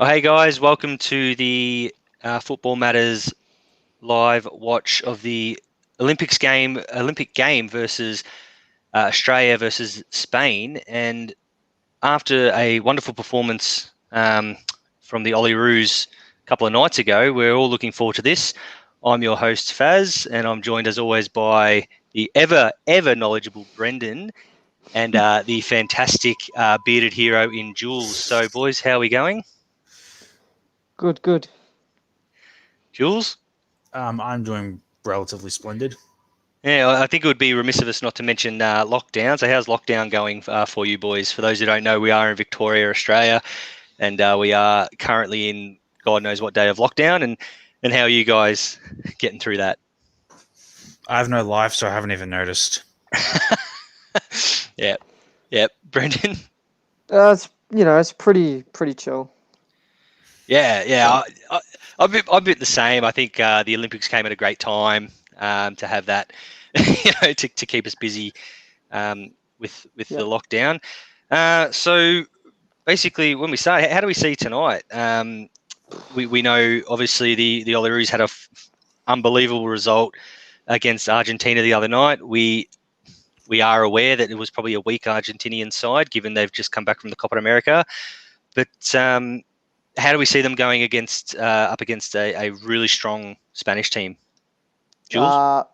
Oh, hey guys, welcome to the Football Matters live watch of the Olympic game versus Australia versus Spain. And after a wonderful performance from the Olyroos a couple of nights ago, we're all looking forward to this. I'm your host Faz, and I'm joined as always by the ever knowledgeable Brendan and the fantastic bearded hero in Jules. So, boys, how are we going? Good. Jules? I'm doing relatively splendid. Yeah, I think it would be remiss of us not to mention lockdown. So how's lockdown going for you boys? For those who don't know, we are in Victoria, Australia, and we are currently in God knows what day of lockdown. And how are you guys getting through that? I have no life, so I haven't even noticed. Yeah. Brendan? It's pretty chill. Yeah. I'm a bit the same. I think the Olympics came at a great time to have that, to keep us busy with the lockdown. So basically, when we say, how do we see tonight? We know obviously the Olyroos had a unbelievable result against Argentina the other night. We are aware that it was probably a weak Argentinian side, given they've just come back from the Copa America. But how do we see them going up against a really strong Spanish team? Jules?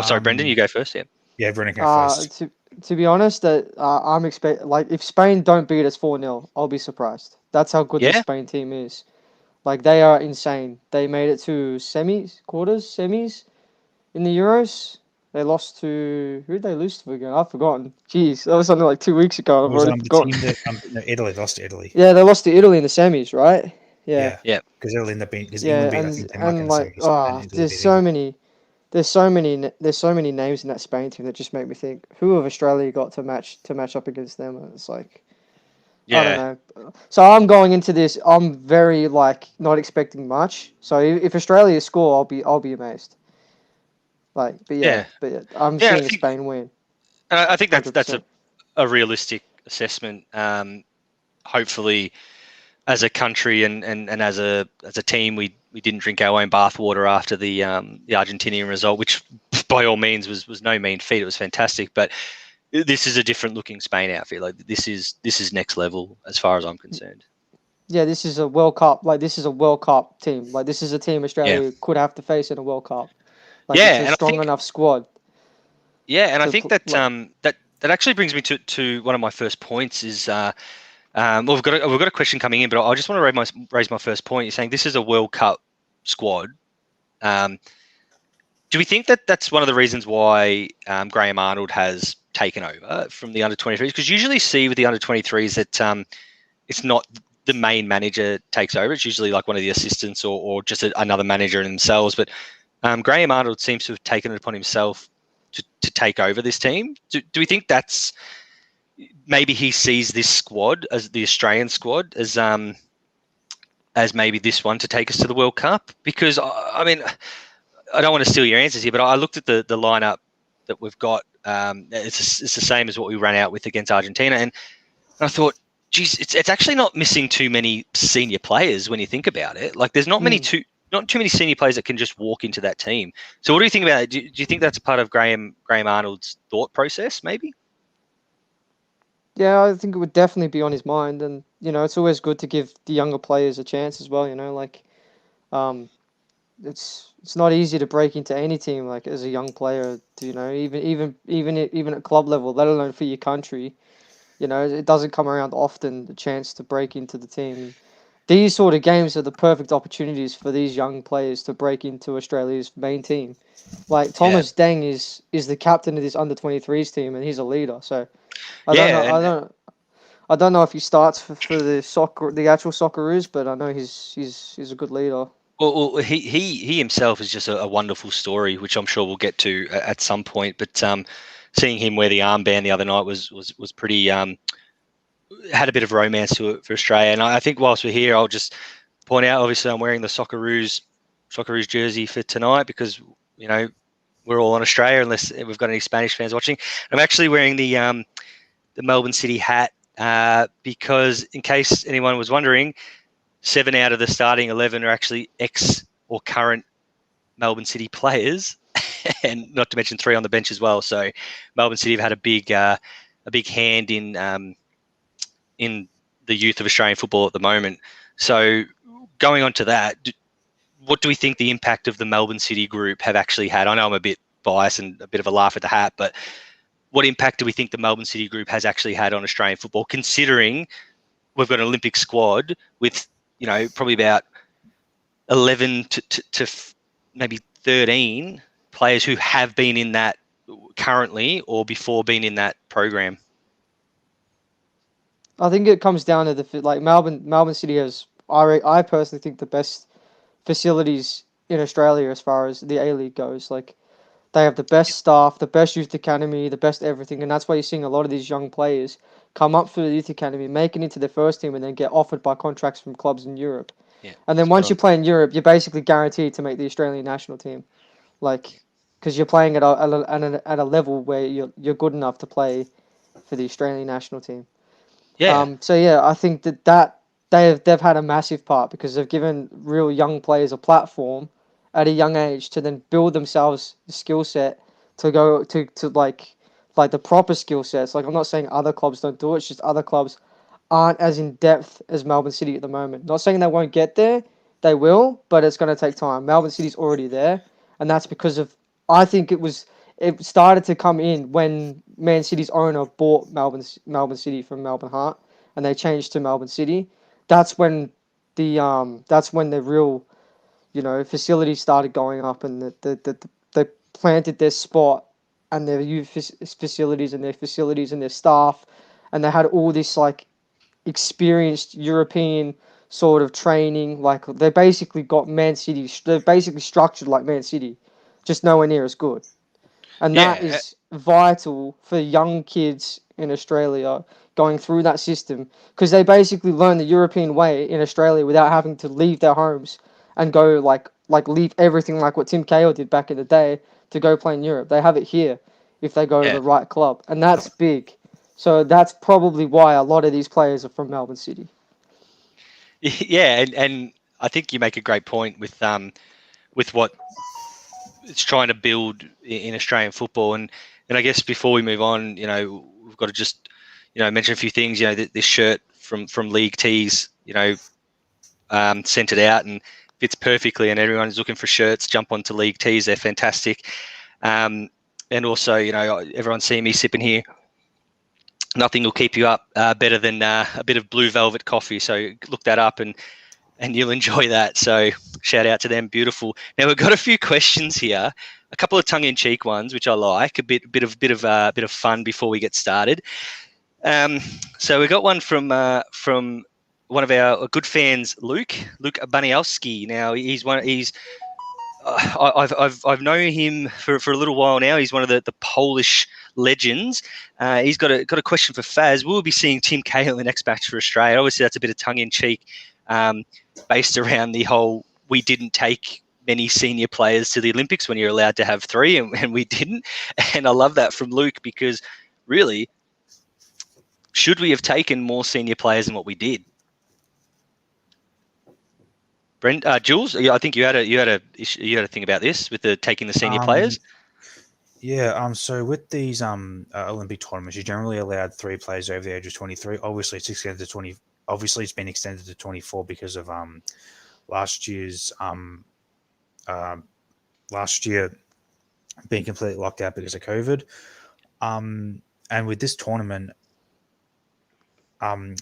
Sorry, Brendan, you go first. Yeah. Yeah, Brendan go first. To be honest, I'm expect like if Spain don't beat us 4-0, I'll be surprised. That's how good the Spain team is. Like they are insane. They made it to semis in the Euros. They lost to who did they lose to again? I've forgotten. Jeez, that was something like 2 weeks ago. I've already forgotten. Italy lost to Italy. Yeah, they lost to Italy in the semis, right? Yeah. Because Italy ended up being England beat Denmark in the semis. There's so many names in that Spain team that just make me think, who have Australia got to match up against them? And it's like, I don't know. So I'm going into this. I'm very not expecting much. So if Australia score, I'll be amazed. But I'm seeing Spain win. And I think that's a realistic assessment. Hopefully, as a country and as a team, we didn't drink our own bathwater after the Argentinian result, which by all means was no mean feat. It was fantastic, but this is a different looking Spain outfit. Like this is next level as far as I'm concerned. Yeah, this is a World Cup. This is a World Cup team. This is a team Australia could have to face in a World Cup. It's a strong enough squad. Yeah, and I think that that actually brings me to one of my first points is we've got a question coming in, but I just want to raise my first point. You're saying this is a World Cup squad. Do we think that that's one of the reasons why Graham Arnold has taken over from the under-23s? Because usually see with the under-23s that it's not the main manager takes over. It's usually like one of the assistants or just another manager in themselves. But Graham Arnold seems to have taken it upon himself to take over this team. Do we think that's maybe he sees this squad as the Australian squad as maybe this one to take us to the World Cup? Because I mean, I don't want to steal your answers here, but I looked at the lineup that we've got. It's the same as what we ran out with against Argentina, and I thought, geez, it's actually not missing too many senior players when you think about it. Like there's not too many senior players that can just walk into that team. So what do you think about it? Do you think that's part of Graham Arnold's thought process, maybe? Yeah, I think it would definitely be on his mind, and it's always good to give the younger players a chance as well. It's not easy to break into any team as a young player. Even at club level, let alone for your country. It doesn't come around often, the chance to break into the team. These sort of games are the perfect opportunities for these young players to break into Australia's main team. Like Thomas Deng is the captain of this under-23s team, and he's a leader. So I don't know if he starts for the actual Socceroos, but I know he's a good leader. Well, he himself is just a wonderful story, which I'm sure we'll get to at some point. But seeing him wear the armband the other night was pretty had a bit of romance to it for Australia. And I think whilst we're here, I'll just point out, obviously, I'm wearing the Socceroos jersey for tonight because we're all on Australia unless we've got any Spanish fans watching. I'm actually wearing the Melbourne City hat because, in case anyone was wondering, 7 out of the starting 11 are actually ex or current Melbourne City players, and not to mention 3 on the bench as well. So Melbourne City have had a big hand in the youth of Australian football at the moment. So going on to that, what do we think the impact of the Melbourne City group have actually had? I know I'm a bit biased and a bit of a laugh at the hat, but what impact do we think the Melbourne City group has actually had on Australian football, considering we've got an Olympic squad with, probably about 11 to maybe 13 players who have been in that currently or before been in that program? I think it comes down to Melbourne City has, I personally think, the best facilities in Australia as far as the A-League goes. Like, they have the best staff, the best youth academy, the best everything, and that's why you're seeing a lot of these young players come up through the youth academy, make it into the first team, and then get offered by contracts from clubs in Europe. Yeah, and then once you play in Europe, you're basically guaranteed to make the Australian national team, because you're playing at a level where you're good enough to play for the Australian national team. Yeah. So yeah, I think that they've had a massive part, because they've given real young players a platform at a young age to then build themselves a skill set to go to like the proper skill sets. Like, I'm not saying other clubs don't do it, it's just other clubs aren't as in depth as Melbourne City at the moment. Not saying they won't get there, they will, but it's going to take time. Melbourne City's already there, and that's because of, I think it started to come in when Man City's owner bought Melbourne City from Melbourne Heart, and they changed to Melbourne City. That's when the real, facilities started going up, and they planted their spot and their youth facilities and their staff, and they had all this experienced European sort of training. Like, they basically got Man City. They're basically structured like Man City, just nowhere near as good. And that is vital for young kids in Australia going through that system, because they basically learn the European way in Australia without having to leave their homes and go leave everything, like what Tim Cahill did back in the day, to go play in Europe. They have it here if they go to the right club, and that's big. So that's probably why a lot of these players are from Melbourne City. Yeah, and I think you make a great point with what it's trying to build in Australian football, and I guess before we move on, we've got to just mention a few things. This shirt from League Tees, sent it out and fits perfectly, and everyone who's looking for shirts, jump onto League Tees. They're fantastic. And also, everyone's seeing me sipping here. Nothing will keep you up better than a bit of Blue Velvet coffee. So look that up and you'll enjoy that. So shout out to them. Beautiful. Now we've got a few questions here, a couple of tongue-in-cheek ones, which I like. A bit of fun before we get started. So we got one from one of our good fans, Luke Baniowski. Now I've known him for a little while now. He's one of the Polish legends. He's got a question for Faz. We'll be seeing Tim Cahill in X Match for Australia. Obviously, that's a bit of tongue in cheek, based around the whole we didn't take many senior players to the Olympics when you're allowed to have 3, and we didn't. And I love that from Luke, because really, should we have taken more senior players than what we did? Brent, Jules, I think you had a thing about this with the taking the senior players. Yeah. So with these Olympic tournaments, you generally allowed 3 players over the age of 23. Obviously, it's extended to 20. Obviously, it's been extended to 24 because of last year being completely locked out because of COVID. And with this tournament,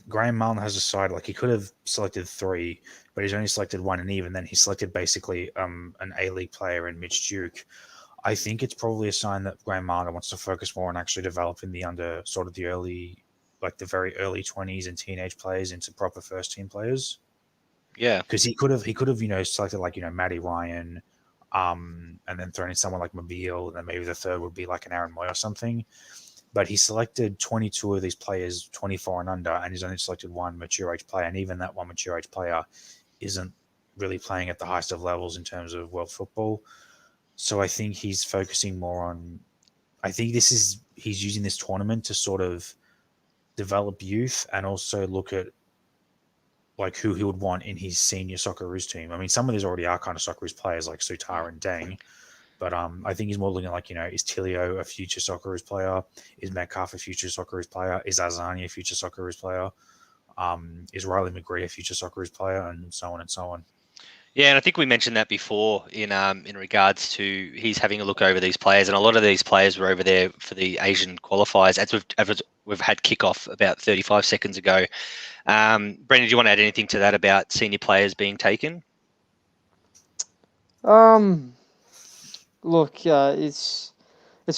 Graham Marlin has decided, he could have selected 3, but he's only selected 1, and even then he selected basically an A-League player in Mitch Duke. I think it's probably a sign that Graham Marlin wants to focus more on actually developing the the very early 20s and teenage players into proper first team players. Yeah, because he could have selected Matty Ryan, and then thrown in someone like Mobile, and then maybe the third would be like an Aaron Moy or something. But he selected 22 of these players, 24 and under, and he's only selected 1 mature age player. And even that 1 mature age player isn't really playing at the highest of levels in terms of world football. So I think he's focusing more on, he's using this tournament to sort of develop youth and also look at like who he would want in his senior Socceroos team. I mean, some of these already are kind of Socceroos players like Sutar and Deng, but I think he's more looking at like, is Tilio a future Socceroos player? Is Metcalf a future Socceroos player? Is Azani a future Socceroos player? Is Riley McGree a future Socceroos player? And so on and so on. Yeah, and I think we mentioned that before in regards to he's having a look over these players, and a lot of these players were over there for the Asian qualifiers, as we've had kickoff about 35 seconds ago. Brendan, do you want to add anything to that about senior players being taken? Look, it's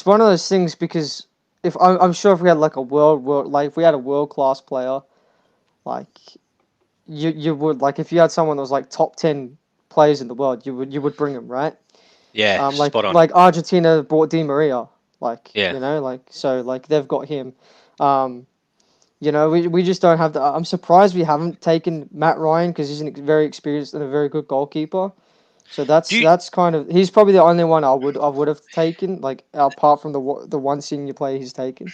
one of those things because if I'm sure if we had like a if we had a world class player, like you would like if you had someone that was like top 10 players in the world, you would bring him, right? Yeah, like spot on. like Argentina brought Di Maria, like Yeah. like so like they've got him. We just don't have the. I'm surprised we haven't taken Matt Ryan because he's very experienced and a very good goalkeeper. So that's kind of he's probably the only one I would have taken, like apart from the one senior player he's taken.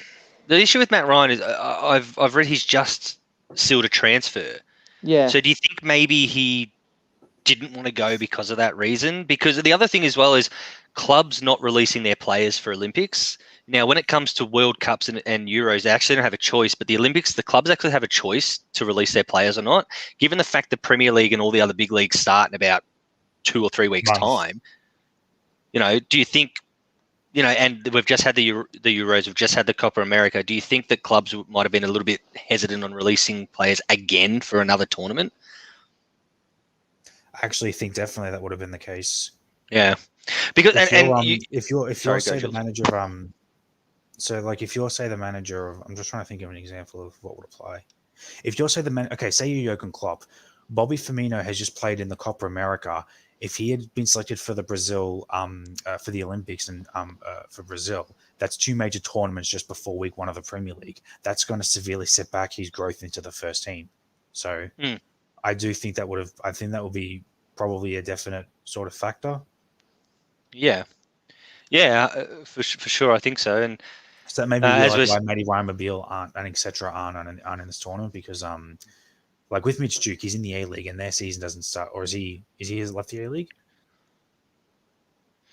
The issue with Matt Ryan is I've read he's just sealed a transfer. Yeah. So do you think maybe he didn't want to go because of that reason? Because the other thing as well is clubs not releasing their players for Olympics. Now, when it comes to World Cups and Euros, they actually don't have a choice. But the Olympics, the clubs actually have a choice to release their players or not. Given the fact the Premier League and all the other big leagues start in about 2 or 3 weeks' time, do you think, and we've just had the Euros, we've just had the Copa America. Do you think that clubs might have been a little bit hesitant on releasing players again for another tournament? I actually think definitely that would have been the case. Yeah, because if you're say the manager of so like if you're say the manager of, I'm just trying to think of an example of what would apply. If you're say say you're Jurgen Klopp, Bobby Firmino has just played in the Copa America. If he had been selected for the Brazil for the Olympics and for Brazil, that's 2 major tournaments just before week 1 of the Premier League. That's going to severely set back his growth into the first team. So I do think that would be probably a definite sort of factor. Yeah, for sure, I think so. And so that maybe why Matty Ryan, Mobile and etc. aren't in this tournament because like with Mitch Duke, he's in the A League and their season doesn't start, or is he left the A League?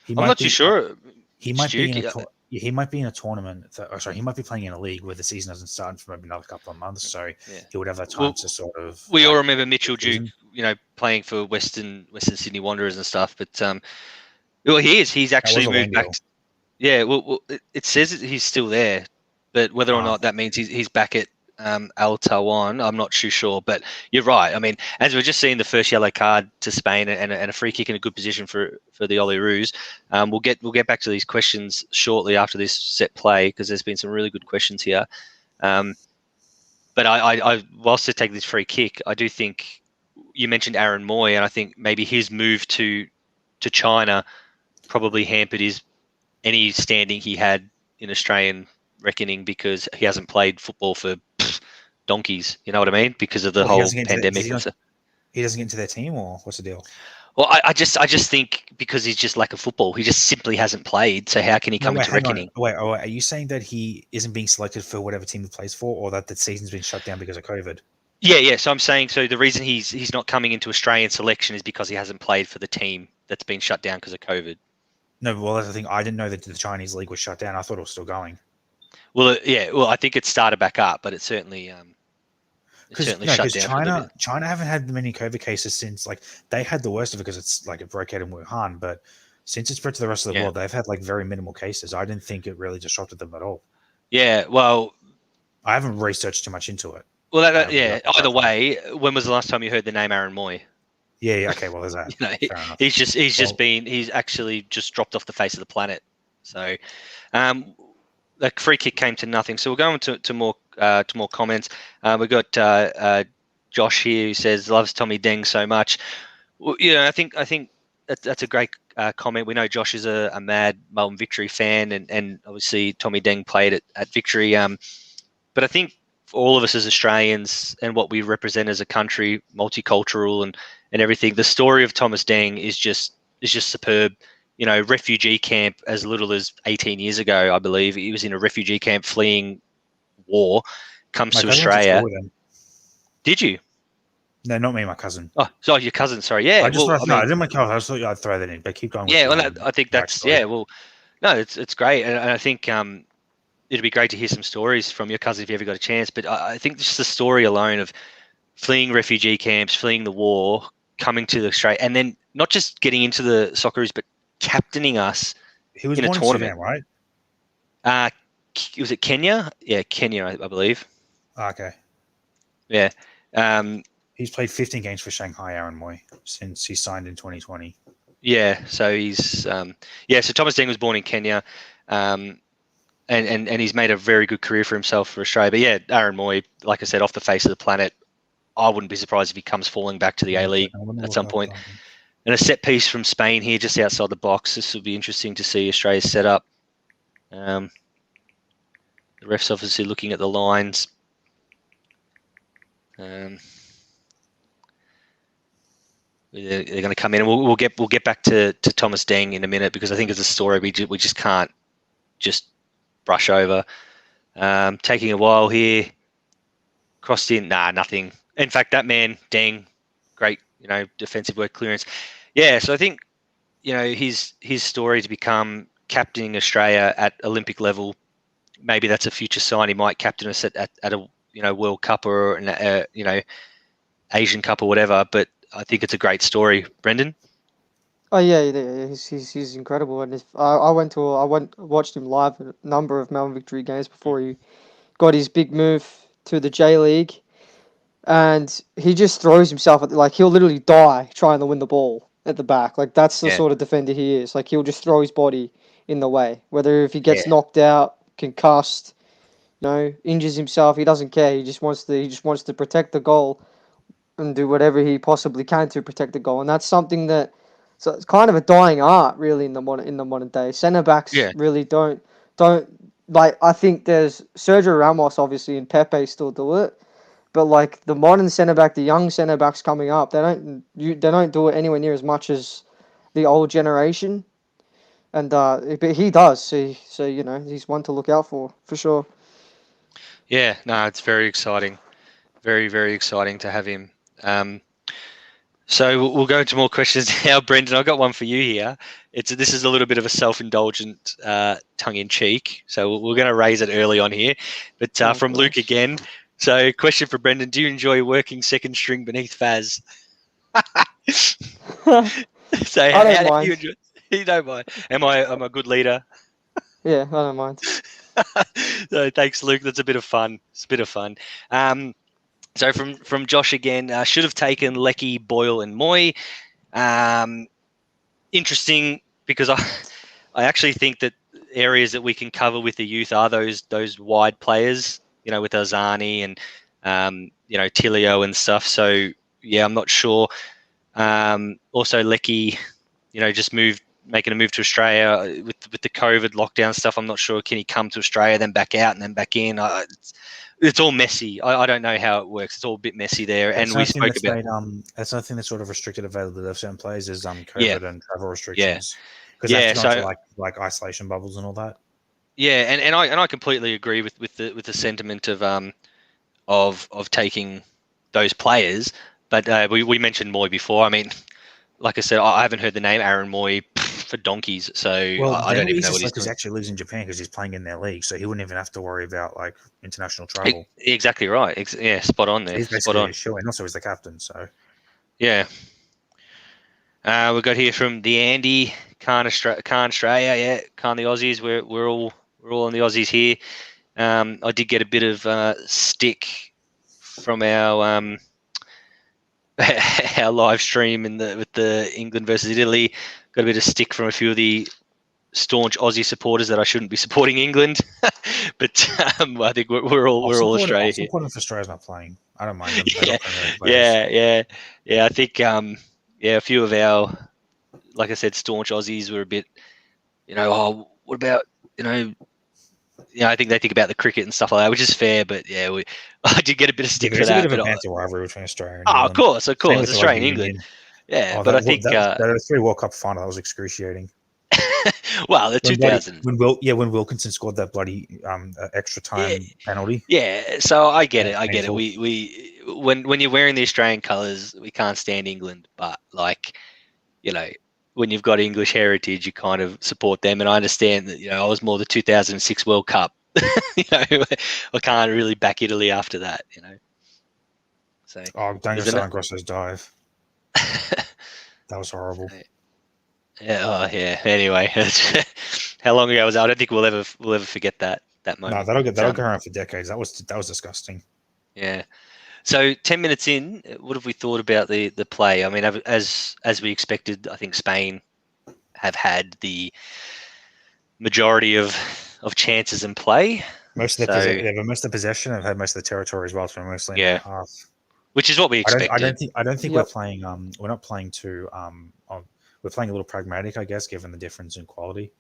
I'm not too sure. He might be in a tournament. He might be playing in a league where the season doesn't start for maybe another couple of months. So he would have that time to sort of. We all remember Mitchell Duke, playing for Western Sydney Wanderers and stuff. But he is. He's actually moved back. It says that he's still there, but whether or not that means he's back at Al Tawan, I'm not too sure. But you're right. I mean, as we're just seeing the first yellow card to Spain and a free kick in a good position for the Olyroos. We'll get back to these questions shortly after this set play because there's been some really good questions here. But I whilst to take this free kick, I do think you mentioned Aaron Moy, and I think maybe his move to China probably hampered any standing he had in Australian reckoning because he hasn't played football for donkeys. You know what I mean? Because of the whole pandemic. He doesn't get into their team, or what's the deal? Well, I just think because he's just lack of football, he just simply hasn't played. So how can he come into reckoning? Wait, are you saying that he isn't being selected for whatever team he plays for, or that the season's been shut down because of COVID? Yeah. So I'm saying the reason he's not coming into Australian selection is because he hasn't played for the team that's been shut down because of COVID. No, well, that's the thing. I didn't know that the Chinese league was shut down. I thought it was still going. Well, I think it started back up, but it certainly shut down. China haven't had many COVID cases since they had the worst of it because it's it broke out in Wuhan, but since it spread to the rest of the world, they've had very minimal cases. I didn't think it really disrupted them at all. Yeah, well, I haven't researched too much into it. Well, either way, when was the last time you heard the name Aaron Moy? Yeah. Okay, well, there's that. He's actually just dropped off the face of the planet. So, the free kick came to nothing. So we'll go on to more comments. We've got Josh here who says loves Tommy Deng so much. Well, I think that's a great comment. We know Josh is a mad Melbourne Victory fan, and obviously Tommy Deng played at Victory. But I think for all of us as Australians and what we represent as a country, multicultural and everything, the story of Thomas Deng is just superb. Refugee camp as little as 18 years ago, I believe. He was in a refugee camp fleeing war, comes to Australia. Did you? No, not me, my cousin. Oh, so your cousin. Sorry. Yeah. I just Well, thought, no, I didn't want to. I just thought I'd throw that in, but keep going. yeah. With Well, I think that's backstory. yeah. Well, no, it's great, and I think it'd be great to hear some stories from your cousin if you ever got a chance. But I think just the story alone of fleeing refugee camps, fleeing the war, coming to Australia, and then not just getting into the Socceroos, but captaining us He was in a born in tournament. Sudan, right? Was it Kenya? Yeah, Kenya, I believe. Okay. Yeah. He's played 15 games for Shanghai, Aaron Moy, since he signed in 2020. Yeah. So he's so Thomas Deng was born in Kenya, and he's made a very good career for himself for Australia. But yeah, Aaron Moy, like I said, off the face of the planet, I wouldn't be surprised if he comes falling back to the A-League at some point. And a set piece from Spain here, just outside the box. This will be interesting to see Australia's setup. The refs obviously looking at the lines. They're going to come in, and we'll get back to Thomas Deng in a minute, because I think it's a story we just can't just brush over. Taking a while here. Crossed in, nothing. In fact, that man Deng, great, defensive work, clearance. Yeah, so I think his story to become captaining Australia at Olympic level, maybe that's a future sign. He might captain us at a World Cup or an Asian Cup or whatever. But I think it's a great story, Brendan. Oh yeah, he's incredible, and I watched him live at a number of Melbourne Victory games before he got his big move to the J League, and he just throws himself he'll literally die trying to win the ball at the back. Like, that's the sort of defender he is. Like, he'll just throw his body in the way, whether if he gets knocked out, concussed, injures himself, he doesn't care. He just wants to protect the goal and do whatever he possibly can to protect the goal, and that's something that. So it's kind of a dying art, really, in the modern day. Centre backs really don't like. I think there's Sergio Ramos, obviously, and Pepe still do it, but like the modern centre back, the young centre backs coming up, they don't do it anywhere near as much as the old generation, and but he does. So he's one to look out for sure. Yeah, no, it's very exciting, very, very exciting to have him. So we'll go to more questions now, Brendan. I've got one for you here. This is a little bit of a self-indulgent, tongue-in-cheek. So we're going to raise it early on here. But from Luke again. So question for Brendan. Do you enjoy working second string beneath Faz? So I don't mind. Do you enjoy? You don't mind. Am I a good leader? Yeah, I don't mind. So thanks, Luke. That's a bit of fun. It's a bit of fun. So from Josh again, should have taken Lecky, Boyle, and Moy. Interesting, because I actually think that areas that we can cover with the youth are those wide players, with Azani and Tilio and stuff. So yeah, I'm not sure. Also Lecky, just making a move to Australia with the COVID lockdown stuff. I'm not sure, can he come to Australia then back out and then back in? It's all messy. I don't know how it works. It's all a bit messy there. And we spoke about that's something that's sort of restricted availability of certain players is COVID and travel restrictions. Yeah. So like isolation bubbles and all that. Yeah, and I completely agree with the sentiment of taking those players. But we mentioned Moy before. I mean, like I said, I haven't heard the name Aaron Moy for donkeys, so I don't even know what he's doing. He actually lives in Japan because he's playing in their league, so he wouldn't even have to worry about like international travel. Exactly right. Yeah, spot on there. He's spot on. Sure, and also he's the captain. So yeah, we got here from the Andy Khan Australia. Yeah, Khan the Aussies. We're all on the Aussies here. I did get a bit of stick from our our live stream with the England versus Italy. Got a bit of stick from a few of the staunch Aussie supporters that I shouldn't be supporting England, but I think we're all Australia here. Supporting if Australia's not playing, I don't mind them. Yeah. I think a few of our, like I said, staunch Aussies were a bit, what about I think they think about the cricket and stuff like that, which is fair. But yeah, I did get a bit of stick for that. There's a bit of a banter rivalry between Australia and England. Of course, Australia and England. Yeah, but I think that 3 World Cup final, that was excruciating. Well, the 2000 when Wilkinson scored that bloody extra time penalty. Yeah, so I get it. We when you're wearing the Australian colours, we can't stand England, but like, you know, when you've got English heritage, you kind of support them. And I understand that, I was more the 2006 World Cup. I can't really back Italy after that, So Oh, Daniel Grosso's dive. That was horrible. Yeah. Oh, yeah. Anyway, how long ago was that? I don't think we'll ever forget that moment. No, that'll go around for decades. That was disgusting. Yeah. So 10 minutes in, what have we thought about the play? I mean, as we expected, I think Spain have had the majority of chances in play. Most of the possession. Have had most of the territory as well. So mostly in the half, which is what we expected. I don't think we're playing. We're not playing too. We're playing a little pragmatic, I guess, given the difference in quality.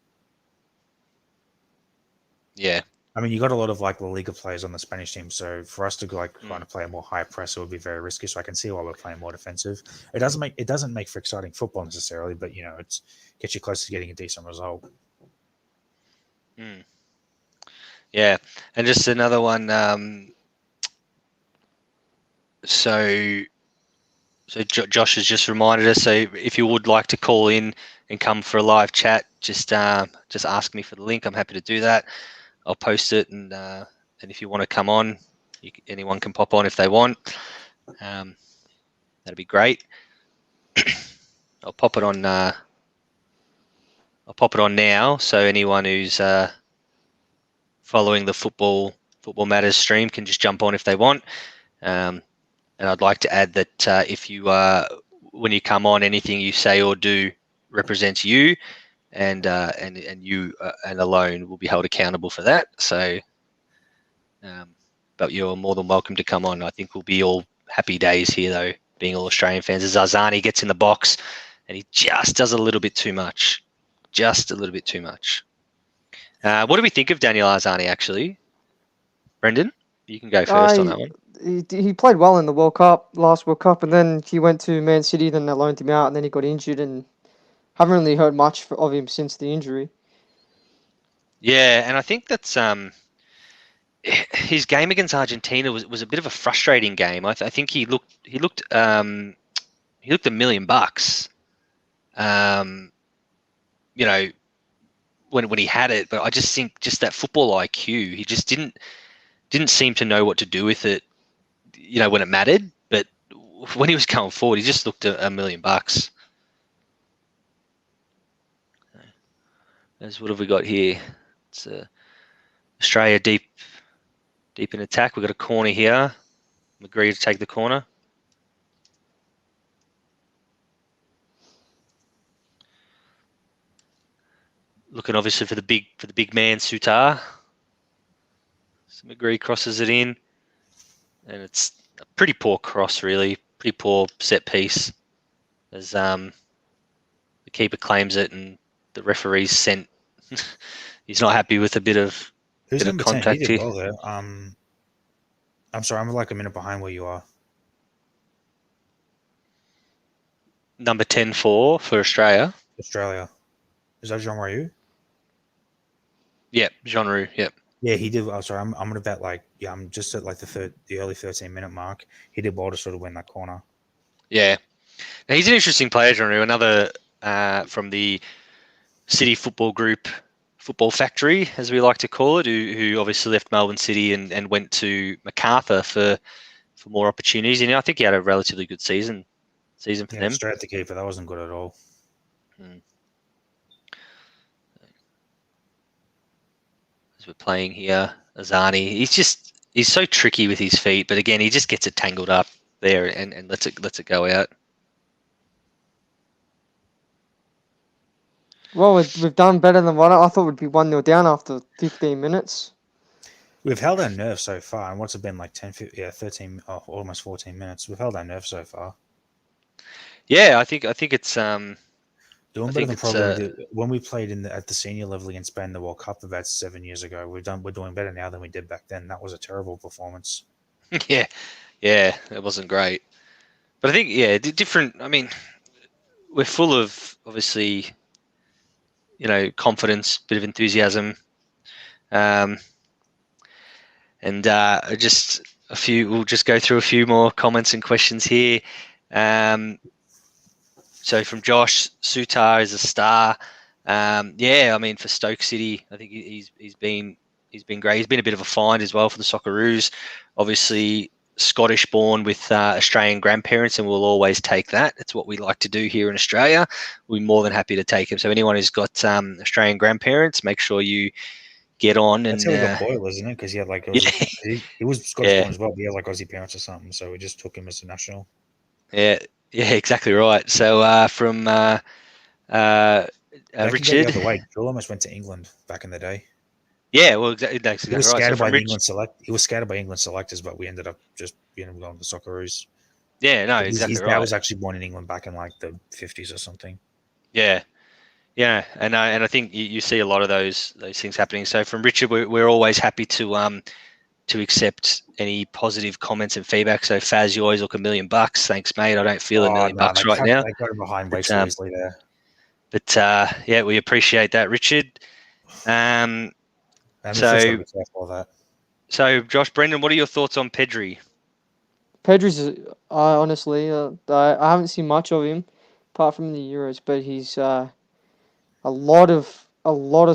Yeah. I mean, you got a lot of like La Liga players on the Spanish team, so for us to kind of play a more high press, it would be very risky. So I can see why we're playing more defensive. It doesn't make for exciting football necessarily, but it's gets you close to getting a decent result. Yeah, and just another one. So Josh has just reminded us. So if you would like to call in and come for a live chat, just ask me for the link. I'm happy to do that. I'll post it, and if you want to come on, anyone can pop on if they want. That'd be great. I'll pop it on. I'll pop it on now, so anyone who's following the Football Matters stream can just jump on if they want. And I'd like to add that if you when you come on, anything you say or do represents you. And you and alone will be held accountable for that. So, but you're more than welcome to come on. I think we'll be all happy days here, though, being all Australian fans. As Arzani gets in the box, and he just does a little bit too much. Just a little bit too much. What do we think of Daniel Arzani, actually? Brendan, you can go first on that one. He played well in the last World Cup, and then he went to Man City, then they loaned him out, and then he got injured, and haven't really heard much of him since the injury. Yeah, and I think that's his game against Argentina was a bit of a frustrating game. I think he looked $1 million. When he had it, but I just think just that football IQ, he just didn't seem to know what to do with it. When it mattered, but when he was going forward, he just looked $1 million. What have we got here? It's Australia deep in attack. We've got a corner here. McGree to take the corner. Looking obviously for the big man Sutar. So McGree crosses it in, and it's a pretty poor cross, really. Pretty poor set piece. As the keeper claims it, and the referee's sent. He's not happy with a bit of contact here. Well there. I'm sorry, I'm like a minute behind where you are. Number 10 for Australia. Australia. Is that Jean Ryu? Yep, Jean Ryu. Yep. Yeah, he did. Oh, sorry, I'm at about I'm just at like the early 13-minute mark. He did well to sort of win that corner. Yeah, now, he's an interesting player, Jean Ryu. Another from the City Football Group, Football Factory, as we like to call it, who obviously left Melbourne City and went to Macarthur for more opportunities. And I think he had a relatively good season for them. Straight at the keeper, that wasn't good at all. As we're playing here, Arzani, he's so tricky with his feet, but again, he just gets it tangled up there and lets it go out. Well, we've done better than what I thought would be 1-0 down after 15 minutes. We've held our nerve so far, and what's it been like 13, almost 14 minutes. We've held our nerve so far. Yeah, I think it's doing better than probably when we played at the senior level against Spain in the World Cup about 7 years ago. We're doing better now than we did back then. That was a terrible performance. Yeah, it wasn't great. But I think different. I mean, we're full of obviously, confidence, bit of enthusiasm, and just We'll just go through a few more comments and questions here. So from Josh, Sutar is a star. Yeah, I mean for Stoke City, I think he's been great. He's been a bit of a find as well for the Socceroos. Obviously Scottish born with Australian grandparents, and we'll always take that. It's what we like to do here in Australia. We're more than happy to take him. So anyone who's got Australian grandparents, make sure you get on. That's and how we got Boyle, isn't it? Because he had like he was Scottish born as well. But he had like Aussie parents or something, so we just took him as a national. Yeah, exactly right. So from Richard, The other way, Joel almost went to England back in the day. Yeah, well, that's exactly He was right. scouted by the England He was scouted by England selectors, but we ended up just going to the Socceroos. Yeah, no, exactly right. His dad was actually born in England back in like the 50s or something. Yeah, and I think you see a lot of those things happening. So from Richard, we're always happy to accept any positive comments and feedback. So Faz, you always look $1 million. Thanks, mate. I don't feel $1 million right now. They got him behind way too easily there. But yeah, we appreciate that, Richard. So Josh, Brendan, what are your thoughts on Pedri? Pedri's, honestly, I haven't seen much of him apart from the Euros, but he's a lot of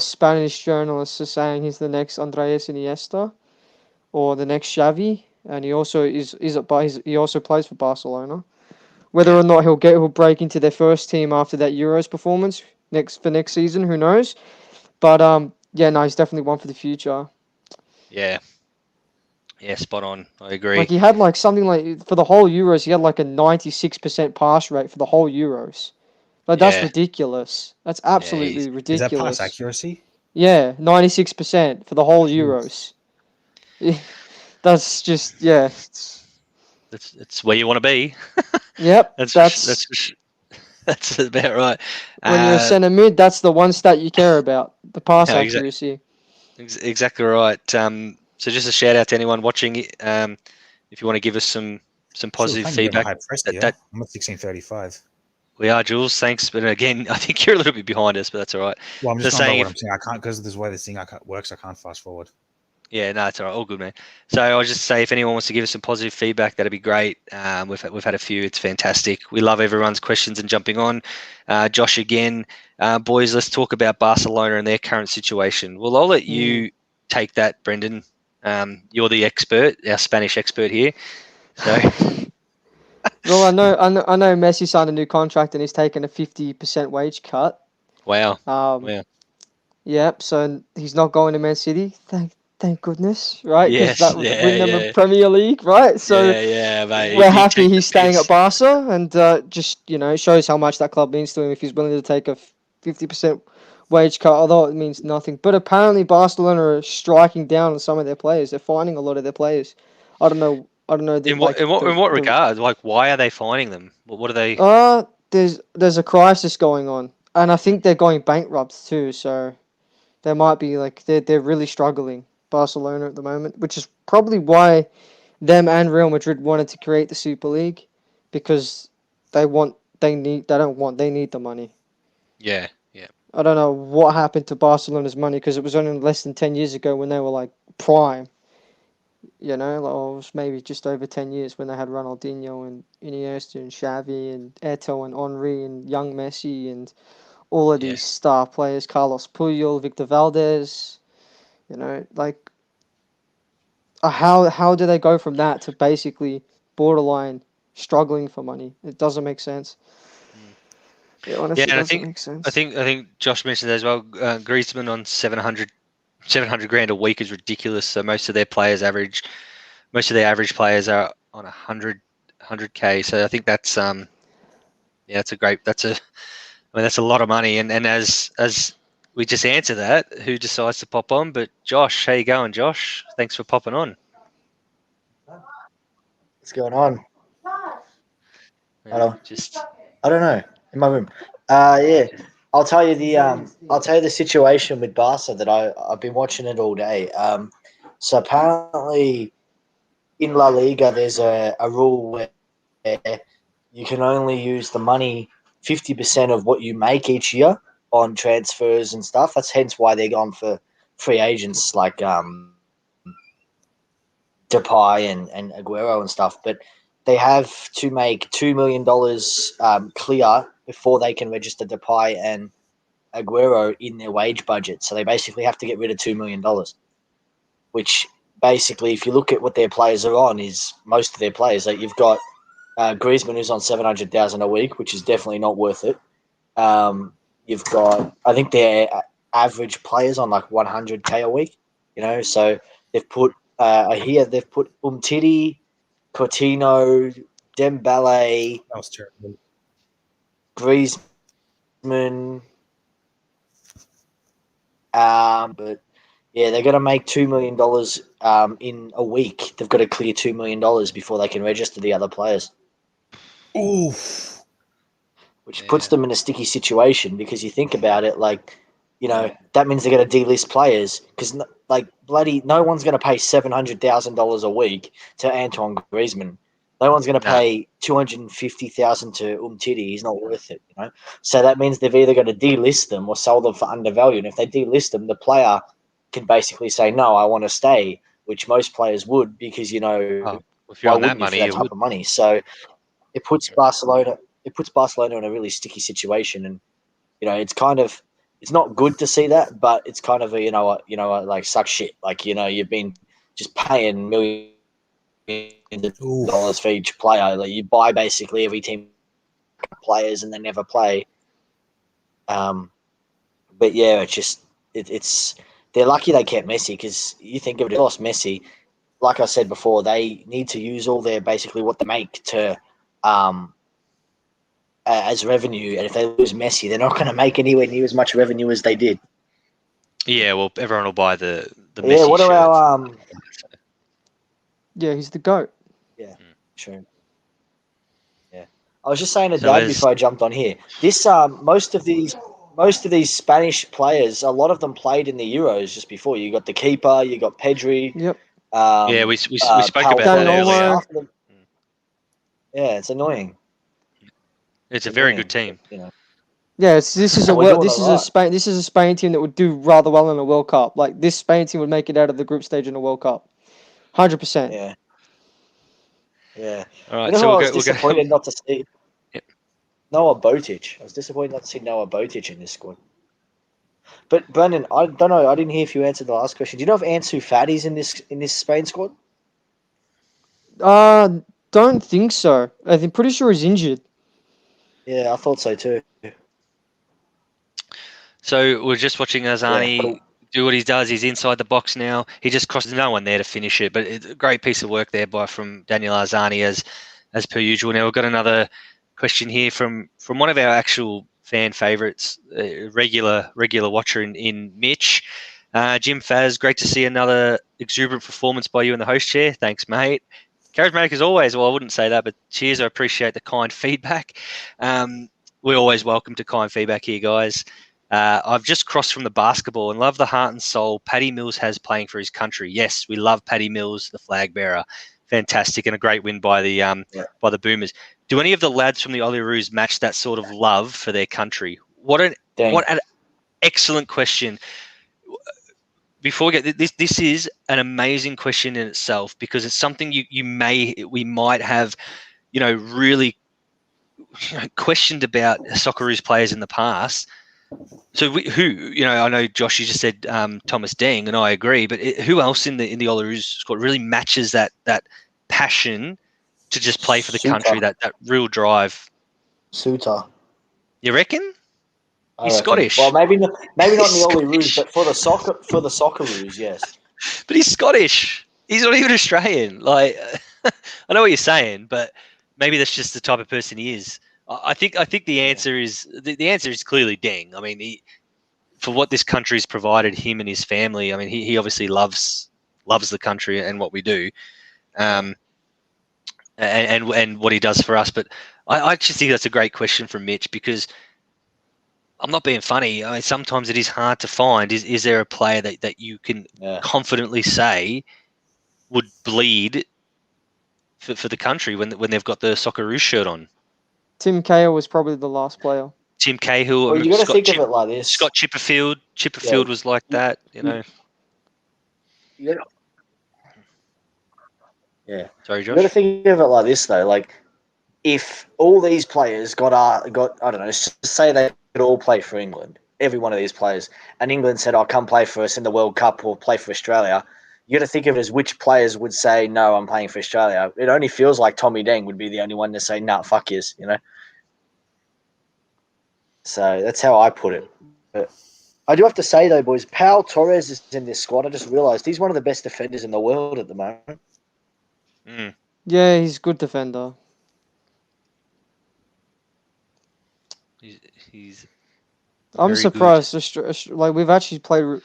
Spanish journalists are saying he's the next Andres Iniesta or the next Xavi, and he also he also plays for Barcelona. Whether or not he'll break into their first team after that Euros performance next season, who knows? But yeah, no, he's definitely one for the future. Yeah, spot on. I agree. Like he had like something like for the whole Euros, he had like a 96% pass rate for the whole Euros. Like that's ridiculous. That's absolutely ridiculous. Is that pass accuracy? Yeah, 96% for the whole Euros. That's just It's where you want to be. Yep, that's about right. When you're a centre mid, that's the one stat you care about: the pass accuracy. Exactly right. So just a shout out to anyone watching. If you want to give us some positive feedback. I'm at 1635. We are, Jules. Thanks, but again, I think you're a little bit behind us, but that's all right. Well, I'm just saying what I'm saying. I can't because of this way this thing works. I can't fast forward. Yeah, no, it's all right. All good, man. So I'll just say if anyone wants to give us some positive feedback, that'd be great. We've had a few. It's fantastic. We love everyone's questions and jumping on. Josh, again, boys, let's talk about Barcelona and their current situation. Well, I'll let you take that, Brendan. You're the expert, our Spanish expert here. So. Well, I know Messi signed a new contract and he's taken a 50% wage cut. Wow. Wow. Yep. So he's not going to Man City. Thank goodness, right? Yes. That would win them a Premier League, right? So mate. We're happy he's staying at Barca, and just it shows how much that club means to him if he's willing to take a 50% wage cut, although it means nothing. But apparently Barcelona are striking down on some of their players. They're finding a lot of their players. I don't know. In what regard? Like, why are they finding them? What are they? There's a crisis going on, and I think they're going bankrupt too. So there might be they're really struggling, Barcelona at the moment, which is probably why them and Real Madrid wanted to create the Super League, because they need the money. Yeah. I don't know what happened to Barcelona's money, because it was only less than 10 years ago when they were like prime. Or maybe just over 10 years when they had Ronaldinho and Iniesta and Xavi and Eto'o and Henry and young Messi and all of these star players, Carlos Puyol, Victor Valdez. How do they go from that to basically borderline struggling for money? It doesn't make sense. It honestly doesn't make sense. I think Josh mentioned that as well. Griezmann on 700 grand a week is ridiculous. So most of their average players are on 100k. So I think that's that's a lot of money. And as we just answered that, who decides to pop on? But Josh, how you going, Josh? Thanks for popping on. What's going on? I don't know. In my room. Yeah. I'll tell you the situation with Barca that I've been watching it all day. So apparently in La Liga there's a rule where you can only use the money 50% of what you make each year on transfers and stuff. That's hence why they're going for free agents like Depay and Aguero and stuff, but they have to make $2 million clear before they can register Depay and Aguero in their wage budget. So they basically have to get rid of $2 million, which basically, if you look at what their players are on, is most of their players. Like you've got Griezmann, who's on $700,000 a week, which is definitely not worth it. You've got, I think their average players on like $100K a week. So they've put they've put Umtiti, Coutinho, Dembele, That was terrible. Griezmann. But yeah, they're going to make $2 million in a week. They've got to clear $2 million before they can register the other players. Oof. Which puts them in a sticky situation because you think about it, that means they're going to delist players because, bloody, no one's going to pay $700,000 a week to Antoine Griezmann. No one's going to pay $250,000 to Umtiti. He's not worth it, So that means they've either got to delist them or sell them for undervalue. And if they delist them, the player can basically say, "No, I want to stay," which most players would because if you're why on that wouldn't you for money, that type of money? So it puts Barcelona in a really sticky situation, and it's not good to see that, but it's kind of a suck shit. You've been just paying millions of dollars for each player. Like you buy basically every team players and they never play. But yeah, it's they're lucky they kept Messi because you think of it, they lost Messi. Like I said before, they need to use all their basically what they make to as revenue, and if they lose Messi, they're not going to make anywhere near as much revenue as they did. Yeah, well, everyone will buy the Yeah, Messi what are shirts. our Yeah, he's the GOAT. Yeah, true. Yeah, I was just saying to So Dad as- before I jumped on here. This most of these Spanish players, a lot of them played in the Euros just before. You got the keeper, you got Pedri. Yep. Yeah, we spoke Pau about that Dani earlier. Olmo. half of them- Yeah, it's annoying. It's a very good team. Yeah, this is And a we're doing this is alright. a Spain team that would do rather well in a World Cup. Like this Spain team would make it out of the group stage in a World Cup, 100%. Yeah. Yeah. All right, You know so who I we'll was go. disappointed not to see? Yep. Noah Botic. I was disappointed not to see Noah Botic in this squad. But Brendan, I don't know. I didn't hear if you answered the last question. Do you know if Ansu Fati's in this Spain squad? Don't think so. I'm pretty sure he's injured. Yeah, I thought so too. So we're just watching Azani Yeah. do what he does. He's inside the box now. He just crosses. No one there to finish it, but it's a great piece of work there from Daniel Azani as per usual. Now we've got another question here from one of our actual fan favourites, regular watcher in Mitch. Jim Faz, great to see another exuberant performance by you in the host chair. Thanks, mate. Charismatic as always. Well, I wouldn't say that, but cheers. I appreciate the kind feedback. We're always welcome to kind feedback here, guys. I've just crossed from the basketball and love the heart and soul Paddy Mills has playing for his country. Yes, we love Paddy Mills, the flag bearer. Fantastic and a great win by the Boomers. Do any of the lads from the Olyroos match that sort of love for their country? What an excellent question. Before we get this is an amazing question in itself because it's something we might have, really questioned about Socceroos players in the past. So I know Josh, you just said Thomas Deng, and I agree. But who else in the Olyroos squad really matches that passion to just play for the country, that real drive? Suter. You reckon? He's reckon. Scottish. Well, maybe not in the Scottish. Olyroos, but for the Socceroos, yes. But he's Scottish. He's not even Australian. Like, I know what you're saying, but maybe that's just the type of person he is. I think the answer is the answer is clearly Deng. I mean, for what this country's provided him and his family. I mean, he obviously loves the country and what we do, and what he does for us. But I actually think that's a great question from Mitch because I'm not being funny. I mean, sometimes it is hard to find. Is there a player that you can confidently say would bleed for the country when they've got the Socceroos shirt on? Tim Cahill was probably the last player. Tim Cahill. Well, you got to think of it like this. Scott Chipperfield. Chipperfield was like that, Yeah. Sorry, You got to Josh. think of it like this though. Like, if all these players got I don't know, just say they could all play for England, every one of these players, and England said, "I'll come play for us in the World Cup or play for Australia." You got to think of it as which players would say, "No, I'm playing for Australia." It only feels like Tommy Deng would be the only one to say, "Nah, fuck yous," you know. So that's how I put it. But I do have to say though, boys, Pau Torres is in this squad. I just realised he's one of the best defenders in the world at the moment. Mm. Yeah, he's a good defender. He's I'm very good. surprised. Like we've actually played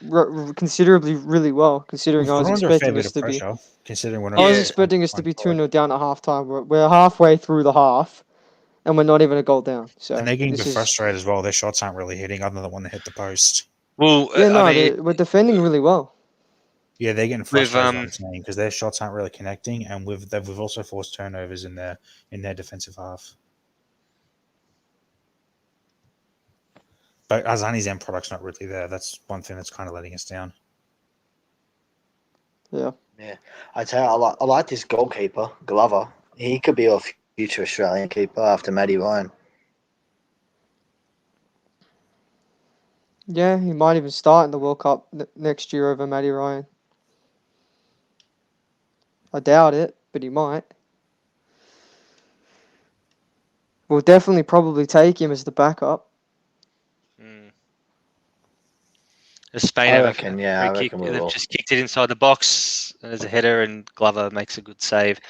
considerably really well, considering I was We're under a fair expecting bit us of to be. pressure, considering we're I was Yeah. expecting us to be 2-0 down at halftime. We're halfway through the half, and we're not even a goal down. So And they're getting a this bit is frustrated as well. Their shots aren't really hitting, other than the one that hit the post. Well, yeah. No, I mean, we're defending really well. Yeah, they're getting With, frustrated. What I'm saying, because their shots aren't really connecting, and we've also forced turnovers in their defensive half. But Azani's end product's not really there. That's one thing that's kind of letting us down. Yeah. I tell you, I like this goalkeeper Glover. He could be a future Australian keeper after Matty Ryan. Yeah, he might even start in the World Cup next year over Matty Ryan. I doubt it, but he might. We'll definitely probably take him as the backup. Spain I have reckon, a free kick. we They've will. just kicked it inside the box as a header, and Glover makes a good save.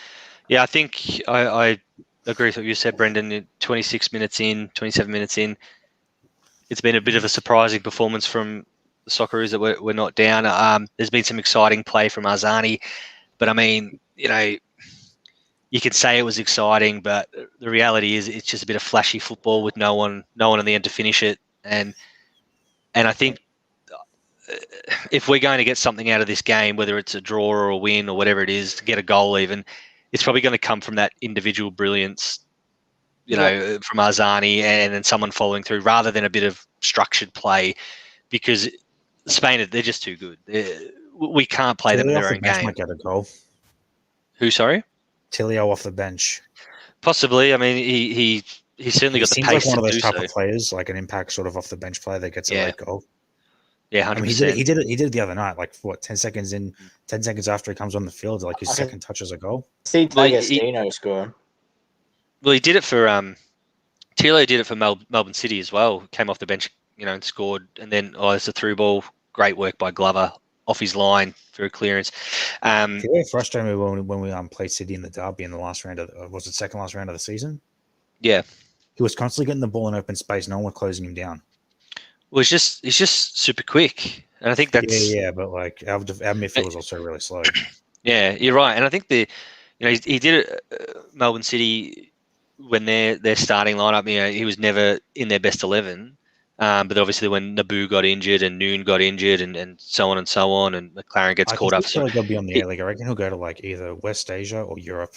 Yeah, I think I agree with what you said, Brendan. 26 minutes in, 27 minutes in, it's been a bit of a surprising performance from the Socceroos that we're not down. There's been some exciting play from Arzani, but I mean, you could say it was exciting, but the reality is it's just a bit of flashy football with no one on the end to finish it, and I think if we're going to get something out of this game, whether it's a draw or a win or whatever it is, to get a goal even, it's probably going to come from that individual brilliance, from Arzani and then someone following through rather than a bit of structured play, because Spain, they're just too good. We can't play them in their own game. Might get a goal. Who, sorry? Tilio off the bench. Possibly. I mean, he certainly got the seems pace like one to of do those type so. of players, like an impact sort of off the bench player that gets a late goal. Yeah, 100%. I mean, he did it the other night. Like 10 seconds in, 10 seconds after he comes on the field, like his second touch is a goal. See D'Agostino scoring. Well, he did it for Tilo did it for Melbourne City as well. Came off the bench, and scored. And then it's a through ball. Great work by Glover off his line for a clearance. It frustrated me when we played City in the derby in the last round was it second last round of the season? Yeah, he was constantly getting the ball in open space. No one was closing him down. Well, he's just super quick, and I think that's but like our midfield was also really slow. Yeah, you're right, and I think he did it. Melbourne City, when their starting lineup, he was never in their best 11. But obviously, when Naboo got injured and Noon got injured, and so on and so on, and McLaren gets caught up, so he'll be on the A League. I reckon he'll go to like either West Asia or Europe.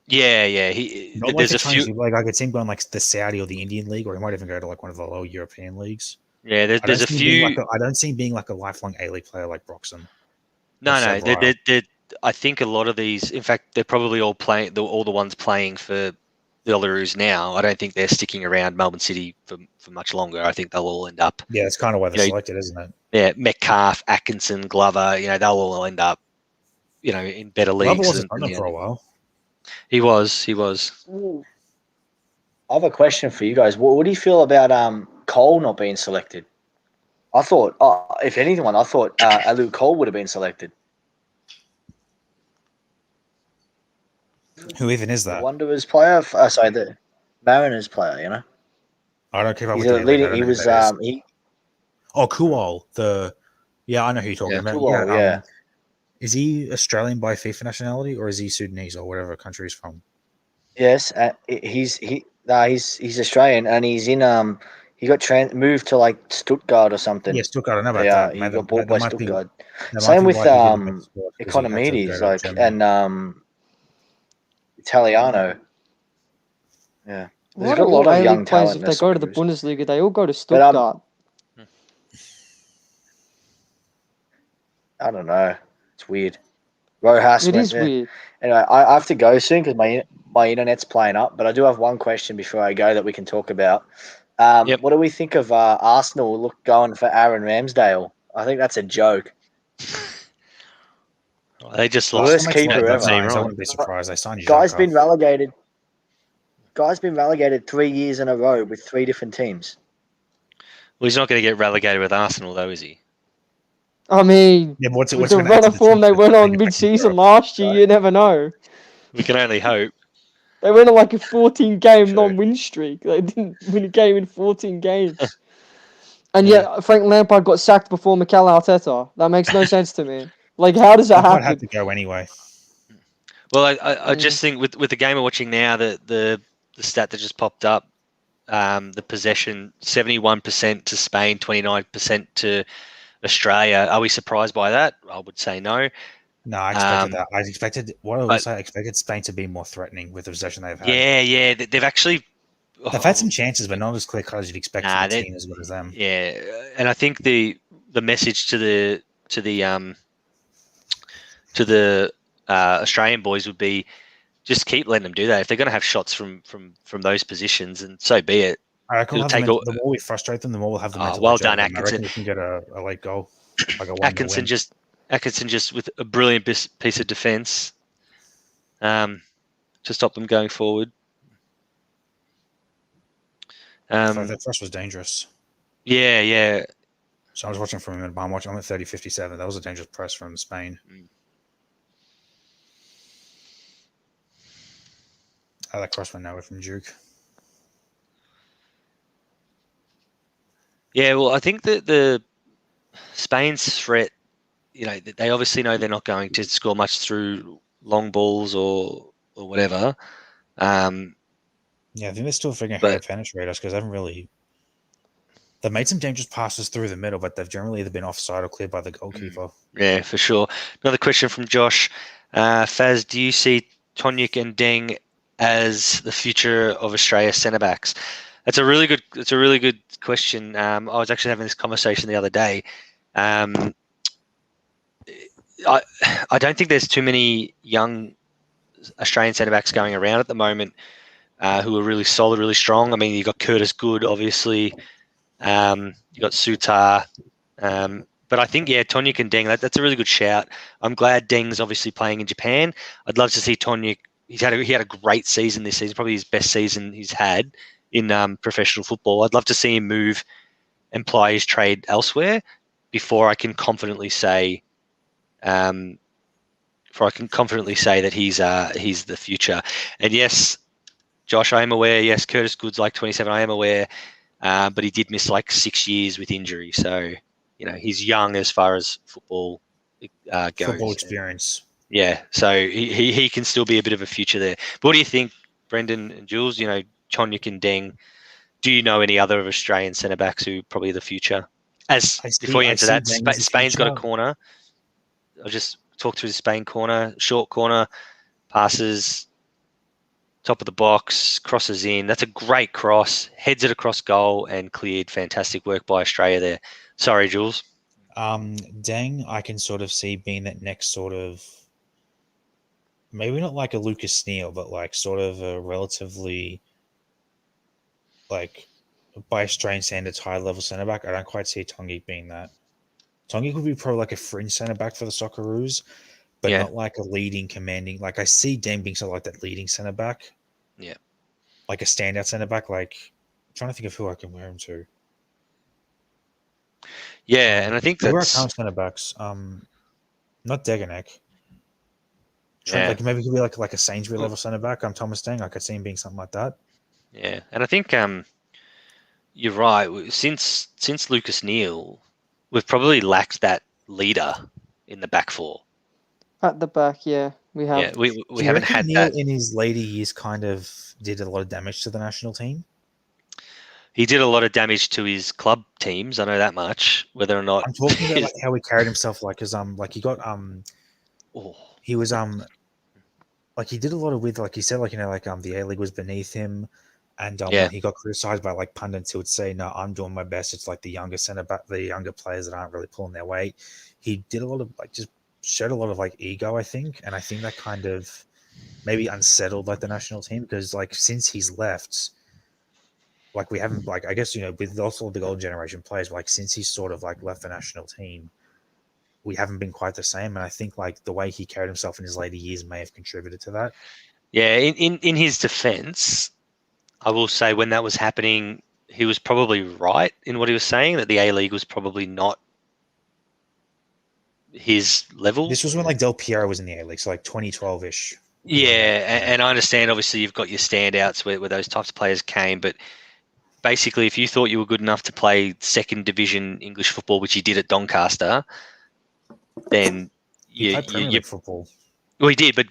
Yeah. There's a few. Like I could see him going like the Saudi or the Indian League, or he might even go to like one of the lower European leagues. Yeah, there's a few. I don't see him being like a lifelong A-League player like Broxham. No. I think a lot of these, in fact, they're probably all playing. All the ones playing for the Ollaroos now. I don't think they're sticking around Melbourne City for much longer. I think they'll all end up. Yeah, it's kind of why they're selected, isn't it? Yeah, Metcalf, Atkinson, Glover. They'll all end up. In better leagues. Glover wasn't on for a while. He was. Ooh. I have a question for you guys. What do you feel about Cole not being selected? I thought, if anyone, Luke Cole would have been selected. Who even is that? The Wanderers player? The Mariners player, I don't keep up He's with leading. He was Kual. I know who you're talking about. Kual, is he Australian by FIFA nationality or is he Sudanese or whatever country he's from? Yes, he's Australian and he's in he got moved to like Stuttgart or something. Yeah, Stuttgart. I know about that. He got bought by Stuttgart. Same with Economides, and Italiano. Yeah, there's got a lot of young players. If they go to the Bundesliga, they all go to Stuttgart. I don't know. It's weird. Rojas It went is there. weird. Anyway, I have to go soon because my internet's playing up. But I do have one question before I go that we can talk about. Yep. What do we think of Arsenal going for Aaron Ramsdale? I think that's a joke. They just The lost worst the keeper that ever. team, I right? wouldn't be surprised. They signed Guy's Xhaka. been relegated. Guy's been relegated 3 years in a row with 3 different teams. Well, he's not going to get relegated with Arsenal, though, is he? I mean, Yeah, but what's with what's the going to add run to of the form team they that's went bringing on it back to mid-season Europe? last year, you never know. We can only hope. They went on like a 14-game True. non-win streak. They didn't win a game in 14 games. And Yeah. yet Frank Lampard got sacked before Mikel Arteta. That makes no sense to me. Like, how does that Lampard had happen? to go anyway. Well, I just think with the game we're watching now, the stat that just popped up, the possession 71% to Spain, 29% to Australia. Are we surprised by that? I would say no. No, I expected Um, that. I expected what I but- would say. I expected Spain to be more threatening with the possession they've had. Yeah. They've actually. They've had some chances, but not as clear cut as you'd expect Nah, from a they- team as good as them. Yeah, and I think the message to the Australian boys would be just keep letting them do that. If they're going to have shots from those positions, and so be it. I reckon It'll we'll have take the more we frustrate them, the more we'll have the mental well edge over done, them. I reckon Atkinson. we can get a late goal, like a 1-0 Atkinson win. just with a brilliant piece of defence to stop them going forward. That first was dangerous. Yeah. So I was watching from him, but I'm at 30-57. That was a dangerous press from Spain. That cross went nowhere from Duke. Yeah, well, I think that the Spain's threat, they obviously know they're not going to score much through long balls or whatever. Yeah, I think they're still figuring out how to penetrate us because they haven't really. They've made some dangerous passes through the middle, but they've generally either been offside or cleared by the goalkeeper. Yeah, for sure. Another question from Josh. Faz, do you see Tonyuk and Deng as the future of Australia centre backs? It's a really good question. I was actually having this conversation the other day. I don't think there's too many young Australian centre backs going around at the moment who are really solid, really strong. I mean, you got Curtis Good, obviously. You got Sutar. But I think, Tonyuk and Deng, that's a really good shout. I'm glad Deng's obviously playing in Japan. I'd love to see Tonyuk. He had a great season this season, probably his best season he's had in professional football. I'd love to see him move and ply his trade elsewhere before I can confidently say that he's the future. And yes, Josh, I am aware. Yes, Curtis Good's like 27. I am aware, but he did miss like 6 years with injury. So he's young as far as football goes. Football experience. Yeah, so he can still be a bit of a future there. But what do you think, Brendan and Jules? Tonyuk and Deng. Do you know any other Australian centre backs who probably the future? Before you answer that, Spain's got a corner. I'll just talk through the Spain corner, short corner, passes, top of the box, crosses in. That's a great cross, heads it across goal and cleared. Fantastic work by Australia there. Sorry, Jules. Deng, I can sort of see being that next sort of, maybe not like a Lucas Neal, but like sort of a relatively, like by Australian standards, high level centre back. I don't quite see Tongi being that. Tongi could be probably like a fringe centre back for the Socceroos, but not like a leading, commanding. Like I see Deng being sort of like that leading centre back. Yeah. Like a standout centre back. Like I'm trying to think of who I can wear him to. Yeah, and I think where are that's current centre backs. Not Deganek. Yeah. Maybe he could be like a Sainsbury level centre back. Thomas Deng. I could see him being something like that. Yeah, and I think you're right. Since Lucas Neal, we've probably lacked that leader in the back four. At the back, yeah, we have. Yeah, we Do you haven't reckon had Neal that. in his later years kind of did a lot of damage to the national team? He did a lot of damage to his club teams. I know that much. Whether or not I'm talking about like how he carried himself, like as like he got he was like he did a lot of with, like he said, like the A-League was beneath him, and when he got criticized by like pundits who would say, no, I'm doing my best, it's like the younger centre back, the younger players that aren't really pulling their weight. He did a lot of like just showed a lot of like ego, I think, and I think that kind of maybe unsettled like the national team because like since he's left, like we haven't like I guess with also the golden generation players, like since he's sort of like left the national team, we haven't been quite the same. And I think like the way he carried himself in his later years may have contributed to that. Yeah, in his defense, I will say when that was happening, he was probably right in what he was saying, that the A-League was probably not his level. This was when like Del Piero was in the A-League, so like 2012-ish. Yeah, and I understand obviously you've got your standouts where those types of players came, but basically if you thought you were good enough to play second division English football, which you did at Doncaster, then He played Premier League football. Well, he did, but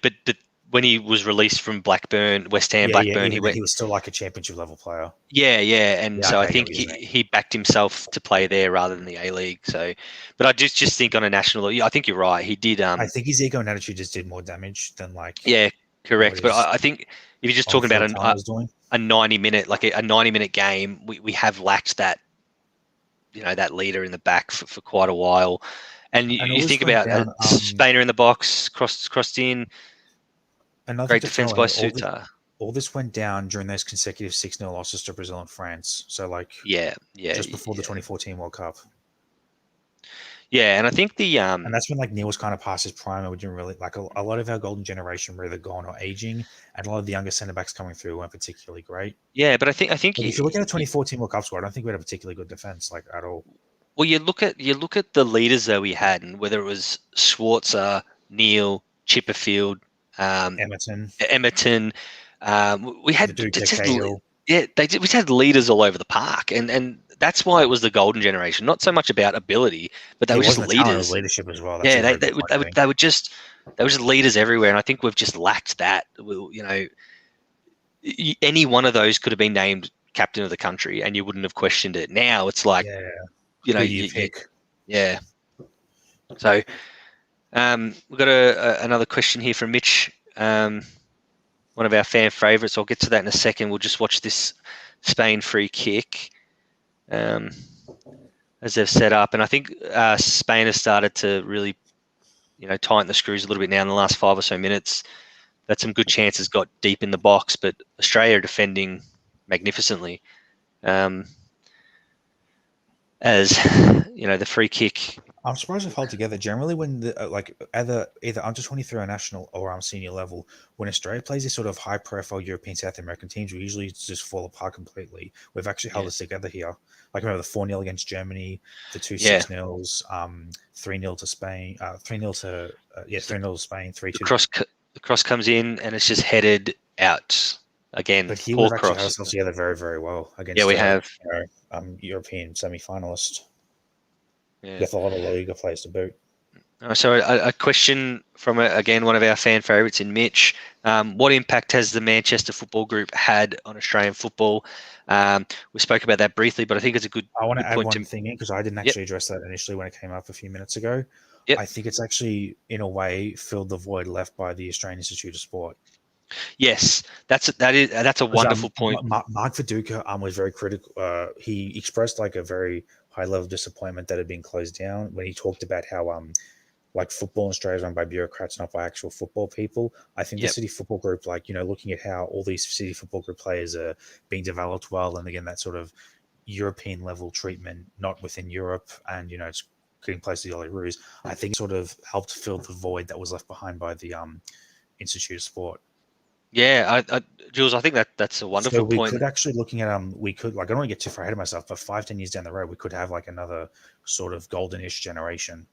when he was released from Blackburn, West Ham, Blackburn, he was still like a championship level player. Yeah, and so I think he backed himself to play there rather than the A-League. So, but I just think on a national, I think you're right. He did. I think his ego and attitude just did more damage than like. Yeah, correct. But I think if you're just talking about a 90-minute, like a 90-minute game, we have lacked that, that leader in the back for quite a while. And you think about Spainer in the box, crossed in. Great defense by Suter. All this went down during those consecutive 6-0 losses to Brazil and France. So like just before the 2014 World Cup. Yeah, and I think and that's when like Neil was kind of past his prime, and we didn't really like a lot of our golden generation were either gone or aging, and a lot of the younger centre backs coming through weren't particularly great. Yeah, but I think if you look at the 2014 World Cup squad, I don't think we had a particularly good defense like at all. Well, you look at the leaders that we had, and whether it was Schwarzer, Neil, Chipperfield, Emerton. We had we had leaders all over the park, and that's why it was the golden generation. Not so much about ability, but they were just leaders. Leadership as well. That's they were just leaders everywhere, and I think we've just lacked that. Any one of those could have been named captain of the country, and you wouldn't have questioned it. Now it's like, you pick. Yeah. So. We've got another question here from Mitch, one of our fan favourites. I'll get to that in a second. We'll just watch this Spain free kick as they've set up. And I think Spain has started to really, tighten the screws a little bit now in the last 5 or so minutes. That some good chances got deep in the box, but Australia are defending magnificently. As, the free kick... I'm surprised we've held together. Generally, when the either under 23 or national or senior level, when Australia plays these sort of high-profile European, South American teams, we usually just fall apart completely. We've actually held us together here. Like remember the 4-0 against Germany, the 2 6-0s, 3-0 to Spain, 3-0 to 3-0 to Spain, 3-2. The cross comes in and it's just headed out again. But here we've actually held ourselves together very, very well against. Yeah, we have European semi-finalist. Yeah. With a lot of La Liga players to boot. So a question from, again, one of our fan favourites in Mitch. What impact has the Manchester Football Group had on Australian football? We spoke about that briefly, but I think it's a good I want to add one to... thing in because I didn't actually address that initially when it came up a few minutes ago. Yep. I think it's actually, in a way, filled the void left by the Australian Institute of Sport. Yes, that's a wonderful point. Mark Viduka was very critical. He expressed like a very high level of disappointment that had been closed down when he talked about how like football in Australia is run by bureaucrats, not by actual football people. I think the City Football Group, like looking at how all these City Football Group players are being developed well, and again that sort of European level treatment, not within Europe, and it's getting placed to the Olyroos. I think sort of helped fill the void that was left behind by the Institute of Sport. Yeah, Jules, I think that's a wonderful point. We could actually looking at we could like I don't want to get too far ahead of myself, but 5-10 years down the road, we could have like another sort of goldenish generation.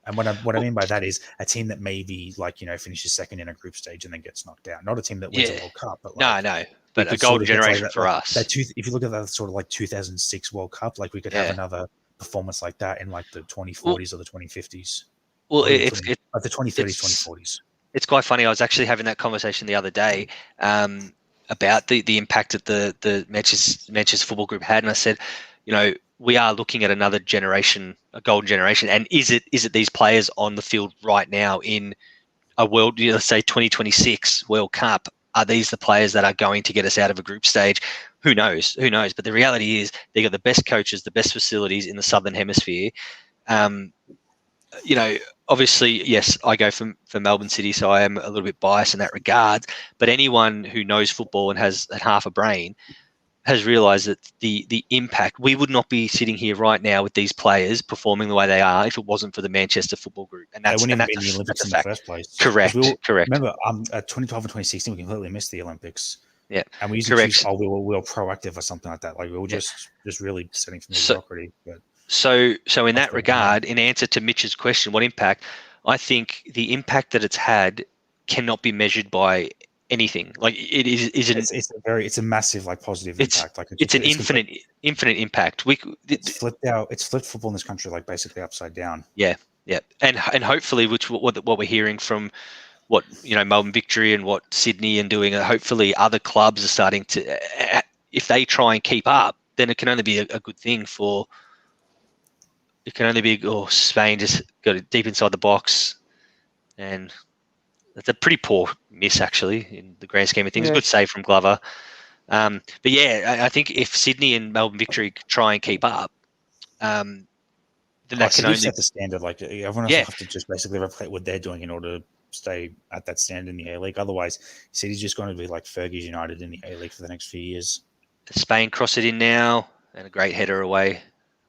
And what I mean by that is a team that maybe like finishes second in a group stage and then gets knocked out. Not a team that wins a World Cup, but like, but a golden generation for us. If you look at that sort of like 2006 World Cup, like we could have another performance like that in like the 2040s or the 2050s. Well, it's the 2030s, 2040s. It's quite funny. I was actually having that conversation the other day about the impact that the Manchester Football Group had, and I said, we are looking at another generation, a golden generation, and is it these players on the field right now in a world, let's say 2026 World Cup? Are these the players that are going to get us out of a group stage? Who knows? But the reality is they got the best coaches, the best facilities in the Southern Hemisphere. obviously, yes, I go for Melbourne City, so I am a little bit biased in that regard. But anyone who knows football and has half a brain has realised that the impact, we would not be sitting here right now with these players performing the way they are if it wasn't for the Manchester Football Group, and They that's wouldn't and even be in the that's Olympics a in fact. the first place. Correct, correct. Remember, 2012 and 2016, we completely missed the Olympics. Yeah, and we used correct. to choose, we were proactive or something like that. Like we were just really setting from mediocrity. But so in that regard, in answer to Mitch's question, what impact? I think the impact that it's had cannot be measured by anything. Like it is it's a massive like positive impact. Like it's an infinite impact. It's flipped football in this country like basically upside down. Yeah, and hopefully, what we're hearing from what Melbourne Victory and what Sydney and doing, hopefully other clubs are starting to, if they try and keep up, then it can only be a good thing for. It can only be, Spain just got it deep inside the box, and that's a pretty poor miss, actually, in the grand scheme of things. Yeah. Good save from Glover. But yeah, I think if Sydney and Melbourne Victory try and keep up, then that can only set the standard. Like everyone else have to just basically replicate what they're doing in order to stay at that standard in the A-League. Otherwise, City's just going to be like Fergie's United in the A-League for the next few years. Spain cross it in now, and a great header away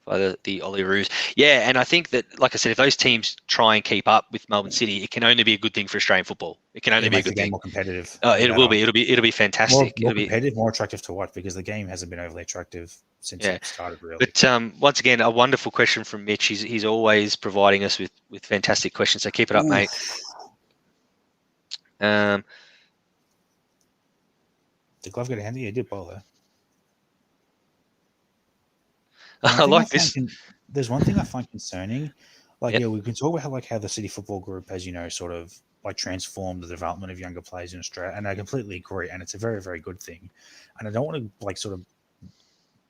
by the Olyroos. Yeah, and I think that, like I said, if those teams try and keep up with Melbourne City, it can only be a good thing for Australian football. It can only be a good thing. More competitive. Oh, it will be. It'll be fantastic. More competitive, more attractive to watch because the game hasn't been overly attractive since it started. Really. But once again, a wonderful question from Mitch. He's always providing us with fantastic questions. So keep it up, mate. Did Glove get a handy? He did bowl there. I like this. There's one thing I find concerning. Like, we can talk about how the City Football Group has, sort of like transformed the development of younger players in Australia. And I completely agree. And it's a very, very good thing. And I don't want to sort of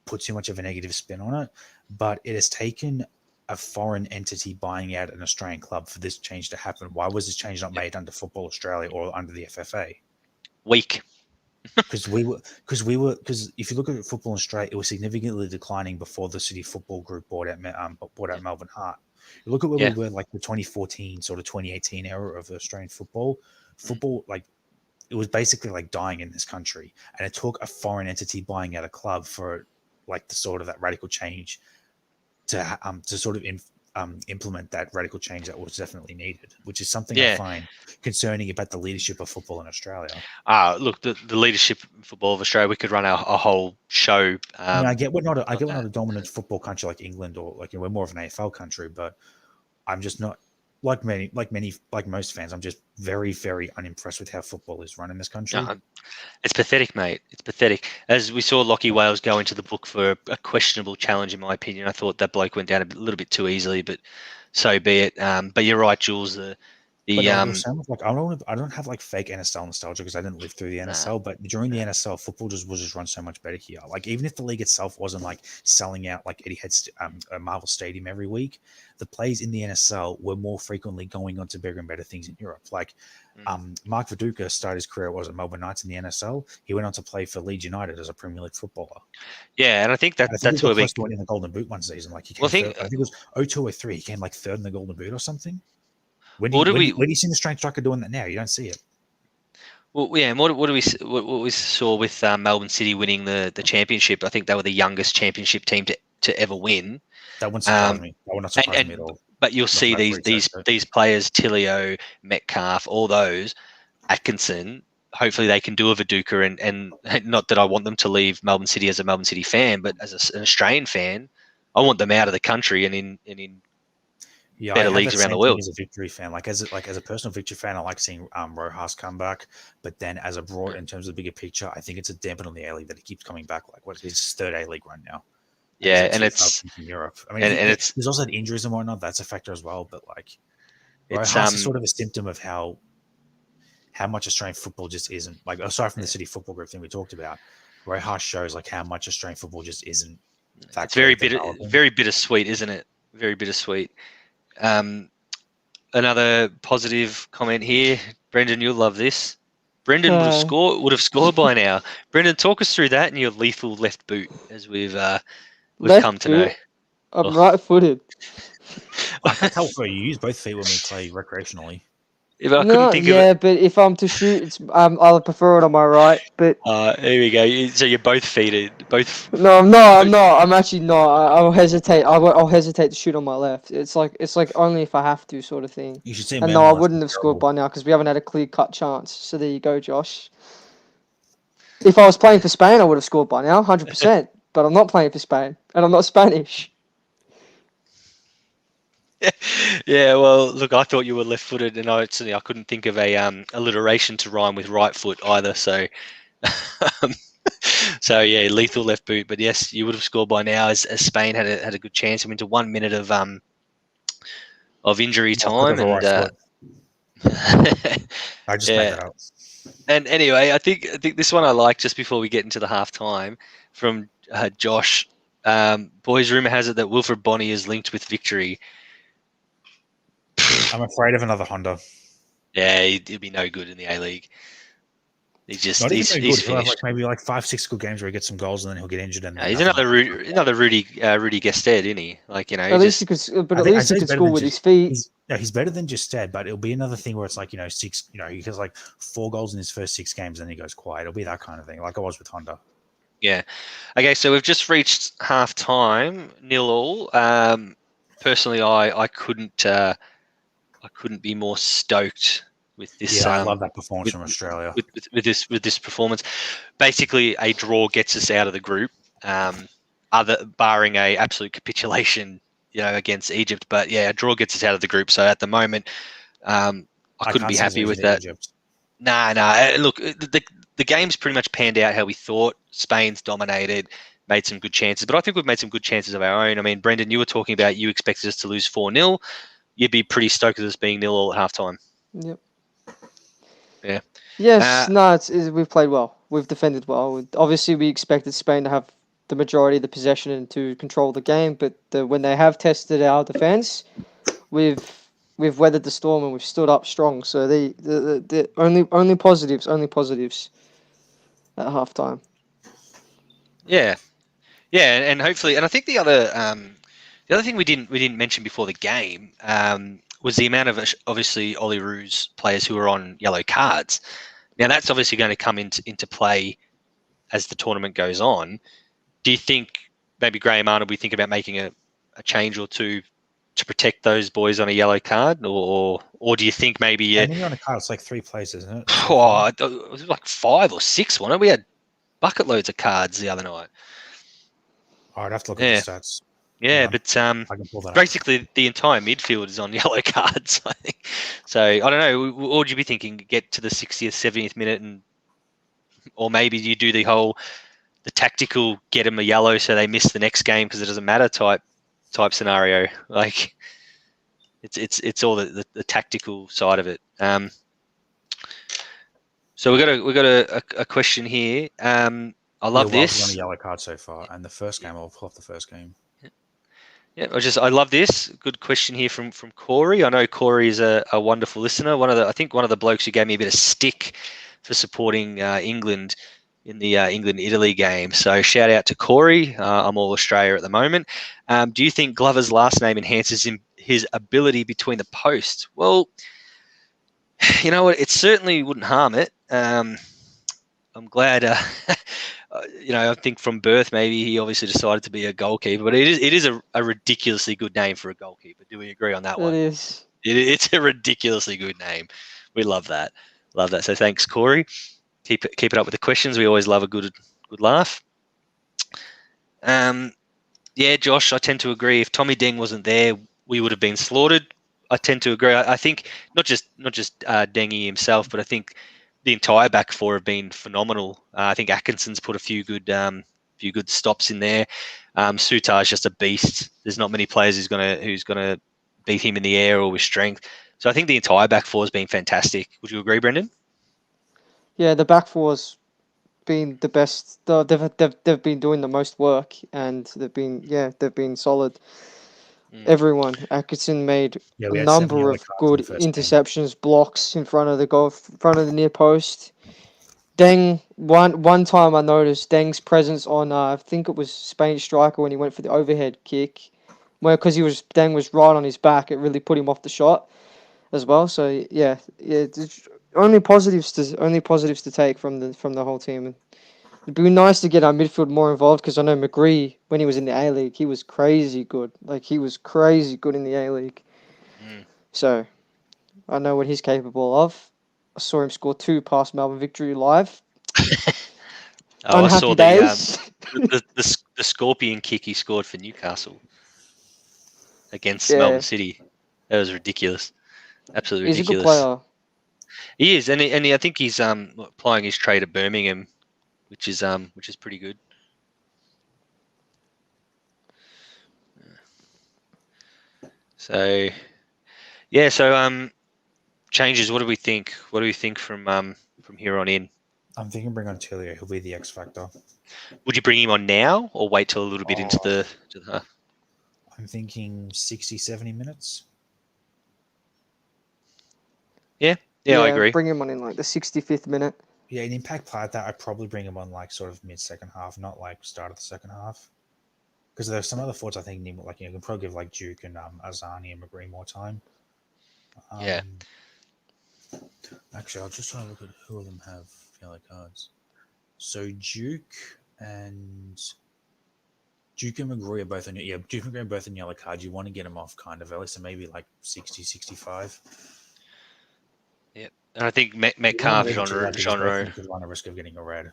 put too much of a negative spin on it, but it has taken a foreign entity buying out an Australian club for this change to happen. Why was this change not made under Football Australia or under the FFA? Weak. Because if you look at Football Australia, it was significantly declining before the City Football Group bought out Melbourne Heart. You look at where we were like the 2014 sort of 2018 era of Australian football like it was basically like dying in this country, and it took a foreign entity buying out a club for like the sort of that radical change to sort of implement that radical change that was definitely needed, which is something I find concerning about the leadership of football in Australia. Look, the leadership of football of Australia, we could run a whole show. I get we're not a dominant football country like England, or we're more of an AFL country, but I'm just not like most fans. I'm just very, very unimpressed with how football is run in this country. It's pathetic, mate. It's pathetic. As we saw Lachie Wales go into the book for a questionable challenge, in my opinion. I thought that bloke went down a little bit too easily, but so be it. But you're right, Jules. I don't have like fake NSL nostalgia because I didn't live through the NSL, but during the NSL, football was just run so much better here. Like even if the league itself wasn't like selling out like Etihad Marvel Stadium every week, the players in the NSL were more frequently going on to bigger and better things in Europe. Like Mark Viduka started his career at Melbourne Knights in the NSL. He went on to play for Leeds United as a Premier League footballer. Yeah, and I think that's where we went in the Golden Boot one season. Like I think it was 02-03. He came like third in the Golden Boot or something. When do you see the Australian striker doing that now? You don't see it. Well, yeah. And what we saw with Melbourne City winning the championship? I think they were the youngest championship team to ever win. That wouldn't surprise me. That would not surprise me at all. But you'll see these players, Tilio, Metcalf, all those, Atkinson. Hopefully they can do a Viduka, and not that I want them to leave Melbourne City as a Melbourne City fan, but as an Australian fan, I want them out of the country and in better leagues around the world. As a Victory fan, as a personal Victory fan, I like seeing Rojas come back. But then, as a broad in terms of the bigger picture, I think it's a dampen on the A-League that he keeps coming back. Like what is his third A-League run now? Yeah, and it's in Europe. I mean, there's also injuries and whatnot. That's a factor as well. But Rojas is sort of a symptom of how much Australian football just isn't. Like aside from the City Football Group thing we talked about, Rojas shows how much Australian football just isn't. It's very bittersweet, isn't it? Very bittersweet. Another positive comment here, Brendan. You'll love this. Brendan would have scored by now. Brendan, talk us through that and your lethal left boot, as we've come to know. I'm right-footed. That's helpful. You use both feet when we play recreationally. If I couldn't No, think yeah, but if I'm to shoot, it's I'll prefer it on my right. But of it. Here we go. So you're both feet, both. no, I'm not. I'm not. I'm actually not. I'll hesitate. I'll hesitate to shoot on my left. It's like only if I have to, sort of thing. You should see And no, I wouldn't have scored by now because we haven't had a clear cut chance. So there you go, Josh. If I was playing for Spain, I would have scored by now, 100%. But I'm not playing for Spain, and I'm not Spanish. Yeah, well, look, I thought you were left-footed, and I couldn't think of a alliteration to rhyme with right foot either. So, so yeah, lethal left boot. But yes, you would have scored by now, as Spain had a good chance. Went to 1 minute of injury time, and I just made that up. And anyway, I think this one I like just before we get into the half time from Josh. Boys, rumor has it that Wilfred Bonny is linked with victory. I'm afraid of another Honda. Yeah, he'd be no good in the A-League. He's finished. He'll have maybe 5-6 good games where he gets some goals and then he'll get injured. And he's another Rudy Gestede, isn't he? At least he could score with his feet. He's better than Gestede, but it'll be another thing where it's like, he has 4 goals in his first 6 games and then he goes quiet. It'll be that kind of thing, like it was with Honda. Yeah. Okay, so we've just reached half time, 0-0. Personally, I couldn't be more stoked with this. Yeah, I love that performance from Australia. With this performance, basically a draw gets us out of the group. Barring a absolute capitulation, against Egypt. But yeah, a draw gets us out of the group. So at the moment, I couldn't be happy with that. Nah. Look, the game's pretty much panned out how we thought. Spain's dominated, made some good chances, but I think we've made some good chances of our own. I mean, Brendan, you were talking about you expected us to lose 4-0. You'd be pretty stoked with us being 0-0 at halftime. Yep. Yeah. Yes. We've played well. We've defended well. Obviously, we expected Spain to have the majority of the possession and to control the game, but when they have tested our defense, we've weathered the storm and we've stood up strong. So the only positives at halftime. Yeah, and hopefully, and I think the other thing we didn't mention before the game was the amount of obviously Olyroos players who are on yellow cards. Now that's obviously going to come into play as the tournament goes on. Do you think maybe Graham Arnold will be thinking about making a change or two to protect those boys on a yellow card, or do you think maybe? I think on a card it's like 3 plays, isn't it? Oh, it was like 5 or 6, wasn't it? We had bucket loads of cards the other night. I'd have to look at the stats. Yeah, but basically the entire midfield is on yellow cards, I think. So I don't know. What would you be thinking? Get to the 60th, 70th minute, or maybe you do the tactical get them a yellow so they miss the next game because it doesn't matter type scenario. Like it's all the tactical side of it. So we got a question here. I love this. On a yellow card so far, and the first game I'll pull off the first game. Yeah, I love this. Good question here from Corey. I know Corey is a wonderful listener. I think one of the blokes who gave me a bit of stick for supporting England in the England-Italy game. So shout out to Corey. I'm all Australia at the moment. Do you think Glover's last name enhances his ability between the posts? Well, you know what? It certainly wouldn't harm it. I'm glad. I think from birth, maybe he obviously decided to be a goalkeeper, but it is a ridiculously good name for a goalkeeper. Do we agree on that one? It is. It's a ridiculously good name. We love that. So thanks, Corey. Keep it up with the questions. We always love a good laugh. Yeah, Josh, I tend to agree. If Tommy Deng wasn't there, we would have been slaughtered. I tend to agree. I think not just Dengi himself, but I think the entire back four have been phenomenal. I think Atkinson's put a few good stops in there. Sutar's just a beast. There's not many players who's gonna beat him in the air or with strength. So I think the entire back four has been fantastic. Would you agree, Brendan? Yeah, the back four's been the best. They've been doing the most work, and they've been solid. Everyone. Atkinson made a number of good interceptions, blocks in front of the goal, front of the near post. Deng, one time I noticed Deng's presence on, I think it was Spain striker when he went for the overhead kick. where because Deng was right on his back, it really put him off the shot as well. So yeah, it's only positives to take from the whole team. It'd be nice to get our midfield more involved because I know McGree, when he was in the A-League, he was crazy good. Like, he was crazy good in the A-League. Mm. So, I know what he's capable of. I saw him score 2 past Melbourne Victory live. Oh, I saw days. the scorpion kick he scored for Newcastle against Yeah. Melbourne City. That was ridiculous. Absolutely He's ridiculous. a good player. He is, and I think he's applying his trade at Birmingham, which is pretty good. So, yeah. So changes. What do we think? What do we think from here on in? I'm thinking bring on Tilio. He'll be the X factor. Would you bring him on now, or wait till a little bit into the half? I'm thinking 60, 70 minutes. Yeah, I agree. Bring him on in like the 65th minute. Yeah, an impact player like that, I'd probably bring him on like sort of mid second half, not like start of the second half. Because there's some other forwards I think need like you can probably give like Duke and Azani and McGree more time. Yeah. Actually, I'll just try to look at who of them have yellow cards. So Duke and McGree are both on Duke and McGree are both in yellow cards. You want to get them off kind of early, so maybe like 60, 65. Yeah, and I think Metcalf, genre. Could run a risk of getting a red,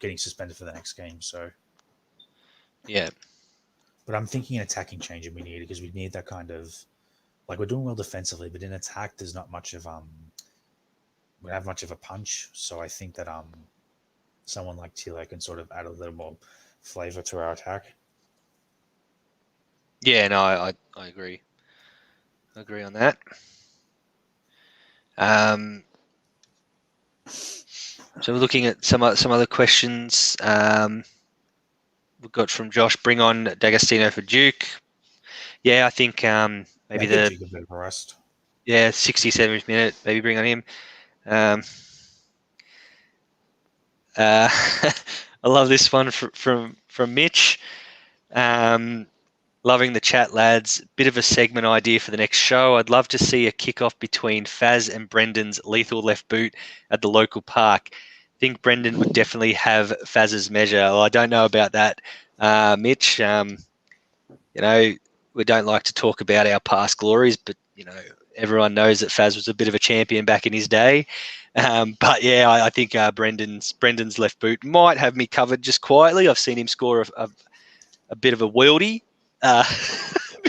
getting suspended for the next game. So yeah, but I'm thinking an attacking change we need because we need that kind of like we're doing well defensively, but in attack there's not much of we don't have much of a punch. So I think that someone like Tilo can sort of add a little more flavor to our attack. Yeah, no, I agree. I agree on that. So we're looking at some other questions. We've got from Josh, bring on D'Agostino for Duke. Yeah, I think maybe Duke a bit of a rest. Yeah, 67th minute, maybe bring on him. I love this one from Mitch. Loving the chat, lads. Bit of a segment idea for the next show. I'd love to see a kickoff between Faz and Brendan's lethal left boot at the local park. Think Brendan would definitely have Faz's measure. Well, I don't know about that, Mitch. We don't like to talk about our past glories, but everyone knows that Faz was a bit of a champion back in his day. But yeah, I think Brendan's left boot might have me covered just quietly. I've seen him score a bit of a worldie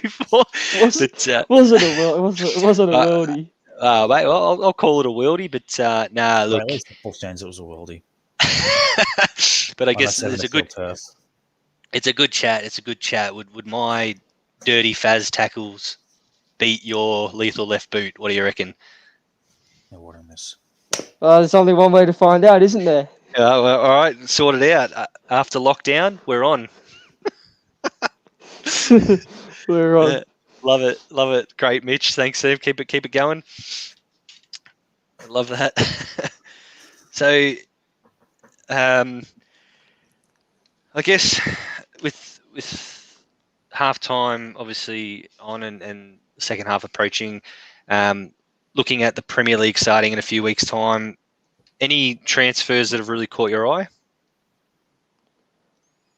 before. Was it a worldie? Mate, well, I'll call it a worldie, but nah, look. At least the full stands it was a worldie. But I guess it's a good chat. It's a good chat. Would my dirty Faz tackles beat your lethal left boot? What do you reckon? No water in this. There's only one way to find out, isn't there? Well, all right, sort it out. After lockdown, we're on. We're on. Yeah, love it. Great, Mitch. Thanks, Steve. Keep it going. I love that. So, I guess with halftime obviously on and the second half approaching, looking at the Premier League starting in a few weeks' time, any transfers that have really caught your eye?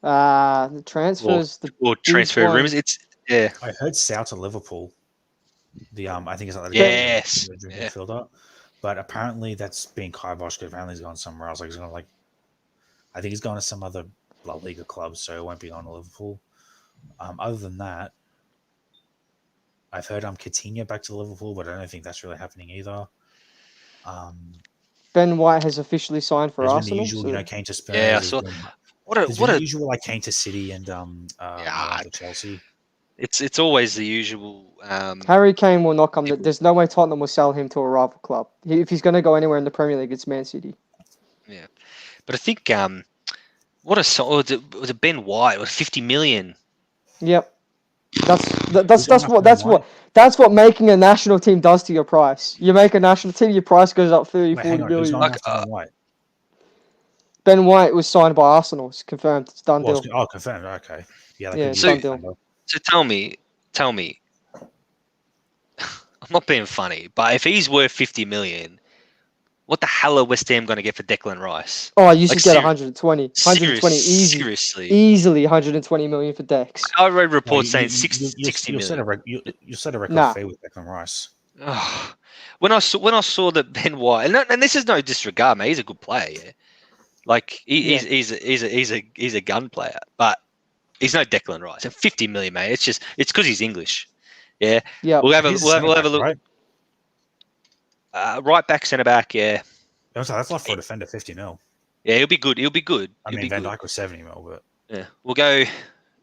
The transfers, or transfer rumors. I heard South to Liverpool. I think it's like the midfielder, but apparently that's being kibosh because apparently he's gone somewhere else. Like he's going to I think he's going to some other La Liga club, so it won't be on to Liverpool. Other than that, I've heard Coutinho back to Liverpool, but I don't think that's really happening either. Ben White has officially signed for Arsenal. The usual, Kane to Spurs. Yeah, I saw. The usual like Kane to City and to Chelsea. It's always the usual. Harry Kane will not come. There's no way Tottenham will sell him to a rival club. If he's going to go anywhere in the Premier League, it's Man City. Yeah, but I think was it Ben White? Was 50 million? Yep. That's what making a national team does to your price. You make a national team, your price goes up 30, 40 million. Ben White was signed by Arsenal. It's confirmed. It's done deal. Confirmed. Okay. Yeah, it's done deal. So tell me, tell me, I'm not being funny, but if he's worth 50 million, what the hell are West Ham going to get for Declan Rice? Oh, you Like, should get 120. 120 easy. Seriously. Easily 120 million for Dex. I read No, reports saying 60 you'll set million. you'll set a record Nah. fee with Declan Rice. Oh, when I saw that Ben White, and this is no disregard, mate. He's a good player. Yeah? Like Yeah. he's a gun player, but he's no Declan Rice. And 50 million, mate. It's because he's English. Yeah. Yeah. We'll have a He's we'll have a centre-back, look. right? Right back, centre back. Yeah. That's like for a defender, 50 mil. Yeah, he'll be good. He'll be good. I He'll mean, be Van good. Dijk was 70 mil, but Yeah. We'll go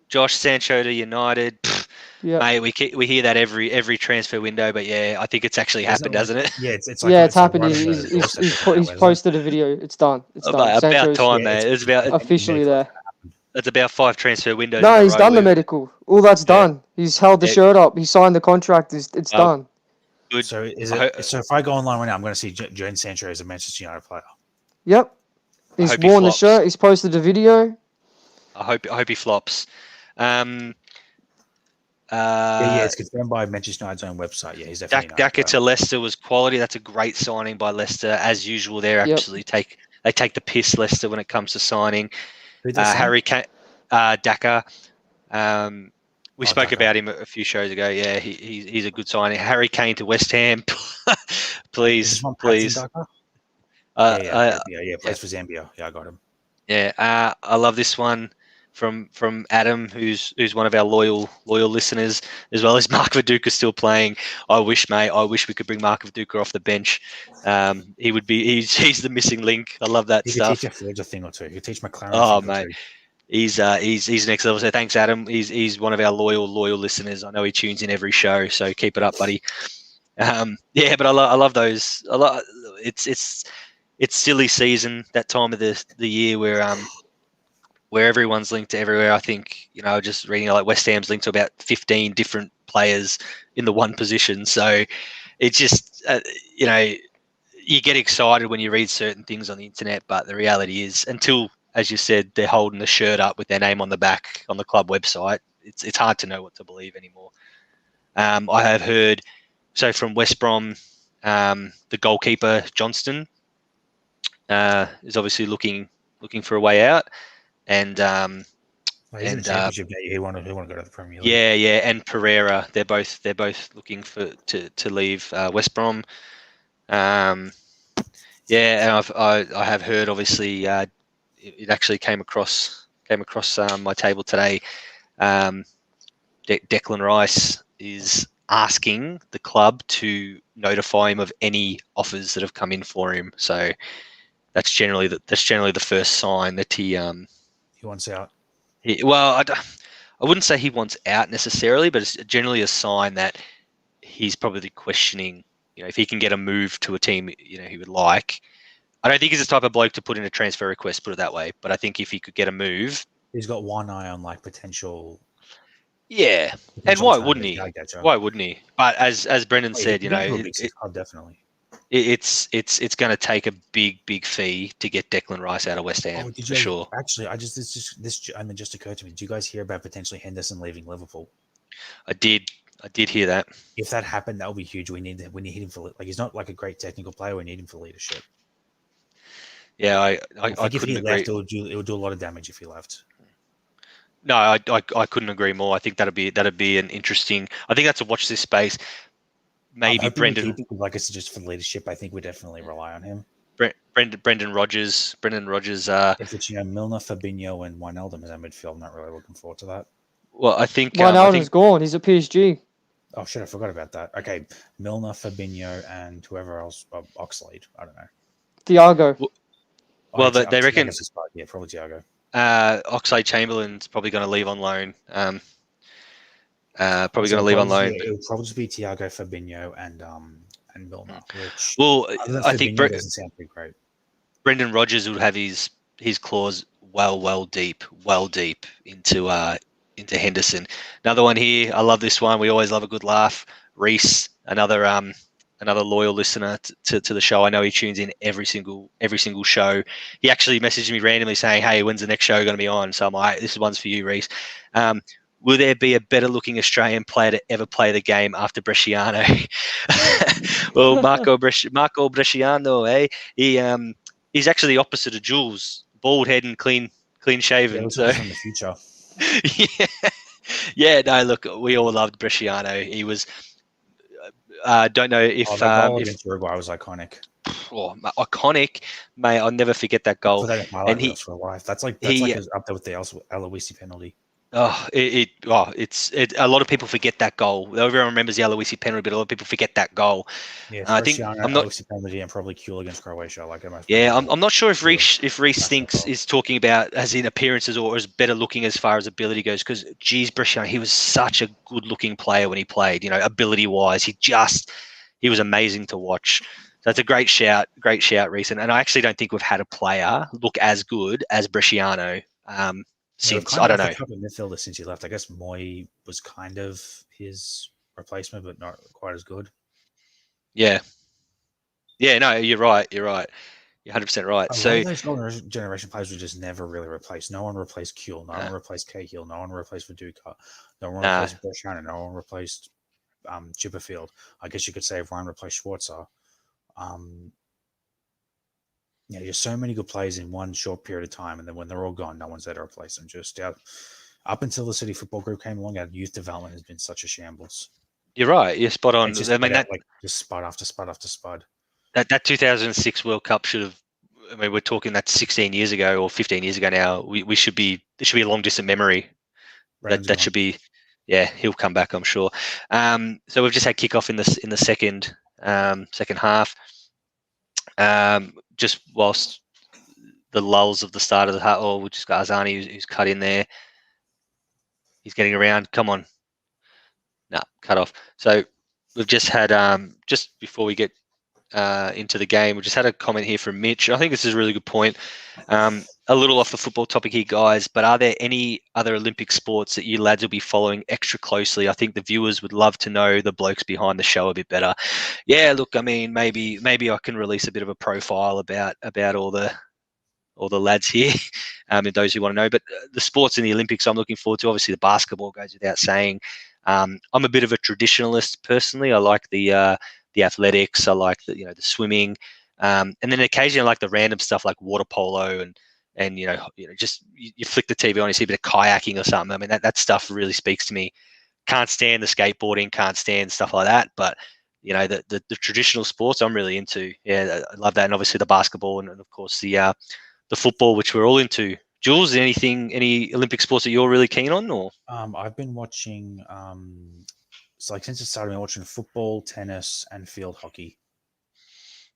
Josh Sancho to United. Pfft, Yeah. mate, we hear that every transfer window, but yeah, I think it's actually happened, hasn't it? yeah, it's It's happened. right He's, on the doorstep he's, of now, he's isn't it? posted a video. It's done. It's done. About Sancho's time, yeah, mate. it's- It's about officially there. it's about 5 transfer windows. No, in a he's row done the where- medical. All that's Yeah. done. He's held the Yeah. shirt up. He signed the contract. It's Oh. done. Good. So I so if I go online right now, I'm going to see Jadon Sancho as a Manchester United player. Yep. He's hope he worn the flops. shirt. He's posted a video. I hope he flops. Yeah, it's confirmed by Manchester United's own website. Yeah, he's definitely a United Daka player. to Leicester was quality. That's a great signing by Leicester. As usual, they Yep. absolutely take the piss, Leicester, when it comes to signing. Who'd they sign? Harry Kane, Daka. We spoke Daka. about him a few shows ago. Yeah, he's a good signing. Harry Kane to West Ham, Is please, this one please. Patson Daka? Uh, Plays for Zambia. Yeah, I got him. Yeah, I love this one from Adam, who's one of our loyal listeners, as well as Mark Viduka still playing. I wish we could bring Mark Viduka off the bench. He's the missing link. I love that He could stuff. teach Forge a thing or two. He could teach McLaren. Oh, a thing or mate. two. He's next level. So thanks, Adam. He's one of our loyal listeners. I know he tunes in every show, so keep it up, buddy. Yeah, but I love those. It's silly season, that time of the year where everyone's linked to everywhere. I think, just reading like West Ham's linked to about 15 different players in the one position. So it's just, you get excited when you read certain things on the internet, but the reality is, until, as you said, they're holding the shirt up with their name on the back on the club website, it's hard to know what to believe anymore. I have heard, so from West Brom, the goalkeeper Johnston is obviously looking for a way out, and He's in the Championship now. He want to go to the Premier League. yeah, and Pereira, they're both looking to leave West Brom. And I have heard, obviously, it actually came across my table today. Declan Rice is asking the club to notify him of any offers that have come in for him. So that's generally the first sign that he wants out. I wouldn't say he wants out necessarily, but it's generally a sign that he's probably questioning, if he can get a move to a team, he would like. I don't think he's the type of bloke to put in a transfer request, put it that way. But I think if he could get a move, he's got one eye on potential. Yeah, and why wouldn't he? Why wouldn't he? But as Brendan said, definitely. It's going to take a big fee to get Declan Rice out of West Ham for sure. Actually, this just occurred to me. Did you guys hear about potentially Henderson leaving Liverpool? I did hear that. If that happened, that would be huge. We need him for he's not a great technical player. We need him for leadership. Yeah, I think if he couldn't agree. left, it would do a lot of damage if he left. No, I couldn't agree more. I think that'd be an interesting. I think that's a watch this space. Maybe Brendan. It's just for leadership. I think we definitely rely on him. Brendan Rodgers. If it's Milner, Fabinho, and Wijnaldum as our midfield, I'm not really looking forward to that. Well, I think Wijnaldum's gone. He's at PSG. Oh shit! I forgot about that. Okay, Milner, Fabinho, and whoever else. Oxlade. I don't know. Thiago. Well, they reckon. Yeah, probably Thiago. Oxlade-Chamberlain's probably going to leave on loan. Probably going to leave on loan. It'll probably just be Thiago, Fabinho, and Milner. Which, well, I think doesn't sound pretty great. Brendan Rodgers would have his claws well deep into Henderson. Another one here. I love this one. We always love a good laugh. Reese, another loyal listener to the show. I know he tunes in every single show. He actually messaged me randomly saying, "Hey, when's the next show going to be on?" So I'm like, "This one's for you, Reese." will there be a better looking Australian player to ever play the game after Bresciano? Well, Marco Bresciano, he's actually the opposite of Jules, bald head and clean Yeah, shaven. looks So like he's from the future. yeah, no, look, we all loved Bresciano. He was. Don't know if Oh, that goal against Uruguay was iconic. Iconic, mate. I'll never forget that goal. Put that in highlight And he, reels for life. That's like he, up there with the Aloisi penalty. it's a lot of people forget that goal. Everyone remembers the Aloisi penalty, but a lot of people forget that goal. Yeah, it's I think Cristiano, I'm not. Aloisi penalty, and probably Kuhl against Croatia. Like Yeah, I'm not sure if Reece That's thinks the is talking about as in appearances or as better looking as far as ability goes. Because geez, Bresciano, he was such a good looking player when he played. You know, ability wise, he was amazing to watch. So it's a great shout, Reece. And I actually don't think we've had a player look as good as Bresciano since, I don't know. A couple of midfielders since he left. I guess Moy was kind of his replacement, but not quite as good. Yeah. Yeah, no, you're right. You're 100% right. A lot of those golden generation players were just never really replaced. No one replaced Kuhl. No one replaced Cahill. No one replaced Viduka. No one replaced Bresciano. No one replaced Chipperfield. I guess you could say if Ryan replaced Schwarzer. Yeah, there's so many good players in one short period of time, and then when they're all gone, no one's there to replace them. Just up until the City Football Group came along, our youth development has been such a shambles. You're right. You're spot on. Just, I mean, just spud after spud after spud. That 2006 World Cup should have. I mean, we're talking that's 16 years ago or 15 years ago now. We should be. There should be a long distant memory. That should be. Yeah, he'll come back, I'm sure. So we've just had kickoff in the second half. Just whilst the lulls of the start of the half, we just got Azani who's cut in there. He's getting around. Come on. No, cut off. So we've just had, just before we get into the game, we just had a comment here from Mitch. I think this is a really good point. A little off the football topic here, guys, but are there any other Olympic sports that you lads will be following extra closely? I think the viewers would love to know the blokes behind the show a bit better. Yeah, look, I mean, maybe I can release a bit of a profile about all the lads here, and those who want to know. But the sports in the Olympics I'm looking forward to, obviously the basketball goes without saying. I'm a bit of a traditionalist personally. I like the athletics. I like the swimming, and then occasionally I like the random stuff like water polo and just you flick the TV on, you see a bit of kayaking or something. I mean that stuff really speaks to me. Can't stand the skateboarding, can't stand stuff like that. But the traditional sports I'm really into. Yeah, I love that, and obviously the basketball and of course the football, which we're all into. Jules, any Olympic sports that you're really keen on, or? I've been watching. Since it started, I've been watching football, tennis, and field hockey,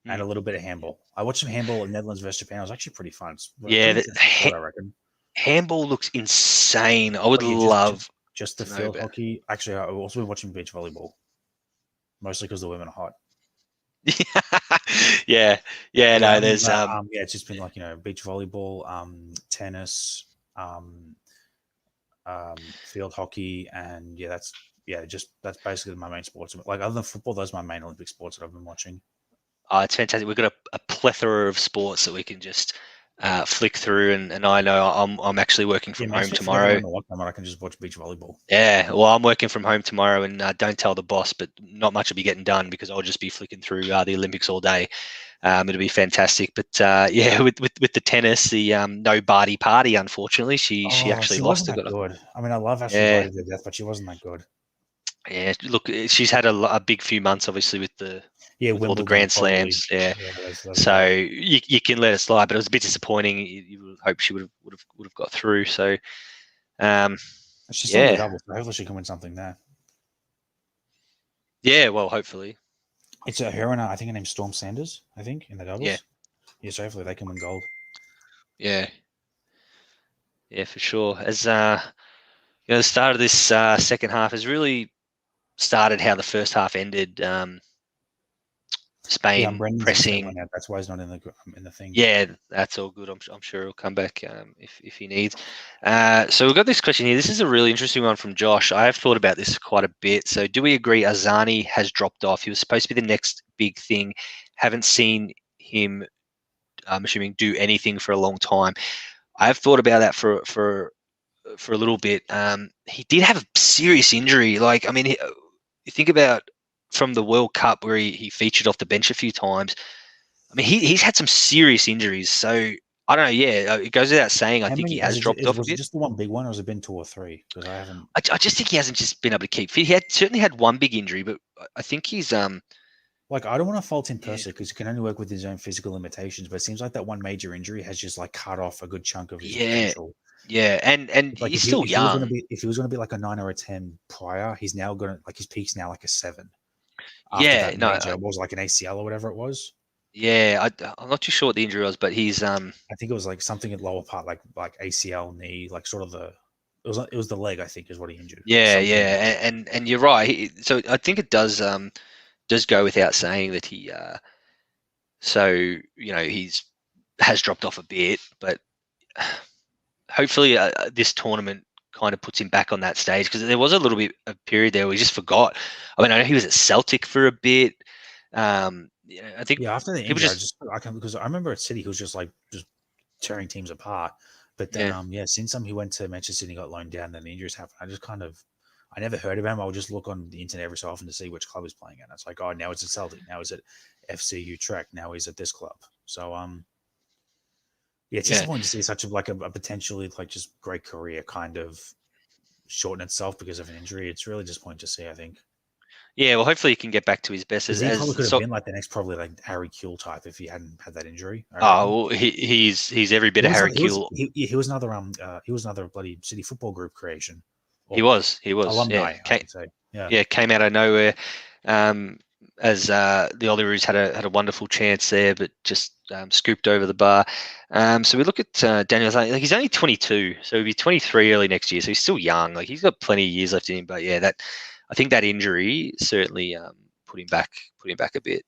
and a little bit of handball. I watched some handball in Netherlands versus Japan. It was actually pretty fun. Yeah, I reckon handball looks insane. I would love just the field hockey. Actually, I've also been watching beach volleyball, mostly because the women are hot. yeah. No, there's it's just been beach volleyball, tennis, field hockey, and that's basically my main sports. Like other than football, those are my main Olympic sports that I've been watching. Oh, it's fantastic. We've got a plethora of sports that we can just flick through, and I know I'm actually working from home tomorrow. I can just watch beach volleyball. Yeah, well, I'm working from home tomorrow, and don't tell the boss, but not much will be getting done because I'll just be flicking through the Olympics all day. It'll be fantastic. But with the tennis, the no Barty party, unfortunately, she actually lost. Wasn't that good. I mean, I love Ashley Barty to death, but she wasn't that good. Yeah, look, she's had a big few months, obviously, with all the Grand Slams. Yeah, so you can let it slide, but it was a bit disappointing. You would hope she would have got through. So, she's still double, so hopefully she can win something there. Yeah, well, hopefully. It's her and I think her name's Storm Sanders. I think in the doubles. Yeah, so hopefully they can win gold. Yeah, for sure. As the start of this second half has really started how the first half ended. Spain pressing. That's why he's not in the thing. Yeah, that's all good. I'm sure he'll come back if he needs. So we've got this question here. This is a really interesting one from Josh. I have thought about this quite a bit. So do we agree Azani has dropped off? He was supposed to be the next big thing. Haven't seen him, I'm assuming, do anything for a long time. I have thought about that for for a little bit. He did have a serious injury. Like, I mean, you think about from the World Cup where he featured off the bench a few times. I mean, he's had some serious injuries. So I don't know. Yeah, it goes without saying. I think he has dropped off a Was it bit. just the one big one, or has it been 2 or 3? Because I haven't. I just think he hasn't just been able to keep fit. He certainly had one big injury, but I think he's Like, I don't want to fault him Yeah. personally because he can only work with his own physical limitations, but it seems like that one major injury has just like cut off a good chunk of his potential. Yeah, and Like he's if still he young. was going to be like a 9 or a 10 prior, he's now going to like his peak's now like a 7. Yeah, that no, major, what was it, like an ACL or whatever it was. yeah, I'm not too sure what the injury was, but he's I think it was like something at lower part, like ACL, knee, like sort of it was the leg, I think, is what he injured. yeah, Something. and you're right. So I think it does go without saying that he so he's has dropped off a bit, but hopefully this tournament kind of puts him back on that stage, because there was a little bit of period there where we just forgot. I mean, I know he was at Celtic for a bit. I think After the people injury, because I remember at City he was just tearing teams apart. But then since he went to Manchester City, got loaned down, then the injuries happened. I never heard of him. I would just look on the internet every so often to see which club he's playing at. It's like, oh, now it's at Celtic, now he's at FC Utrecht, now he's at this club. So it's disappointing to see such a potentially just great career kind of shorten itself because of an injury. It's really disappointing to see, I think. Yeah, well, hopefully he can get back to his best. He probably could have been like the next, probably like Harry Kewell type if he hadn't had that injury. Well, he's every bit of Harry Kewell. He was another bloody City Football Group creation. He was alumni. Came out of nowhere. As the Olyroos had a wonderful chance there, but just scooped over the bar. So we look at Daniel. Like, he's only 22, so he'll be 23 early next year. So he's still young. Like, he's got plenty of years left in him. But yeah, I think that injury certainly put him back a bit.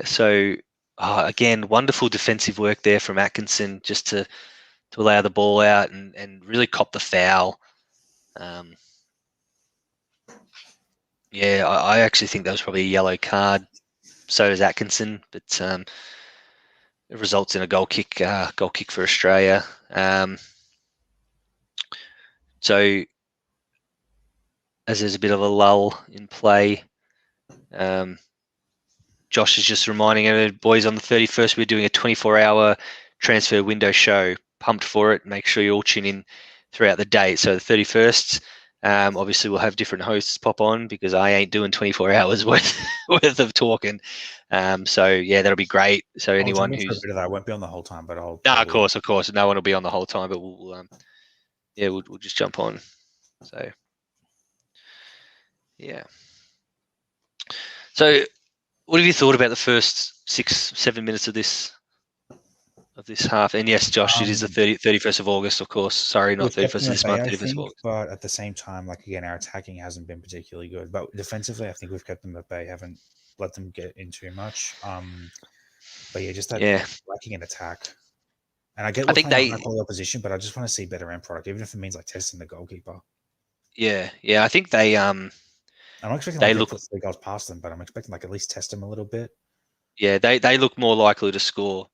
So again, wonderful defensive work there from Atkinson, just to allow the ball out and really cop the foul. I actually think that was probably a yellow card. So does Atkinson, but it results in a goal kick for Australia. So as there's a bit of a lull in play, Josh is just reminding everybody, boys, on the 31st, we're doing a 24-hour transfer window show. Pumped for it. Make sure you all tune in throughout the day. So the 31st, obviously we'll have different hosts pop on, because I ain't doing 24 hours worth of talking. So yeah, that'll be great. So anyone who's I won't be on the whole time, but I'll. No, of course, no one will be on the whole time, but we'll just jump on. So yeah. So what have you thought about the first 6-7 minutes of this half? And yes, Josh, it is the 31st of August, of course. Sorry, not 31st of this month, 31st of August. But at the same time, like, again, our attacking hasn't been particularly good. But defensively, I think we've kept them at bay, haven't let them get in too much. But yeah, just that lacking in attack. And I get we're playing high-quality opposition, but I just want to see better end product, even if it means like testing the goalkeeper. Yeah, I think they I'm not expecting they look 3 goals past them, but I'm expecting at least test them a little bit. Yeah, they look more likely to score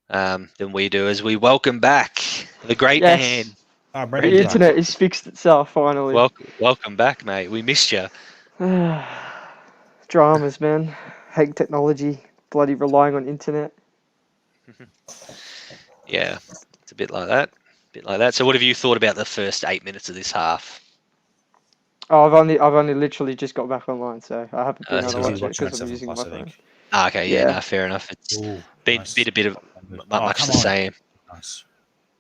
than we do, as we welcome back the great man. The internet has fixed itself finally. Welcome back, mate. We missed you. Dramas, man. Hate technology. Bloody relying on internet. Yeah, it's a bit like that. So what have you thought about the first 8 minutes of this half? Oh, I've only literally just got back online, so I haven't been able to watch it because I'm using my phone. Okay, no, fair enough. It's been a bit of much the same. Nice.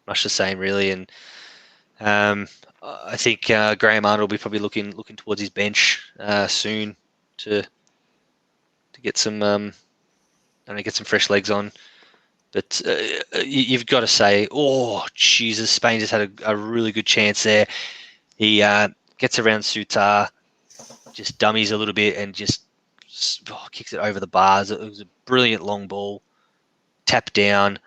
Much the same, really. And I think Graham Arnold will be probably looking towards his bench soon to get some get some fresh legs on. But you've got to say, oh Jesus, Spain just had a really good chance there. He gets around Sutar, just dummies a little bit, and just kicks it over the bars. It was a brilliant long ball, tap down,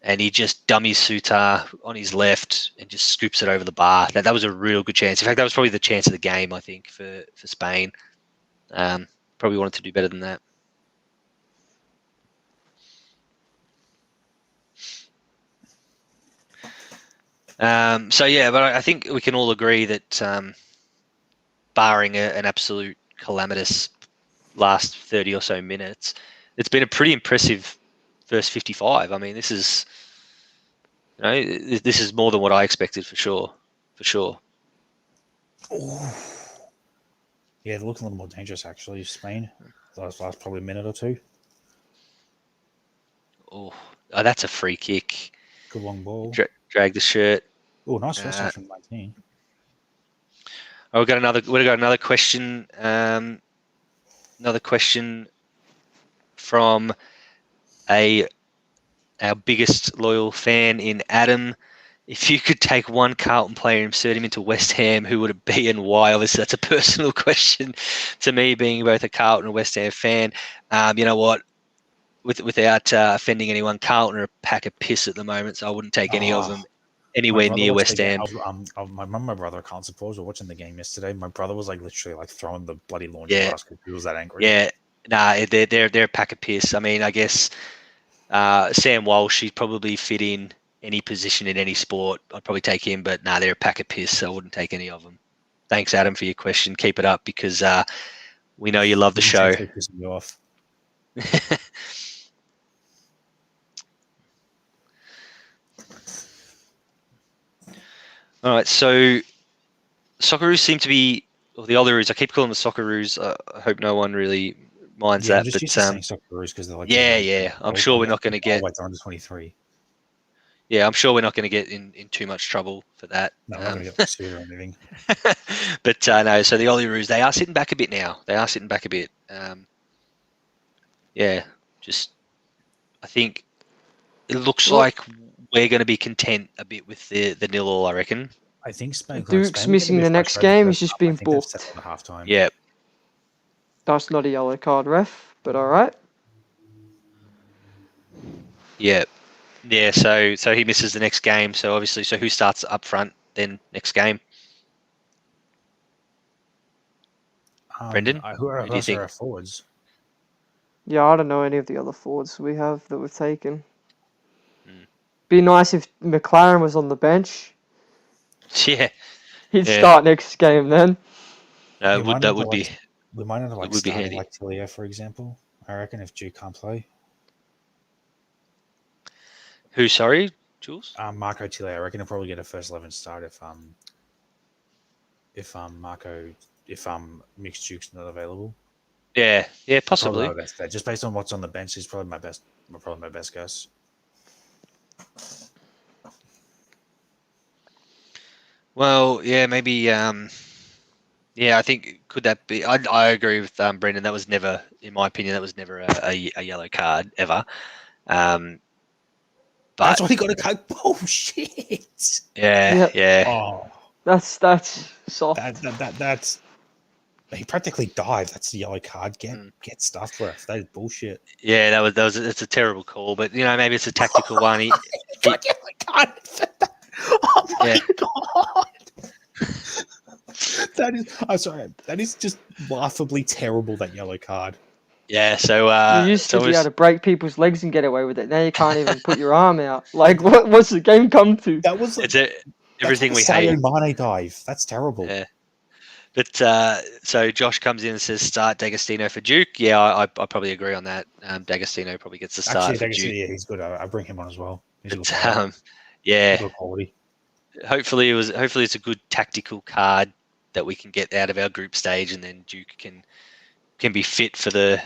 and he just dummies Sutar on his left and just scoops it over the bar. That was a real good chance. In fact, that was probably the chance of the game, I think, for Spain. Probably wanted to do better than that. So yeah, but I think we can all agree that barring an absolute calamitous last 30 or so minutes, it's been a pretty impressive first 55. I mean, this is this is more than what I expected for sure. For sure. Ooh. Yeah, they look a little more dangerous actually. Spain, last probably minute or two. Oh, that's a free kick. Good long ball. Drag the shirt. Oh, nice first one from 19. Oh, we've got another question. Another question from our biggest loyal fan in Adam. If you could take one Carlton player and insert him into West Ham, who would it be and why? Obviously, that's a personal question to me, being both a Carlton and West Ham fan. You know what? Without offending anyone, Carlton are a pack of piss at the moment, so I wouldn't take any of them anywhere near West Ham. My mum and my brother, can't suppose, were watching the game yesterday. My brother was literally throwing the bloody laundry basket. He was that angry. Yeah, nah, they're a pack of piss. I mean, I guess Sam Walsh, he'd probably fit in any position in any sport. I'd probably take him, but they're a pack of piss, so I wouldn't take any of them. Thanks, Adam, for your question. Keep it up because we know you love the show. Pissing you off. All right, so Socceroos seem to be, or the Olyroos. I keep calling them the Socceroos. I hope no one really minds that. Just but used to saying Socceroos because they're yeah. I'm sure we're not going to get. They're under 23. Yeah, I'm sure we're not going to get in too much trouble for that. No, we're not going to get sued or anything. But no, so the Olyroos, they are sitting back a bit now. Yeah, just I think it looks like we're going to be content a bit with the 0-0, I reckon. I think Spain. Duke's missing the next game. He's just been booked. Yeah. That's not a yellow card, ref, but all right. Yeah. Yeah, so he misses the next game. So obviously, who starts up front then next game? Brendan? Who are our forwards? Yeah, I don't know any of the other forwards we have that we've taken. Be nice if McLaren was on the bench. Yeah. He'd start next game then. That would be. We might not have starting Tillier, for example. I reckon if Duke can't play. Who? Sorry, Jules. Marco Tillier. I reckon he'll probably get a first 11 start if Mixed Duke's not available. Yeah, possibly. Just based on what's on the bench, he's probably my best guess. Well, yeah, maybe. I think could that be? I agree with Brendan. That was never, in my opinion, a yellow card ever. But that's why he got a card. Oh shit! Yeah. Oh, that's soft. That's. He practically died. That's the yellow card. Get stuffed for us. That is bullshit. Yeah, it's a terrible call, but maybe it's a tactical one. He yellow card. Oh my god! That is just laughably terrible. That yellow card. Yeah, so you used to be able to break people's legs and get away with it. Now you can't even put your arm out. Like, what's the game come to? That was everything we hate. Mane dive. That's terrible. Yeah. But so Josh comes in and says start D'Agostino for Duke. Yeah, I probably agree on that. D'Agostino probably gets the start. Actually, D'Agostino, yeah, he's good. I bring him on as well. Yeah. Hopefully it's a good tactical card that we can get out of our group stage, and then Duke can be fit for the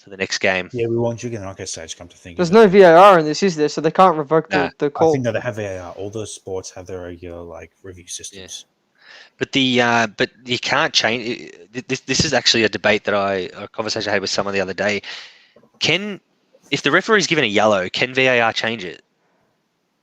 next game. Yeah, we want Duke in the knockout stage. Come to think, there's no VAR in this, is there? So they can't revoke the call. I think that they have VAR. All the sports have their regular review systems. Yeah. But you can't change. This is actually a debate a conversation I had with someone the other day. If the referee's given a yellow, can VAR change it?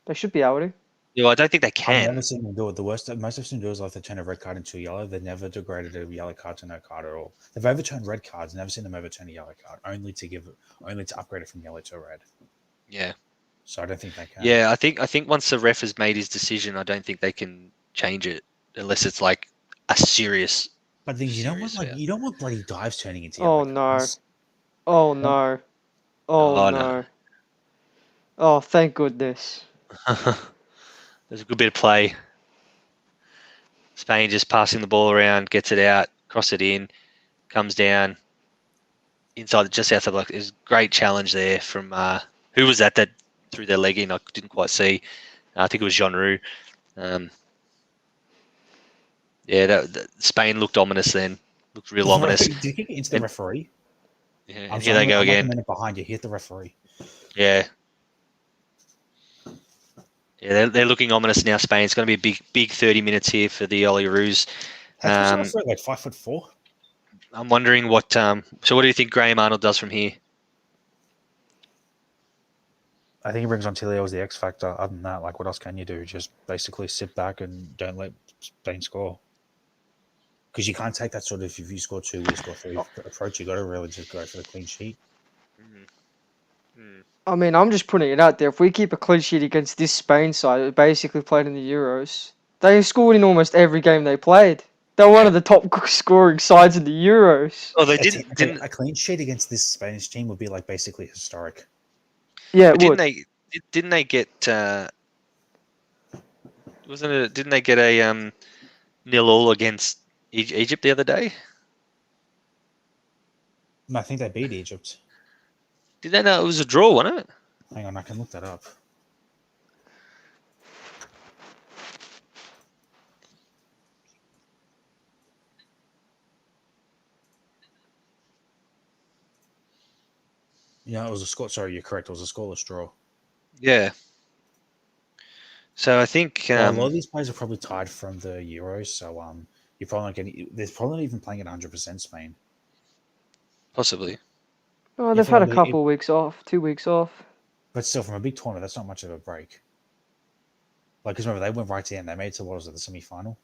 They should be able to. Yeah, I don't think they can. I've never seen them do it. The worst most I've seen do is they turn a red card into a yellow. They've never degraded a yellow card to no card at all. They've overturned red cards. Never seen them overturn a yellow card. Only to upgrade it from yellow to red. Yeah. So I don't think they can. Yeah, I think once the ref has made his decision, I don't think they can change it unless it's like a serious. But you don't want bloody dives turning into. Oh no! Oh no! Oh no! Oh, thank goodness! There's a good bit of play. Spain just passing the ball around, gets it out, cross it in, comes down inside, just outside. Like, there's a great challenge there from who was that threw their leg in? I didn't quite see. I think it was Jean Roux. Spain looked ominous then. Looked real ominous. Did you kick it into the referee? Yeah, and here they go again. A minute behind you, hit the referee. Yeah. Yeah, they're looking ominous now. Spain. It's going to be a big 30 minutes here for the Olyroos. Like 5'4"? I'm wondering what. So, what do you think Graham Arnold does from here? I think he brings on Tilio as the X factor. Other than that, like, what else can you do? Just basically sit back and don't let Spain score. Because you can't take that sort of, if you score 2, you score 3 approach. You got to really just go for the clean sheet. I mean, I'm just putting it out there. If we keep a clean sheet against this Spain side, that basically played in the Euros, they scored in almost every game they played. They're one of the top scoring sides in the Euros. Oh, they didn't. A clean sheet against this Spanish team would be like basically historic. Yeah, it would. Didn't they get? Didn't they get a 0-0 against Egypt the other day? No, I think they beat Egypt. Did they know it was a draw, wasn't it? Hang on, I can look that up. Yeah, it was a score. Sorry, you're correct. It was a scoreless draw. Yeah. So I think a lot of these players are probably tied from the Euros. So you're probably not getting. There's probably not even playing at 100% Spain. Possibly. Oh, they've had a couple weeks off, 2 weeks off. But still, from a big tournament, that's not much of a break. Like, because remember, they went right to the end. They made it to, what was it, the semi-final?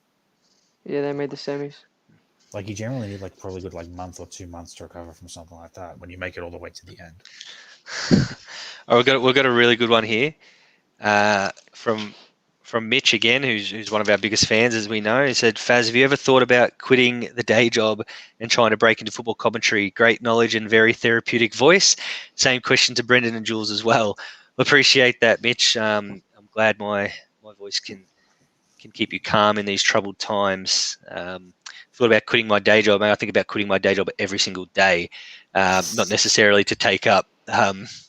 Yeah, they made the semis. Like, you generally need, like, probably a good, like, month or 2 months to recover from something like that when you make it all the way to the end. Oh, we've got a really good one here from Mitch again, who's one of our biggest fans, as we know. He said, Faz, have you ever thought about quitting the day job and trying to break into football commentary? Great knowledge and very therapeutic voice. Same question to Brendan and Jules as well. Appreciate that, Mitch. I'm glad my voice can keep you calm in these troubled times. Thought about quitting my day job. I think about quitting my day job every single day, not necessarily to take up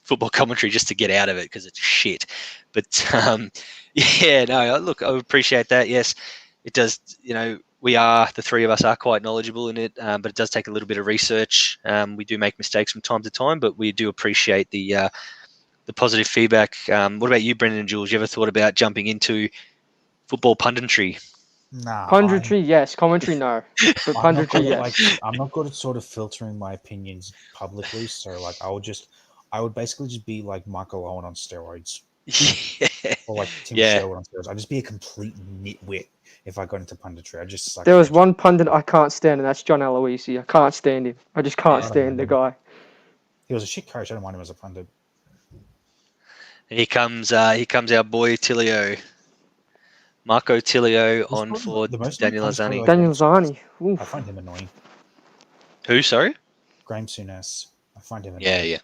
football commentary, just to get out of it because it's shit. But yeah, no, look, I appreciate that. Yes, it does. You know, the three of us are quite knowledgeable in it, but it does take a little bit of research. We do make mistakes from time to time, but we do appreciate the positive feedback. What about you, Brendan and Jules? You ever thought about jumping into football punditry? Nah. Punditry, yes. Commentary, no. But punditry, yes. Like, I'm not good at sort of filtering my opinions publicly, so like I would basically just be like Michael Owen on steroids. Yeah. Or like Tim Sherwood on steroids. I'd just be a complete nitwit if I got into punditry. I just suck. There was one pundit I can't stand, and that's John Aloisi. I can't stand him. I just can't stand the guy. He was a shit coach. I don't mind him as a pundit. Here comes our boy Tilio. Marco Tilio on for Daniel Arzani. Daniel Arzani. I find him annoying. Who, sorry? Graham Souness. I find him annoying. Yeah.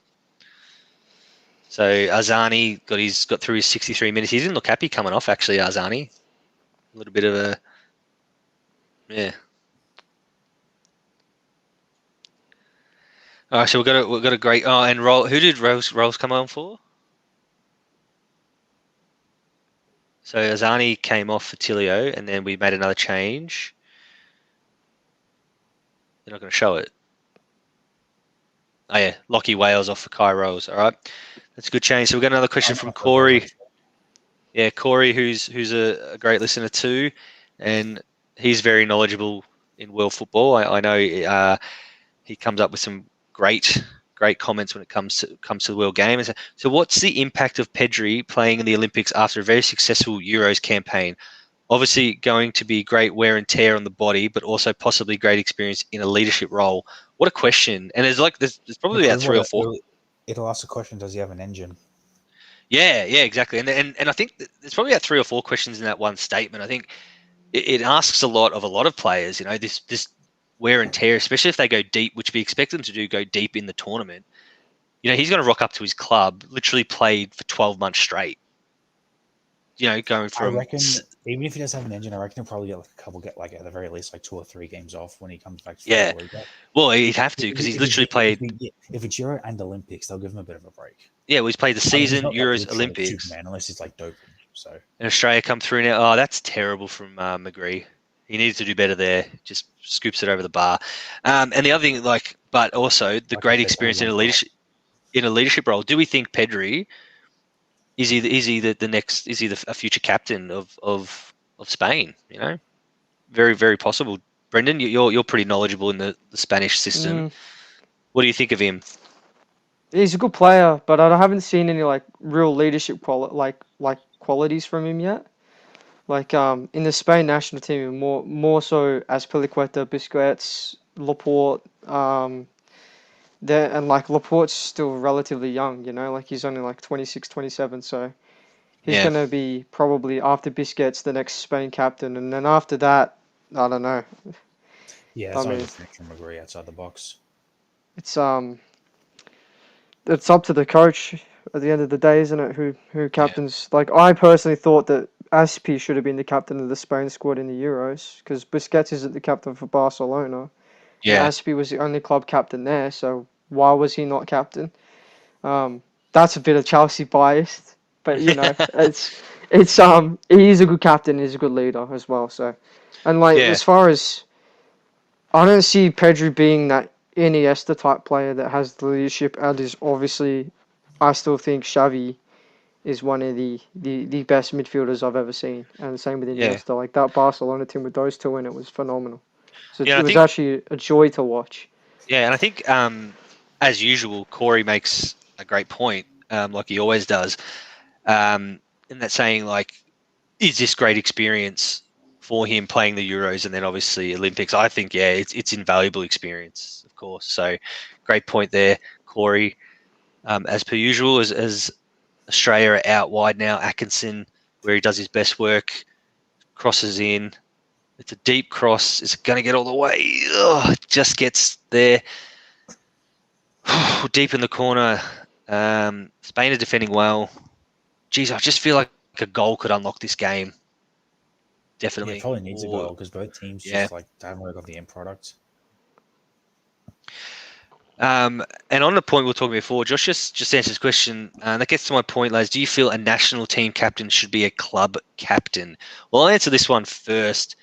So Arzani got through his 63 minutes. He didn't look happy coming off, actually, Arzani. A little bit of a... Yeah. All right, so we've got a great... Oh, and who did Rolls come on for? So Arzani came off for Tilio, and then we made another change. They're not going to show it. Oh yeah, Lockie Wales off for Kai Rolls. All right, that's a good change. So we've got another question from Corey. Yeah, Corey, who's a great listener too, and he's very knowledgeable in world football. I know he comes up with some great comments when it comes to the world game. So what's the impact of Pedri playing in the Olympics after a very successful Euros campaign? Obviously going to be great wear and tear on the body, but also possibly great experience in a leadership role. What a question. And there's probably about 3 or 4. It'll ask the question, does he have an engine? Yeah, exactly. And I think there's probably about 3 or 4 questions in that one statement. I think it asks a lot of players, you know, this wear and tear, especially if they go deep, which we expect them to do, go deep in the tournament. You know, he's going to rock up to his club, literally played for 12 months straight. going I from reckon even if he does have an engine, I reckon he'll probably get like at the very least like 2 or 3 games off when he comes back to yeah. the league. Well, he'd have to because he's literally played. If it's Euro and Olympics, they'll give him a bit of a break. Yeah, well, he's played the I mean, he's season, not like Euros, literally Olympics, Superman unless he's like doping. So and Australia come through now. Oh, that's terrible from McGree. He needs to do better there. Just scoops it over the bar. And the other thing, but also the Like great they experience call in him a leadership role. Do we think Pedri is he the next? Is he a future captain of Spain? Very, very possible. Brendan, you're pretty knowledgeable in the Spanish system. What do you think of him? He's a good player, but I haven't seen any like real leadership qualities from him yet. Like in the Spain national team, more so as Piliqueta, Busquets, Laporte, there and like Laporte's still relatively young, like he's only like 26, 27, so he's Yeah. gonna be probably after Busquets the next Spain captain, and then after that, I don't know. yeah, it's not a finish from McGree outside the box. It's up to the coach at the end of the day, isn't it? Who captains? Like I personally thought that Aspi should have been the captain of the Spain squad in the Euros because Busquets isn't the captain for Barcelona. Yeah. And Aspi was the only club captain there, so why was he not captain? That's a bit of Chelsea biased, but it's he's a good captain, he's a good leader as well. So, and as far as I don't see Pedri being that Iniesta type player that has the leadership and is obviously, I still think Xavi is one of the best midfielders I've ever seen, and the same with Iniesta. Like that Barcelona team with those two in it was phenomenal. So it was actually a joy to watch. Yeah, and I think as usual, Corey makes a great point, like he always does, in that saying is this great experience for him playing the Euros and then obviously Olympics? I think it's invaluable experience, of course. So great point there, Corey. As per usual, as Australia are out wide now, Atkinson, where he does his best work, crosses in. It's a deep cross. Is it going to get all the way? Just gets there. Deep in the corner. Spain are defending well. Geez, I just feel like a goal could unlock this game. Definitely. Yeah, it probably needs a goal because both teams just haven't really got the end product. And on the point we were talking before, Josh just answered this question, and that gets to my point, lads. Do you feel a national team captain should be a club captain? Well, I'll answer this one first.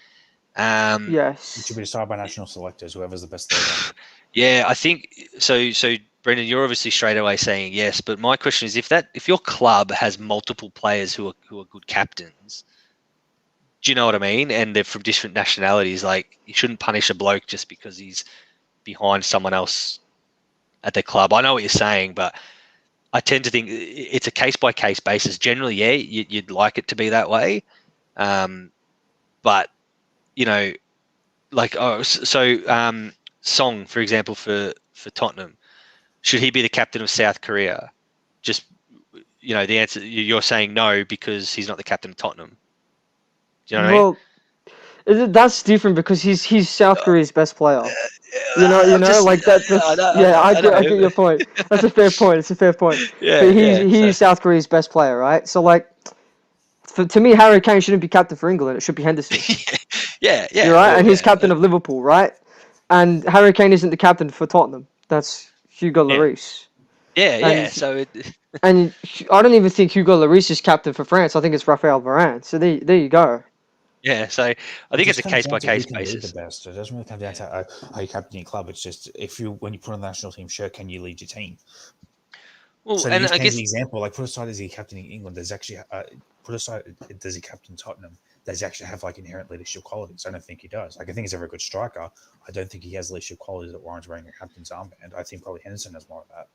Yes. It should be decided by national selectors, whoever's the best leader. Yeah, I think so. So, Brendan, you're obviously straight away saying yes, but my question is, if your club has multiple players who are good captains, do you know what I mean? And they're from different nationalities. Like, you shouldn't punish a bloke just because he's behind someone else at their club. I know what you're saying, but I tend to think it's a case by case basis. Generally, you'd like it to be that way, but Song, for example, for Tottenham, should he be the captain of South Korea? Just the answer, you're saying no because he's not the captain of Tottenham. Do you know what I mean? That's different because he's South Korea's best player. Like that. I get your point. That's a fair point. It's a fair point. Yeah, but he's South Korea's best player, right? So to me, Harry Kane shouldn't be captain for England. It should be Henderson. Yeah. You're right, and he's captain of Liverpool, right? And Harry Kane isn't the captain for Tottenham. That's Hugo Lloris. Yeah. So and I don't even think Hugo Lloris is captain for France. I think it's Raphael Varane. So there you go. Yeah, so I think it's a case by case basis. The best. It doesn't really come down to how you captain your club. It's just when you put on the national team shirt, can you lead your team? Well, so and I guess an example, put aside is he captaining England. There's actually put aside does he captain Tottenham? Does he actually have inherent leadership qualities? I don't think he does. I think he's a very good striker. I don't think he has leadership qualities that warrants wearing a captain's armband. I think probably Henderson has more of that.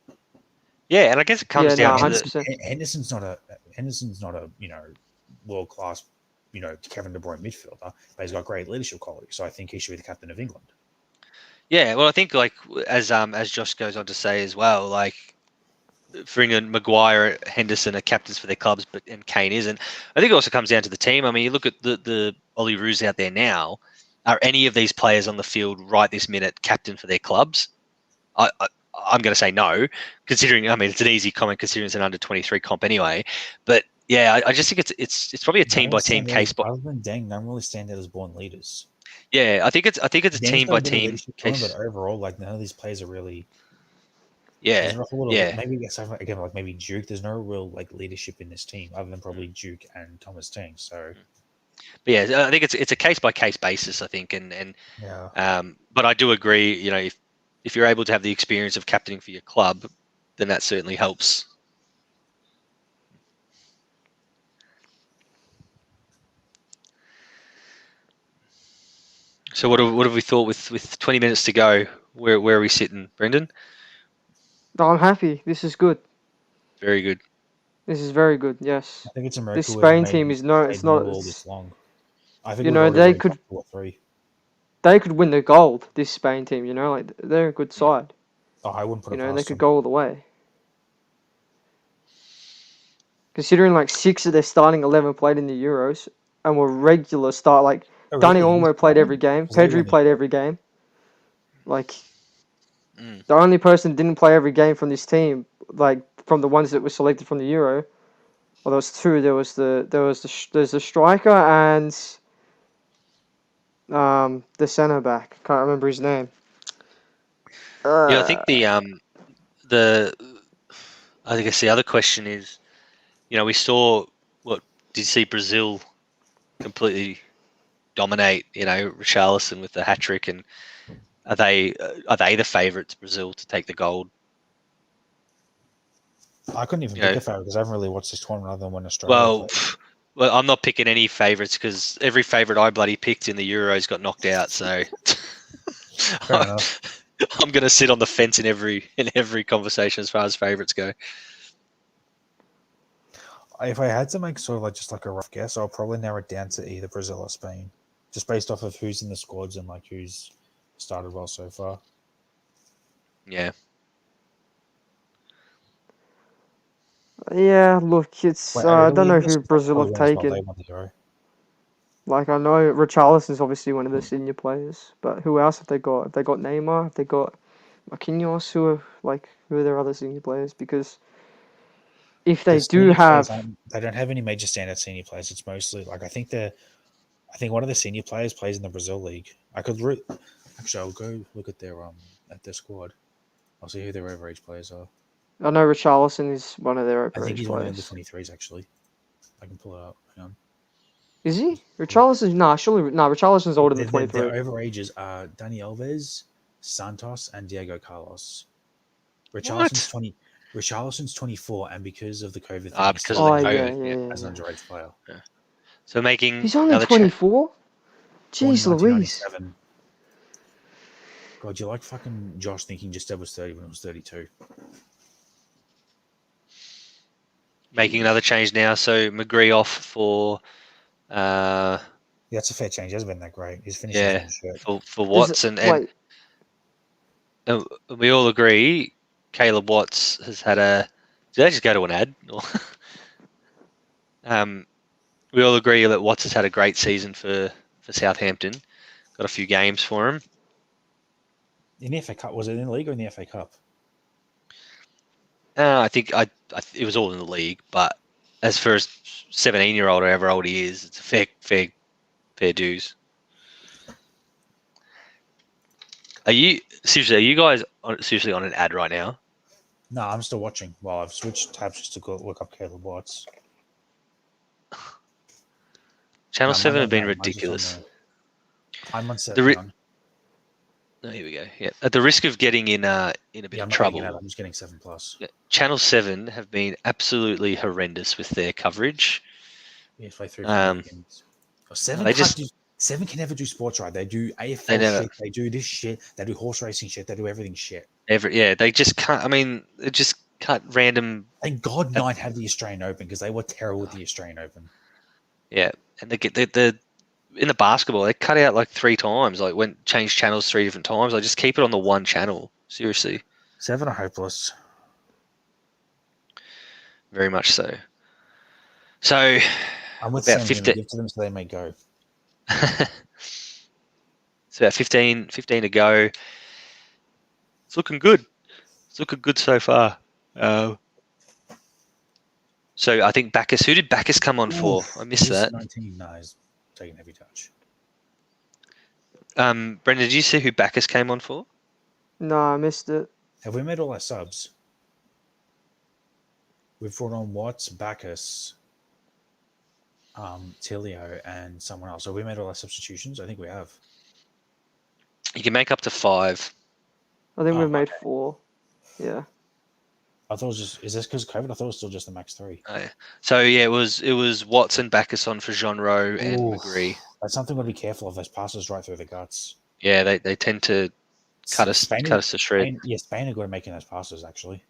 Yeah, and I guess it comes down to Henderson's not a world class Kevin De Bruyne midfielder, but he's got great leadership qualities. So I think he should be the captain of England. Yeah, well, I think as Josh goes on to say as well, for England, Maguire, Henderson are captains for their clubs, and Kane isn't. I think it also comes down to the team. I mean, you look at the Ollie Roos out there now. Are any of these players on the field right this minute captain for their clubs? I'm going to say no, considering, it's an easy comment considering it's an under-23 comp anyway. But Yeah, I just think it's probably a team by team case by. Other than Deng, none really stand out as born leaders. Yeah, I think it's a Deng's team got by a bit of team leadership to him, case. but overall, like none of these players are really. Yeah, There's not a lot of yeah. maybe again like maybe Duke. There's no real like leadership in this team other than probably Duke and Thomas Deng. So But yeah, I think it's a case by case basis. I think, and yeah, but I do agree. You know, if you're able to have the experience of captaining for your club, then that certainly helps. So what have we thought with 20 minutes to go? Where are we sitting, Brendan? No, I'm happy. This is good. Very good. This is very good. Yes. I think it's a This miracle we've Spain team is no. It's stayed not. all this long. I think You we've know, already got 2 or 3. they could win the gold. This Spain team. You know, like they're a good side. Oh, I wouldn't put You it know, and they past could them. go all the way. Considering like 6 of their starting 11 played in the Euros and were regular start. Like Oh, Dani really? Olmo played every game. Because they won Pedri played every game. Like Mm. the only person didn't play every game from this team, like from the ones that were selected from the Euro. Well, there was 2. There's the striker and the centre back. Can't remember his name. Yeah, I think the I guess the other question is, you know, we saw what did you see Brazil completely dominate? You know, Richarlison with the hat trick, and are they the favourites, Brazil, to take the gold? I couldn't even You pick know, a favourite because I haven't really watched this tournament other than when Australia well, played. well, I'm not picking any favourites because every favourite I bloody picked in the Euros got knocked out. So Fair enough. I'm going to sit on the fence in every conversation as far as favourites go. If I had to make sort of like just like a rough guess, I'll probably narrow it down to either Brazil or Spain, just based off of who's in the squads and like who's started well so far. Yeah. Yeah, look, it's Wait, I do don't we know guess who Brazil have probably win as well? They taken. won the Euro. Like I know Richarlison's obviously one of the senior players, but who else have they got? Have they got Neymar? Have they got Marquinhos? Who are their other senior players? Because if they The do senior players have, they don't have any major standout senior players. It's mostly like I think one of the senior players plays in the Brazil league. Actually I'll go look at their squad. I'll see who their overage players are. I know Richarlison is one of their I think overage he's one of the under players. 23s actually. I can pull it up. Hang on. Is he? Richarlison? Nah, surely Richarlison's older than Their 23. overages are Dani Alves, Santos, and Diego Carlos. What? Richarlison's 24, and because of the COVID thing, Ah, he's because still of the Oh yeah, COVID. yeah, Yeah. yeah, as an yeah. underage player. So making He's only another 24. Born in Jeez Louise. 1997. God, you like fucking Josh thinking just Deb was 30 when it was 32. making another change now. So McGree off for Yeah, that's a fair change. He hasn't been that great. He's finished yeah shit. for Does Watts it, and wait, and we all agree Caleb Watts has had a. Did I just go to an ad? We all agree that Watts has had a great season for Southampton. Got a few games for him. In the FA Cup, was it in the league or in the FA Cup? I think it was all in the league, but as for a 17-year-old or however old he is, it's a fair dues. Are you guys seriously on an ad right now? No, I'm still watching. Well, I've switched tabs just to go look up Caleb Watts. Channel No, 7 have been mine's just ridiculous. I'm on 7. Oh, here we go. Yeah, at the risk of getting in a bit Yeah, of I'm not trouble, getting it. I'm just getting 7+. yeah, Channel 7 have been absolutely horrendous with their coverage. Yeah, play 3 Um, games. 7 they can't just do. 7 can never do sports right. They do AFL they never shit. They do this shit. They do horse racing shit. They do everything shit. they just can't. I mean, they just cut random. Thank God 9 had the Australian Open because they were terrible with the Australian Open. Yeah, and they get the in the basketball they cut out like 3 times. Like changed channels 3 different times. I just keep it on the one channel. Seriously, 7 are hopeless. very much so. So I'm with about Sam. 50. Give to them so they may go. It's about 15 to go. It's looking good. It's looking good so far. So I think Bacchus. Who did Bacchus come on for? Oof, I missed he's that. 19. No, he's taking heavy touch. Brendan, did you see who Bacchus came on for? No, I missed it. Have we made all our subs? We've brought on Watts, Bacchus, Tilio, and someone else. So we made all our substitutions? I think we have. You can make up to 5. I think Oh, we've made okay. 4. Yeah. I thought it was just. Is this because of COVID? I thought it was still just the max 3. Oh, yeah. So yeah, it was Watson, Bacchus on for Jean Rowe and Ooh. McGree. That's something we've got to be careful of. Those passes right through the guts. Yeah, they tend to cut us Spain, to shred. Spain are good at making those passes, actually.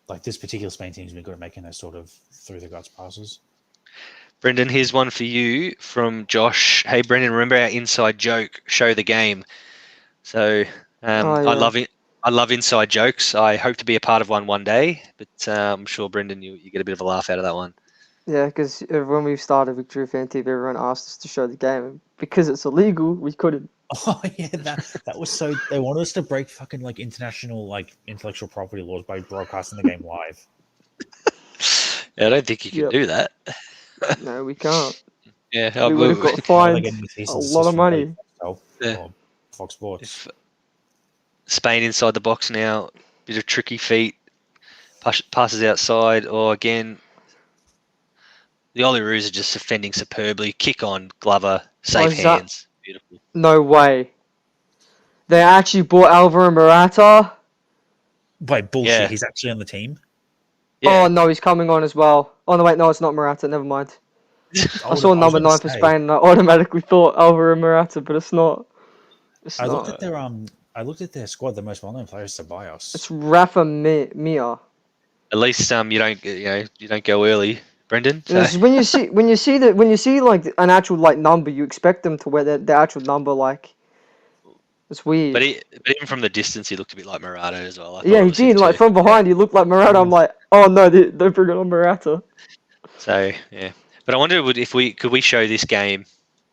Like this particular Spain team's been good at making those sort of through the guts passes. Brendan, here's one for you from Josh. Hey, Brendan, remember our inside joke? Show the game. So yeah. I love it. I love inside jokes. I hope to be a part of one day, but I'm sure, Brendan, you get a bit of a laugh out of that one. Yeah, because when we started Victoria Fan TV, everyone asked us to show the game. And because it's illegal, we couldn't. Oh yeah, that was so. They wanted us to break fucking like international like intellectual property laws by broadcasting the game live. Yeah, I don't think you can Yep. do that. No, we can't. Yeah, We would have got fined a lot of money. Yeah. Fox Sports. If Spain inside the box now, bit of tricky feet, passes outside, or again, the Olyroos are just defending superbly. Kick on, Glover, safe is that- hands, beautiful. No way. They actually bought Alvaro Morata. Wait, bullshit. Yeah. He's actually on the team. Yeah, Oh, no, he's coming on as well. Oh, no, wait, no, it's not Morata. Never mind. I saw number 9 for Spain and I automatically thought Alvaro Morata, but it's not. It's I not. looked at their I looked at their squad. The most well-known player is Ceballos. It's Rafa Mia. at least you don't go early, Brendan. So, Because when you see like an actual like number, you expect them to wear the actual number. Like, it's weird. but even from the distance, he looked a bit like Morata as well. I thought Yeah, it he was him did. Like too. from behind, he looked like Morata. I'm like, oh no, they're bringing on Morata. So yeah, but I wonder if we could show this game?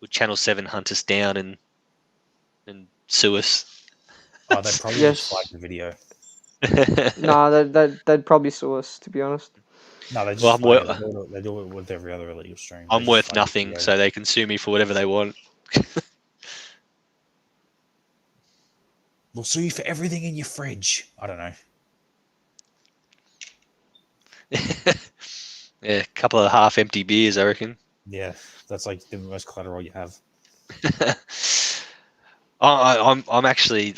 Would Channel 7 hunt us down and sue us? Oh, they probably Yes. just flagged the video. Nah, they'd probably sue us, to be honest. No, they just Well, flag it. They do it with every other illegal stream. They I'm just worth flag the nothing, video. so they can sue me for whatever they want. We'll sue you for everything in your fridge. I don't know. Yeah, a couple of half-empty beers, I reckon. Yeah, that's like the most collateral you have. I'm actually,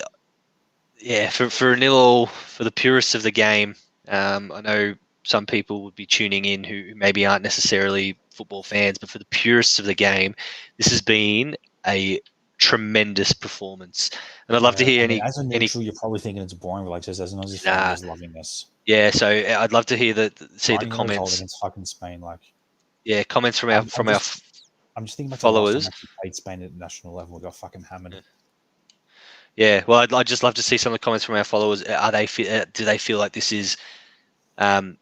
yeah, for a 0-0 for the purists of the game. I know some people would be tuning in who maybe aren't necessarily football fans, but for the purists of the game, this has been a tremendous performance, and I'd love to hear as a neutral, you're probably thinking it's boring, but like just as an Aussie fan, I'm just loving this. Yeah, so I'd love to hear see the Grinding comments. result against fucking Spain, like Yeah, comments from our I'm just thinking about followers. The last time we played Spain at national level, we got fucking hammered. Yeah, well, I'd just love to see some of the comments from our followers. Do they feel like this is, from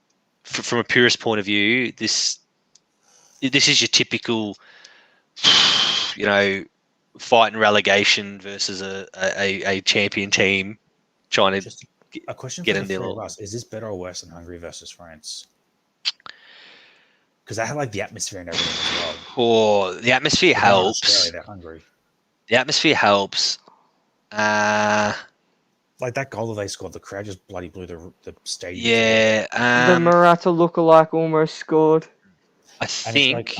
a purist point of view, this is your typical, fight and relegation versus a champion team trying to Just a question get for in the there. three of us: is this better or worse than Hungary versus France? Because they had like the atmosphere and everything as well. Or the atmosphere They're not helps. Australia, they're Hungary. The atmosphere helps. Like that goal that they scored, the crowd just bloody blew the stadium. Yeah. The Morata lookalike almost scored. I And think. it's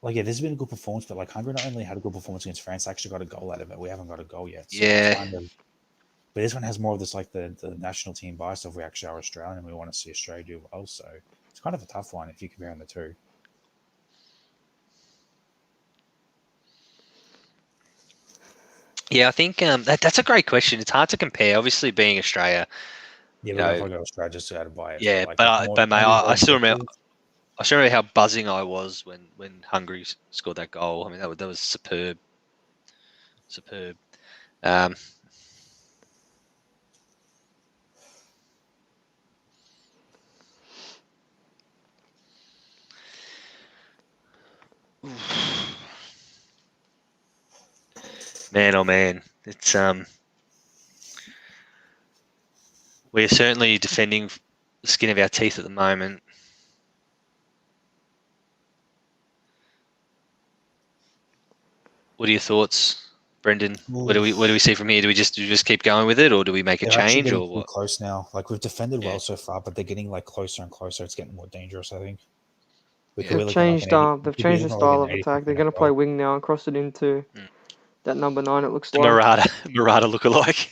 like this has been a good performance, but like Hungary not only had a good performance against France, they actually got a goal out of it. We haven't got a goal yet. So Yeah. But this one has more of this like the national team bias of we actually are Australian and we want to see Australia do well. So it's kind of a tough one if you compare the two. Yeah, I think that's a great question. It's hard to compare. Obviously, being Australia. Yeah, You but know, if I go Australia just to add a bias. Yeah, like, but mate, I still remember how buzzing I was when Hungary scored that goal. I mean, that was superb. Superb. Man, oh man, it's we're certainly defending the skin of our teeth at the moment. What are your thoughts, Brendan? What do we see from here? Do we just keep going with it, or do we make a They're actually change, getting or too what? close now. Like we've defended well Yeah. so far, but they're getting like closer and closer. It's getting more dangerous. I think. We could Yeah. be They've looking like changed. an 80, we They've could be changed the looking like style an of 85th attack. They're minute going to play goal. wing now and cross it into Mm. that number 9. It looks The like. Murata lookalike.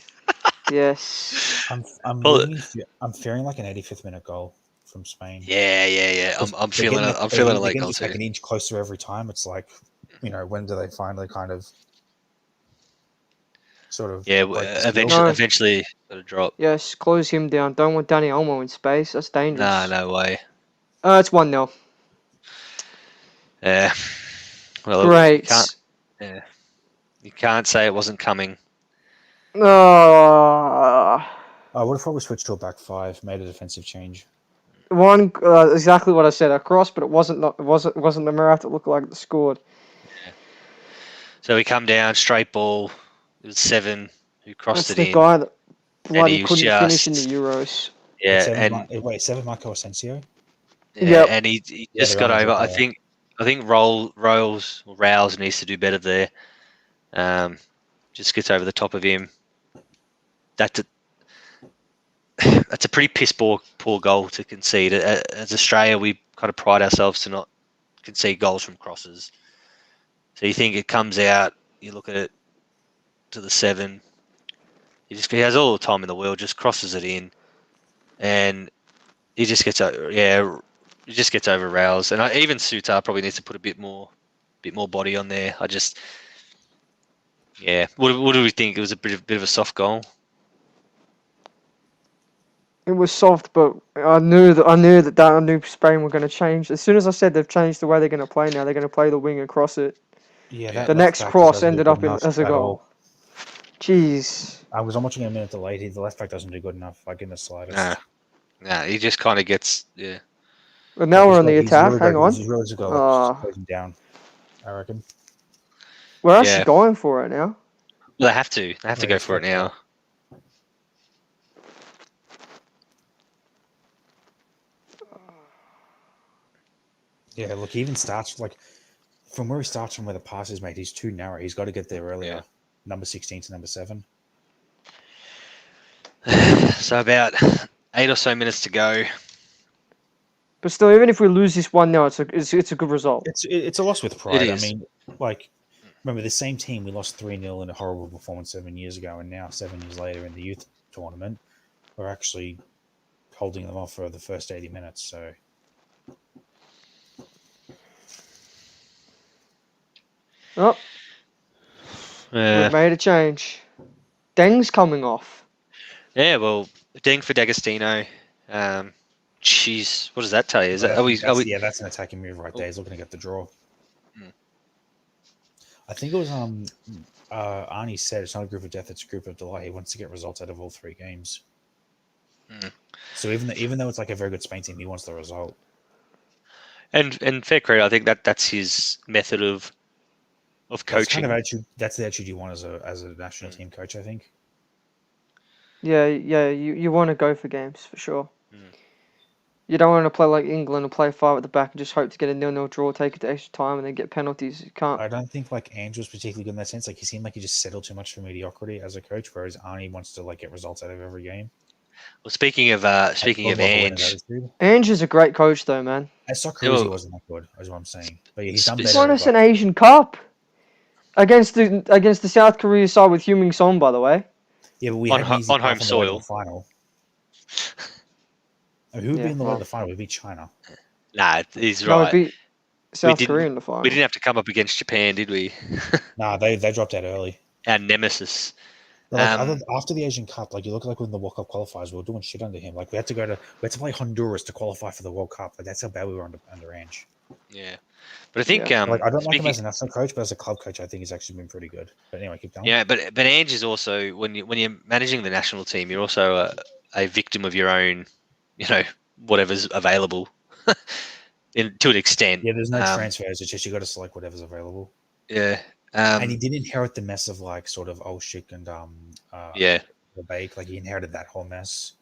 Yes. I'm Well, leaning, I'm fearing like an 85th minute goal from Spain. Yeah. I'm feeling a late goal It's like too. an inch closer every time. It's like, when do they finally kind of sort of Yeah, break the seal? No. eventually got to drop. Yes. Close him down. Don't want Danny Olmo in space. That's dangerous. Nah, no way. It's 1-0. Yeah. Well, Great. you can't say it wasn't coming. Uh, I would have probably switched to a back five, made a defensive change. exactly what I said. I crossed, but it wasn't the Murata that looked like that scored. So we come down, straight ball. It was 7 who crossed That's it the in. guy that bloody he was couldn't finish in the just- Euros. Yeah, Seven Marco Asensio. yeah, Yep. and he Yeah, just the got Rams over. are I think Rouse needs to do better there. Just gets over the top of him. That's a pretty piss poor goal to concede. As Australia, we kind of pride ourselves to not concede goals from crosses. So you think it comes out, you look at it to the 7. He has all the time in the world, just crosses it in, and he just gets over. Yeah, he just gets over Rouse, and even Sutar probably needs to put a bit more body on there. Yeah. What do we think? It was a bit of a soft goal. It was soft, but I knew Spain were going to change. As soon as I said they've changed the way they're going to play now, they're going to play the wing and cross it. Yeah, The next cross ended up as a goal. Jeez. I was watching a minute delayed. The left back doesn't do good enough, like in the slightest. Nah, he just kind of gets But now Like, we're on the he's attack. really Hang good- on. He's really just got to Ah. close him down, I reckon. We're actually Yeah. going for it now. Well, they have to. They have to Yeah, go for it it's now. Yeah, look, he even starts like from where he starts from where the pass is made. He's too narrow. He's got to get there earlier. Yeah. Number 16 to number 7. So about 8 or so minutes to go. But still, even if we lose this 1-0, it's a good result. It's a loss with pride. It I is. mean, like, remember the same team we lost 3-0 in a horrible performance 7 years ago, and now 7 years later in the youth tournament, we're actually holding them off for the first 80 minutes. So Oh, we've made a change. Deng's coming off. Yeah, well, Deng for D'Agostino. Jeez, what does that tell you? Is that, are we, that's an attacking move right there. He's looking to get the draw. Hmm. I think it was Arnie said it's not a group of death, it's a group of delight. He wants to get results out of all 3 games. Hmm. So even though it's like a very good Spain team, he wants the result. and fair credit, I think that's his method of coaching. That's the attitude you want as a national team coach, I think. Yeah, you want to go for games, for sure. Mm. You don't want to play like England and play 5 at the back and just hope to get a 0-0 draw, take it to extra time, and then get penalties. You can't. I don't think like Ange was particularly good in that sense. Like he seemed like he just settled too much for mediocrity as a coach, whereas Arnie wants to like get results out of every game. Well, speaking of Ange, Ange is a great coach, though, man. As Socceroos, he wasn't that good, is what I'm saying. But yeah, he's done He He better. won us an Asian Cup against the South Korea side with Heung-min Son, by the way. Yeah, but we on had an easy home path the way to soil. the final. I mean, who would be in the way to the final? It would be China. Nah, he's No, right. it beat South didn't- Korea in the final. We didn't have to come up against Japan, did we? Nah, they dropped out early. Our nemesis. But like, after the Asian Cup, like you look like when the World Cup qualifiers, we were doing shit under him. Like we had to play Honduras to qualify for the World Cup. Like that's how bad we were under Ange. Yeah, but I think Like I don't like him speaking- as a national coach, but as a club coach, I think he's actually been pretty good. But anyway, keep going. Yeah, but Ange is also when you're managing the national team, you're also a victim of your own, whatever's available, to an extent. Yeah, there's no transfers. It's just you got to select whatever's available. Yeah, And he did inherit the mess of like sort of Olshik and yeah. the Bake. Like he inherited that whole mess.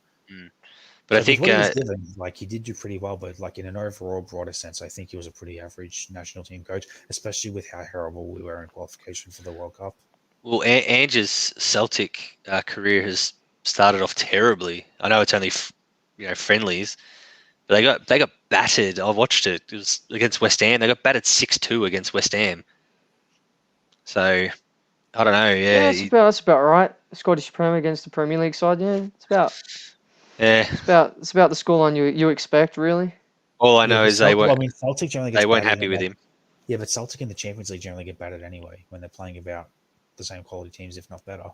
But So I with think what he was given, like he did do pretty well, but like in an overall broader sense, I think he was a pretty average national team coach, especially with how horrible we were in qualification for the World Cup. well, Ange's Celtic career has started off terribly. I know it's only friendlies, but they got battered. I watched it. It was against West Ham. They got battered 6-2 against West Ham. So I don't know. Yeah, Yeah, that's about right. Scottish Premier against the Premier League side. Yeah, yeah. it's about the scoreline you expect, really. All I Yeah, know but is they Celtic, I weren't mean, Celtic generally gets they weren't battered happy in, with like, him. Yeah, but Celtic in the Champions League generally get battered anyway when they're playing about the same quality teams, if not better.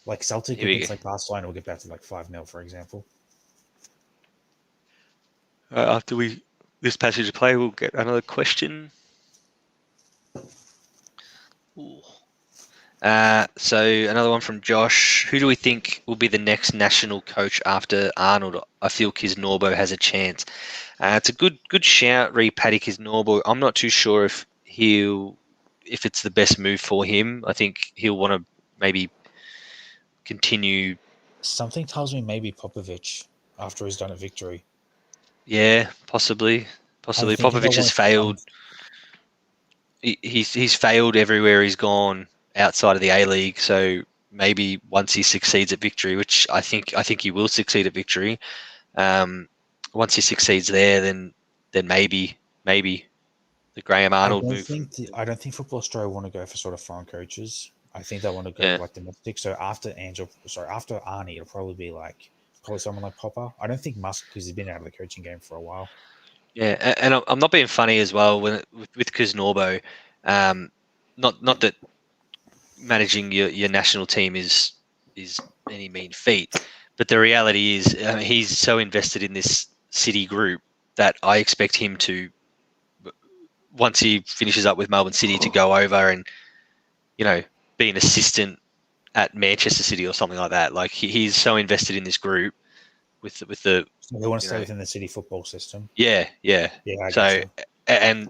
Like Celtic Here we against go. like Barcelona will get battered like 5-0, for example. After this passage of play, we'll get another question. Ooh. So another one from Josh. Who do we think will be the next national coach after Arnold? I feel Kisnorbo has a chance. It's a good shout, Paddy Kisnorbo. I'm not too sure if it's the best move for him. I think he'll want to maybe continue. Something tells me maybe Popovich after he's done a victory. Yeah, possibly. I'm thinking Popovich has failed. He's failed everywhere he's gone outside of the A-League. So maybe once he succeeds at victory, which I think he will succeed at victory. Once he succeeds there, then maybe the Graham Arnold move. I don't think Football Australia want to go for sort of foreign coaches. I think they want to go Yeah. like domestic. So after Arnie, it'll probably be probably someone like Popper. I don't think Musk, because he's been out of the coaching game for a while. Yeah, and I'm not being funny as well with Kuznorbo. Not that managing your national team is any mean feat, but the reality is he's so invested in this City group that I expect him to, once he finishes up with Melbourne City, to go over and be an assistant at Manchester City or something like that. Like he's so invested in this group with the. So they want to stay within the City football system. Yeah. So and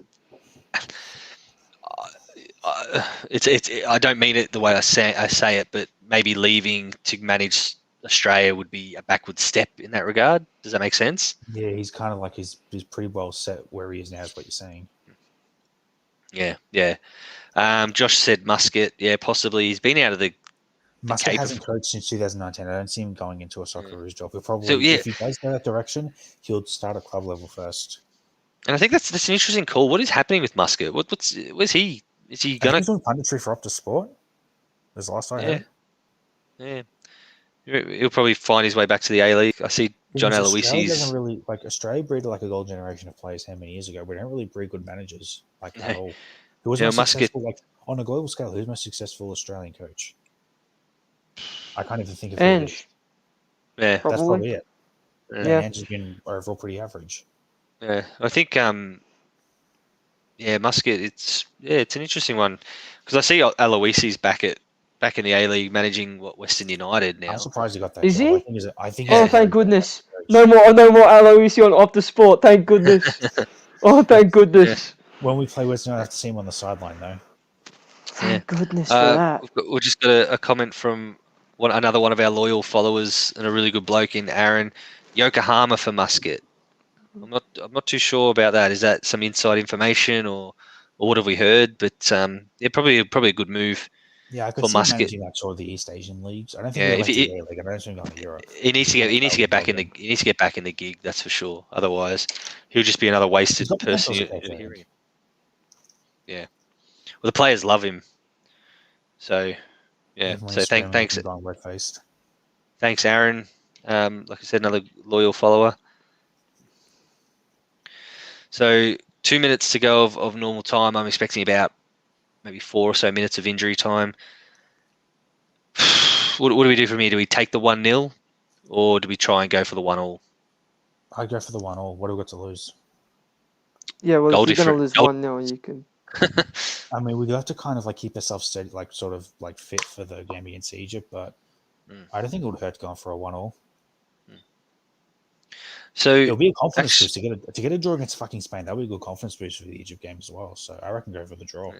it's I don't mean it the way I say it, but maybe leaving to manage Australia would be a backward step in that regard. Does that make sense? Yeah, he's kind of like he's pretty well set where he is now, is what you're saying. Yeah. Josh said Muscat. Yeah, possibly. He's been out of the Muscat hasn't coached since 2019. I don't see him going into a Socceroos job. He'll probably, So, yeah. if he does go that direction, he'll start at club level first. And I think that's an interesting call. What is happening with Muscat? Where's he? Is he gonna? He's doing punditry for Optus Sport. Was the last I heard. Yeah. He'll probably find his way back to the A-League. I see John Australia Aloisi's. doesn't really Australia breeded like a gold generation of players how many years ago. We don't really breed good managers at all. Who was most successful on a global scale? Who's the most successful Australian coach? I can't even think of Ange. Yeah, that's probably it. Yeah. Ange has been overall pretty average. Yeah, I think Muscat. It's an interesting one because I see Aloisi's back in the A-League managing Western United now. I'm surprised he got that. Is job. he? I think. Oh, thank goodness! No more Aloisi on Optus Sport. Thank goodness. Oh, thank goodness. When we play Western, I have to see him on the sideline though. Thank goodness for that. We've just got a comment from another one of our loyal followers and a really good bloke in Aaron. Yokohama for Muscat. I'm not too sure about that. Is that some inside information or what have we heard? But probably a good move. Yeah, I could see Muscat managing that sort of the East Asian leagues. I don't think he'll I don't think going to Europe. He needs to get back in the gig. That's for sure. Otherwise, he'll just be another wasted person. Yeah. Well, the players love him. So, yeah. So thanks. Thanks, Aaron. Like I said, another loyal follower. So 2 minutes to go of normal time. I'm expecting about maybe 4 or so minutes of injury time. What do we do from here? Do we take the 1-0 or do we try and go for the 1-1? I go for the 1-1. What do we got to lose? Yeah, well, if you're going to lose 1-0, you can. I mean, we have to kind of keep ourselves steady, fit for the game against Egypt, but I don't think it would hurt going for a 1-1. So it'll be a confidence boost to get a draw against fucking Spain. That'll be a good confidence boost for the Egypt game as well. So I reckon go for the draw.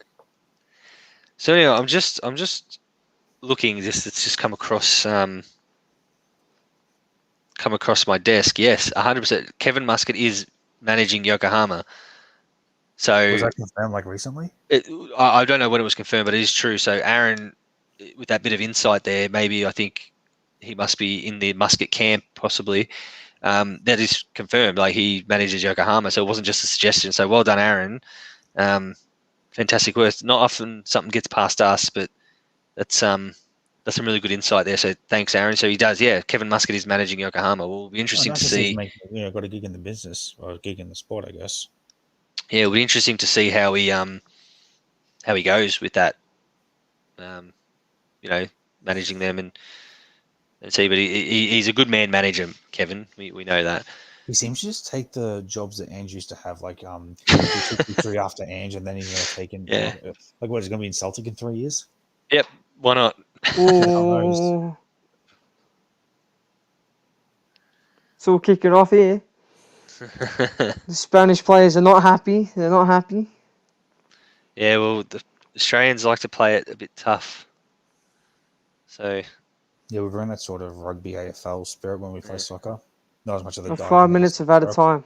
So anyway, I'm just looking. It's just come across come across my desk. Yes, 100%. Kevin Muscat is managing Yokohama. So Was that confirmed like recently? I don't know when it was confirmed, but it is true. So Aaron, with that bit of insight there, maybe I think he must be in the Muscat camp, possibly. That is confirmed. Like he manages Yokohama, so it wasn't just a suggestion. So well done, Aaron. Fantastic work. Not often something gets past us, but that's some really good insight there. So thanks, Aaron. So he does, yeah. Kevin Muscat is managing Yokohama. Well, it'll be interesting to see. Got a gig in the business or a gig in the sport, I guess. Yeah, it'll be interesting to see how he goes with that. Managing them and see. But he's a good man manager, Kevin. We know that. He seems to just take the jobs that Ange used to have, like he took you 3 after Ange, and then he's going to take in. Yeah. Like what? He's going to be in Celtic in 3 years. Yep. Why not? Ooh. It's all kicking off here. The Spanish players are not happy. They're not happy. Yeah, well, the Australians like to play it a bit tough. So. Yeah, we bring that sort of rugby AFL spirit when we play soccer. Not as much of the. 5 minutes of at a time.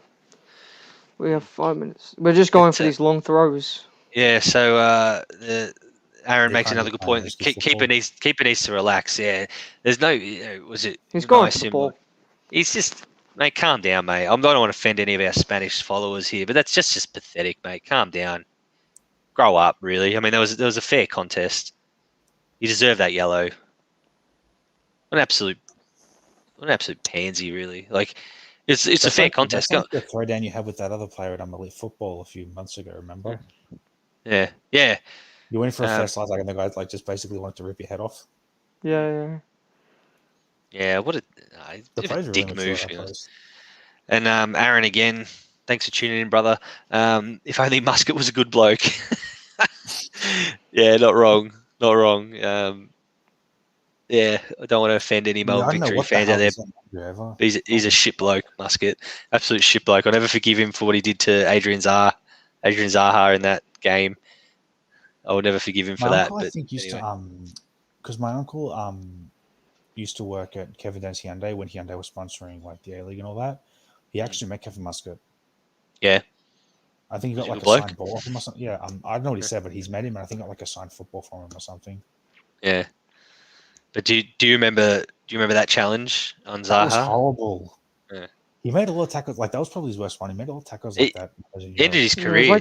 We have 5 minutes. We're just going for these long throws. Yeah. So Aaron makes another good point. Keeper needs to relax. Yeah. There's no. Was it? He's going for the ball. He's just. Mate, calm down, mate. I don't want to offend any of our Spanish followers here, but that's just pathetic, mate. Calm down. Grow up, really. I mean, there was a fair contest. You deserve that yellow. An absolute pansy, really. Like, it's a fair contest. That's like the throwdown you had with that other player at Elite Football a few months ago. Remember? Yeah. You went for a first light, and the guy just basically wanted to rip your head off. Yeah. Yeah, what a dick really move. And Aaron, again, thanks for tuning in, brother. If only Muscat was a good bloke. Yeah, not wrong. Yeah, I don't want to offend any Melbourne Victory fans out there. He's a shit bloke, Muscat. Absolute shit bloke. I'll never forgive him for what he did to Adrian Zaha in that game. I will never forgive him for that. I think used to because my uncle used to work at Kevin Dance Hyundai when Hyundai was sponsoring like the A-League and all that. He actually met Kevin Muscat. Yeah. I think he got like a signed ball from him or something. Yeah, I don't know what he said, but he's met him and I think got like a signed football from him or something. Yeah. But do you remember that challenge on Zaha? That was horrible. Yeah. He made a lot of tackles. Like that was probably his worst one. He made a lot of tackles like that. Ended his career.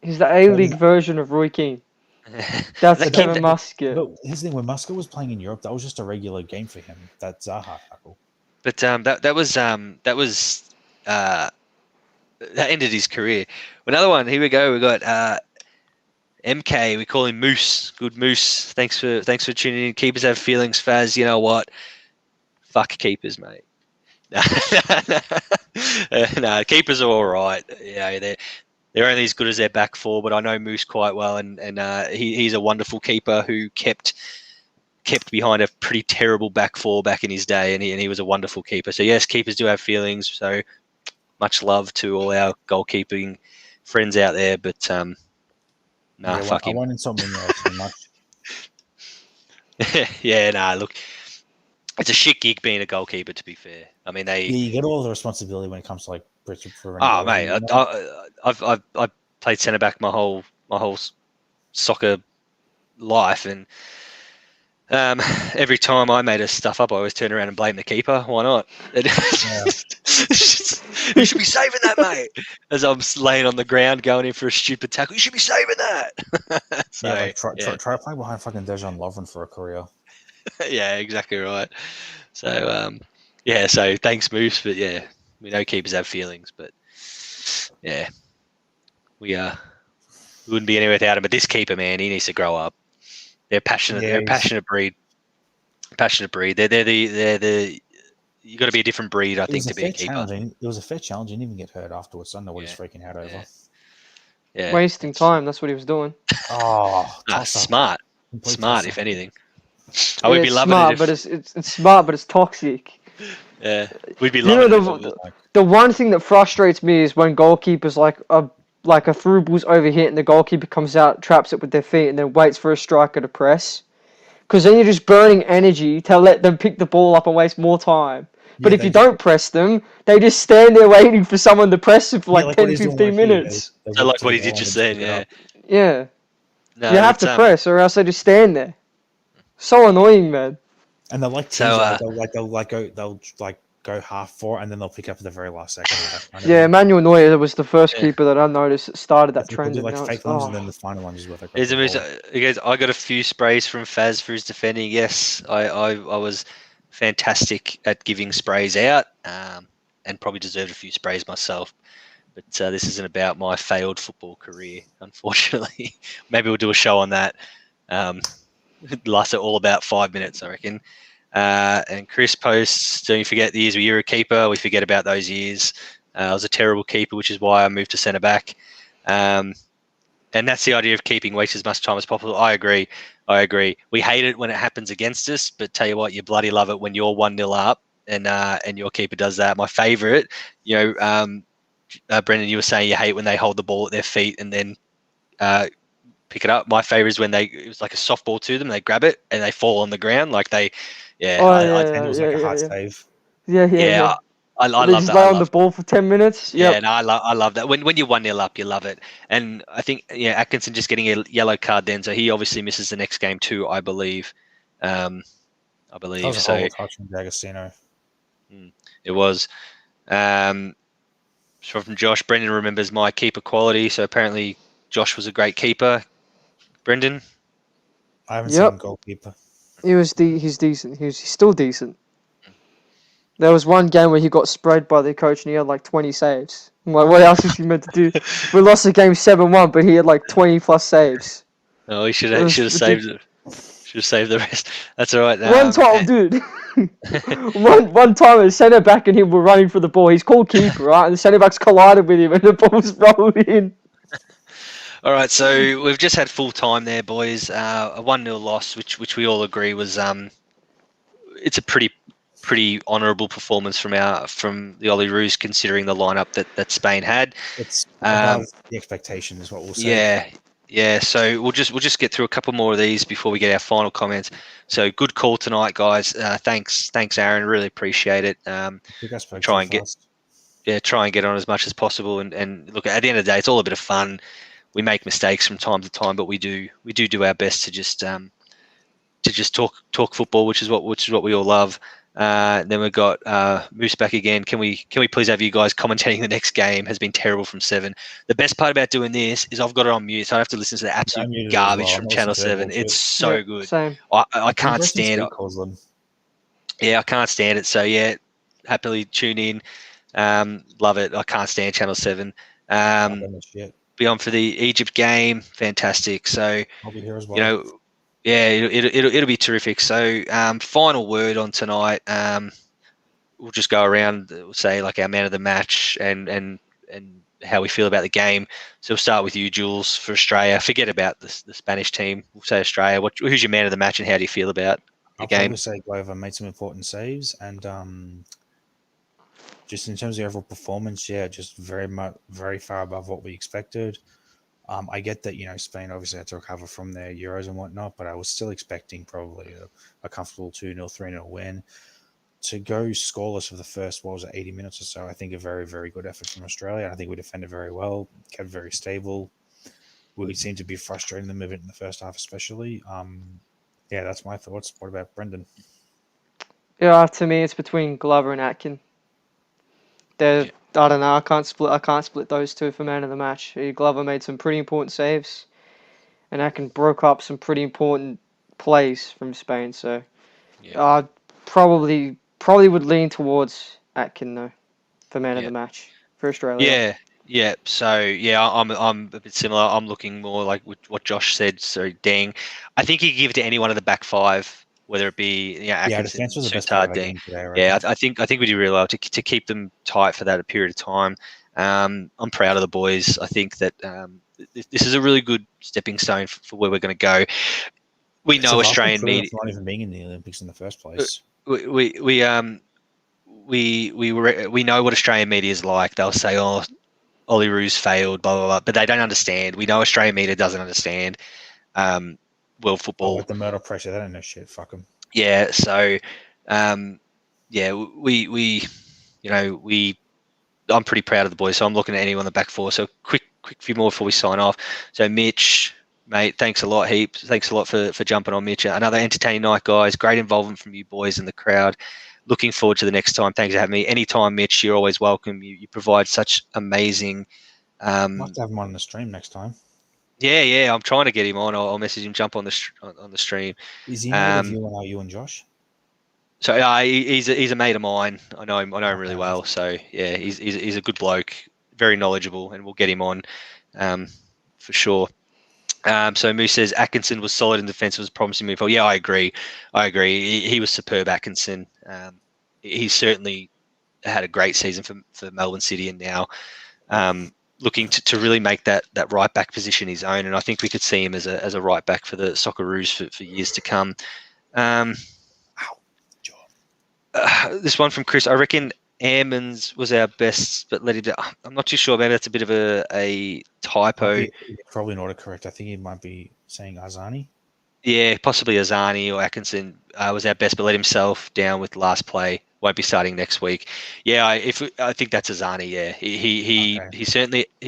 He's the A-League version of Roy Keane. That's the Kevin Muscat. But his thing when Muscat was playing in Europe, that was just a regular game for him. That Zaha tackle. But that ended his career. Another one. Here we go. We got MK. We call him Moose. Good Moose. Thanks for tuning in. Keepers have feelings, Faz. You know what? Fuck keepers, mate. No, keepers are all right. Yeah, they're only as good as their back four, but I know Moose quite well, and he's a wonderful keeper who kept behind a pretty terrible back four back in his day, and he was a wonderful keeper. So yes, keepers do have feelings. So much love to all our goalkeeping friends out there, but fuck him. I won't insult Mignolet too much. Yeah, look, it's a shit gig being a goalkeeper. To be fair, I mean you get all the responsibility when it comes to like British. Oh mate, I've played centre back my whole soccer life, and every time I made a stuff up, I always turn around and blame the keeper. Why not? You should be saving that, mate. As I'm laying on the ground going in for a stupid tackle, you should be saving that. Try playing behind fucking Dejan Lovren for a career. Yeah, exactly right. So so thanks, Moose, but yeah, we know keepers have feelings, but yeah, we wouldn't be anywhere without him. But this keeper, man, he needs to grow up. They're passionate. They're a passionate breed. Passionate breed. They're the. You got to be a different breed, I think, to be a keeper. It was a fair challenge. He didn't even get hurt afterwards. I don't know what he's freaking out over. Yeah. Wasting time. That's what he was doing. Oh, smart. Smart, if anything. I would be loving smart, it. But it's smart, but it's toxic. Yeah, we'd be loving it. The one thing that frustrates me is when goalkeepers like a through ball's overhit and the goalkeeper comes out, traps it with their feet, and then waits for a striker to press. because then you're just burning energy to let them pick the ball up and waste more time. But Yeah, if they you just- don't press them, they just stand there waiting for someone to press them for like like 10, what he's doing 15 right here, minutes. they So walk like to what the he did goal just and then, pick it yeah. up. Yeah. No, You have to press, or else they just stand there. So annoying, man. And they'll like So, tease it, they'll go half for it, and then they'll pick up at the very last second. Like that kind of Yeah, thing. Emmanuel Neuer was the first Yeah. keeper that I noticed that started that They'll trend. do And like now fake it's, lunge, and then the final lunge is where they grab Here's the the most, ball. guys, I got a few sprays from Faz for his defending. Yes, I was fantastic at giving sprays out, and probably deserved a few sprays myself. But this isn't about my failed football career, unfortunately. Maybe we'll do a show on that. It lasts all about 5 minutes, I reckon. And Chris posts, don't you forget the years where you were a keeper? We forget about those years. I was a terrible keeper, which is why I moved to centre back. And that's the idea of keeping waste as much time as possible. I agree. We hate it when it happens against us, but tell you what, you bloody love it when you're 1-0 up and your keeper does that. My favourite, Brendan, you were saying you hate when they hold the ball at their feet and then pick it up. My favourite is when it was like a softball to them, they grab it and they fall on the ground. Like they, yeah. Oh, I yeah, think it was like a hard save. yeah. I They love just that. lay on the ball for 10 minutes. Yeah, Yep. no, I love that. When you're 1-0 up, you love it. And I think Atkinson just getting a yellow card then, so he obviously misses the next game too, I believe. That was a So. horrible touch from D'Agostino. It was. From Josh, Brendan remembers my keeper quality, so apparently Josh was a great keeper. Brendan? I haven't Yep. seen goalkeeper. He's decent. He's still decent. There was one game where he got sprayed by the coach and he had like 20 saves. I'm like, what else is he meant to do? We lost the game 7-1, but he had like 20 plus saves. Oh, he should It have was saved it. Should have saved the rest. That's all right. One time, dude. one time, a centre back and him were running for the ball. He's called keeper, right? And the centre back's collided with him, and the ball's rolled in. All right, so we've just had full time there, boys. A 1-0 loss, which we all agree was it's a pretty honourable performance from the Olyroos, considering the lineup that Spain had. It's above the expectation, is what we'll say. Yeah. So we'll just get through a couple more of these before we get our final comments. So good call tonight, guys. Thanks, Aaron. Really appreciate it. Try and get on as much as possible. And look, at the end of the day, it's all a bit of fun. We make mistakes from time to time, but we do our best to just talk football, which is what we all love. Then we've got Moose back again. Can we please have you guys commentating the next game? Has been terrible from 7. The best part about doing this is I've got it on mute, so I have to listen to the absolute garbage from Channel 7. It's so good. Same. I can't stand it. Yeah, I can't stand it. So yeah, happily tune in. Love it. I can't stand Channel 7. Be on for the Egypt game. Fantastic. So I'll be here as well. Yeah, it'll be terrific. So, final word on tonight. We'll just go around. We'll say like our man of the match and how we feel about the game. So we'll start with you, Jules, for Australia. Forget about the Spanish team. We'll say Australia. Who's your man of the match, and how do you feel about the game? I'll probably say Glover made some important saves, and just in terms of the overall performance, just very far above what we expected. I get that, Spain obviously had to recover from their Euros and whatnot, but I was still expecting probably a comfortable 2-0, 3-0 win. To go scoreless for the first, 80 minutes or so, I think a very, very good effort from Australia. I think we defended very well, kept very stable. We seemed to be frustrating them a bit in the first half especially. That's my thoughts. What about Brendan? Yeah, to me, it's between Glover and Atkin. I don't know. I can't split those two for man of the match. Glover made some pretty important saves, and Atkin broke up some pretty important plays from Spain. So, probably would lean towards Atkin though for man of the match for Australia. Yeah. So I'm a bit similar. I'm looking more like what Josh said. So Deng, I think you give it to any one of the back five, whether it be Atkinson, defense was the best Souttar, part of Deng. today, right? Yeah, I think we do really well to keep them tight for that period of time. I'm proud of the boys. I think that this is a really good stepping stone for where we're going to go. We know Australian media not even being in the Olympics in the first place. We know what Australian media is like. They'll say, "Oh, Olyroos failed," blah blah blah, but they don't understand. We know Australian media doesn't understand. world Oh, football. with the Murdoch pressure, they don't know shit. Fuck them. Yeah, so yeah, we I'm pretty proud of the boys, so I'm looking at anyone on the back four. So quick few more before we sign off. So Mitch, mate, thanks a lot, heaps. Thanks a lot for jumping on, Mitch. Another entertaining night, guys. Great involvement from you boys in the crowd. Looking forward to the next time. Thanks for having me. Anytime, Mitch, you're always welcome. You provide such amazing. Might have to have him on the stream next time. Yeah, I'm trying to get him on. I'll message him. Jump on the stream. Is he with you and Josh? So he's a mate of mine. I know him really well. So yeah, he's a good bloke, very knowledgeable, and we'll get him on for sure. So Moose says Atkinson was solid in defence, was promising move. Oh yeah, I agree. He was superb, Atkinson. He certainly had a great season for Melbourne City, and now looking to really make that right back position his own. And I think we could see him as a right back for the Socceroos for years to come. This one from Chris. I reckon Airman's was our best, but let him down. I'm not too sure. Maybe that's a bit of a typo. Probably not correct. I think he might be saying Azani. Yeah, possibly Azani or Atkinson was our best, but let himself down with last play. Won't be starting next week. Yeah, I think that's Azani. Yeah, he's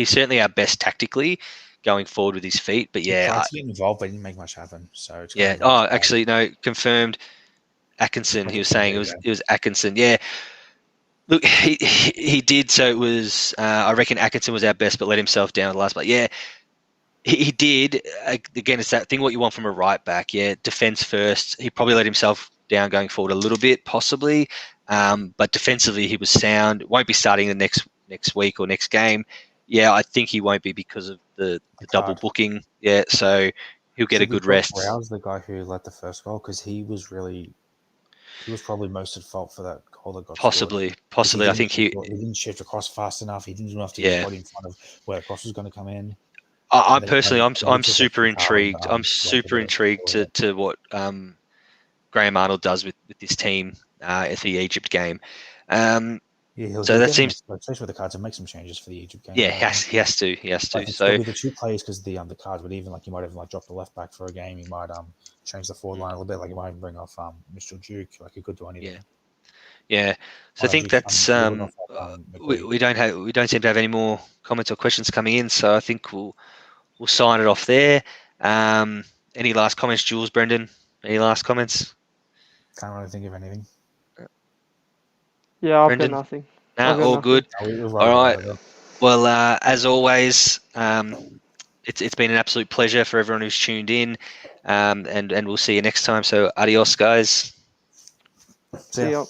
certainly our best tactically going forward with his feet. But yeah, he tried to get involved, but he didn't make much happen. So it's yeah. Oh, actually, no, confirmed. Atkinson. He was saying it was Atkinson. Yeah. Look, he did. So it was. I reckon Atkinson was our best, but let himself down the last. But yeah, he did. Again, it's that thing what you want from a right back. Yeah, defense first. He probably let himself down going forward a little bit, possibly. But defensively, he was sound. Won't be starting the next week or next game. Yeah, I think he won't be because of the double booking. Yeah, so he'll get a good rest. Rouse, the guy who let the first goal, because he was probably most at fault for that goal that got possibly. I think he didn't shift across fast enough. He didn't do enough to get his body in front of where the cross was going to come in. I'm super intrigued. I'm super intrigued to what Graham Arnold does with this team at the Egypt game. So that seems, especially with the cards, and make some changes for the Egypt game. Yeah, he has to. So the two players because the cards, but even like you might even like drop the left back for a game. You might change the forward line a little bit. Like you might even bring off Mr. Duke. Like you could do anything. Yeah. So I think that's we don't seem to have any more comments or questions coming in. So I think we'll sign it off there. Any last comments, Jules, Brendan? Any last comments? Can't really think of anything. Yeah, I've got nothing. All good. All right. Well, as always, it's been an absolute pleasure for everyone who's tuned in, and we'll see you next time. So adios, guys. See ya.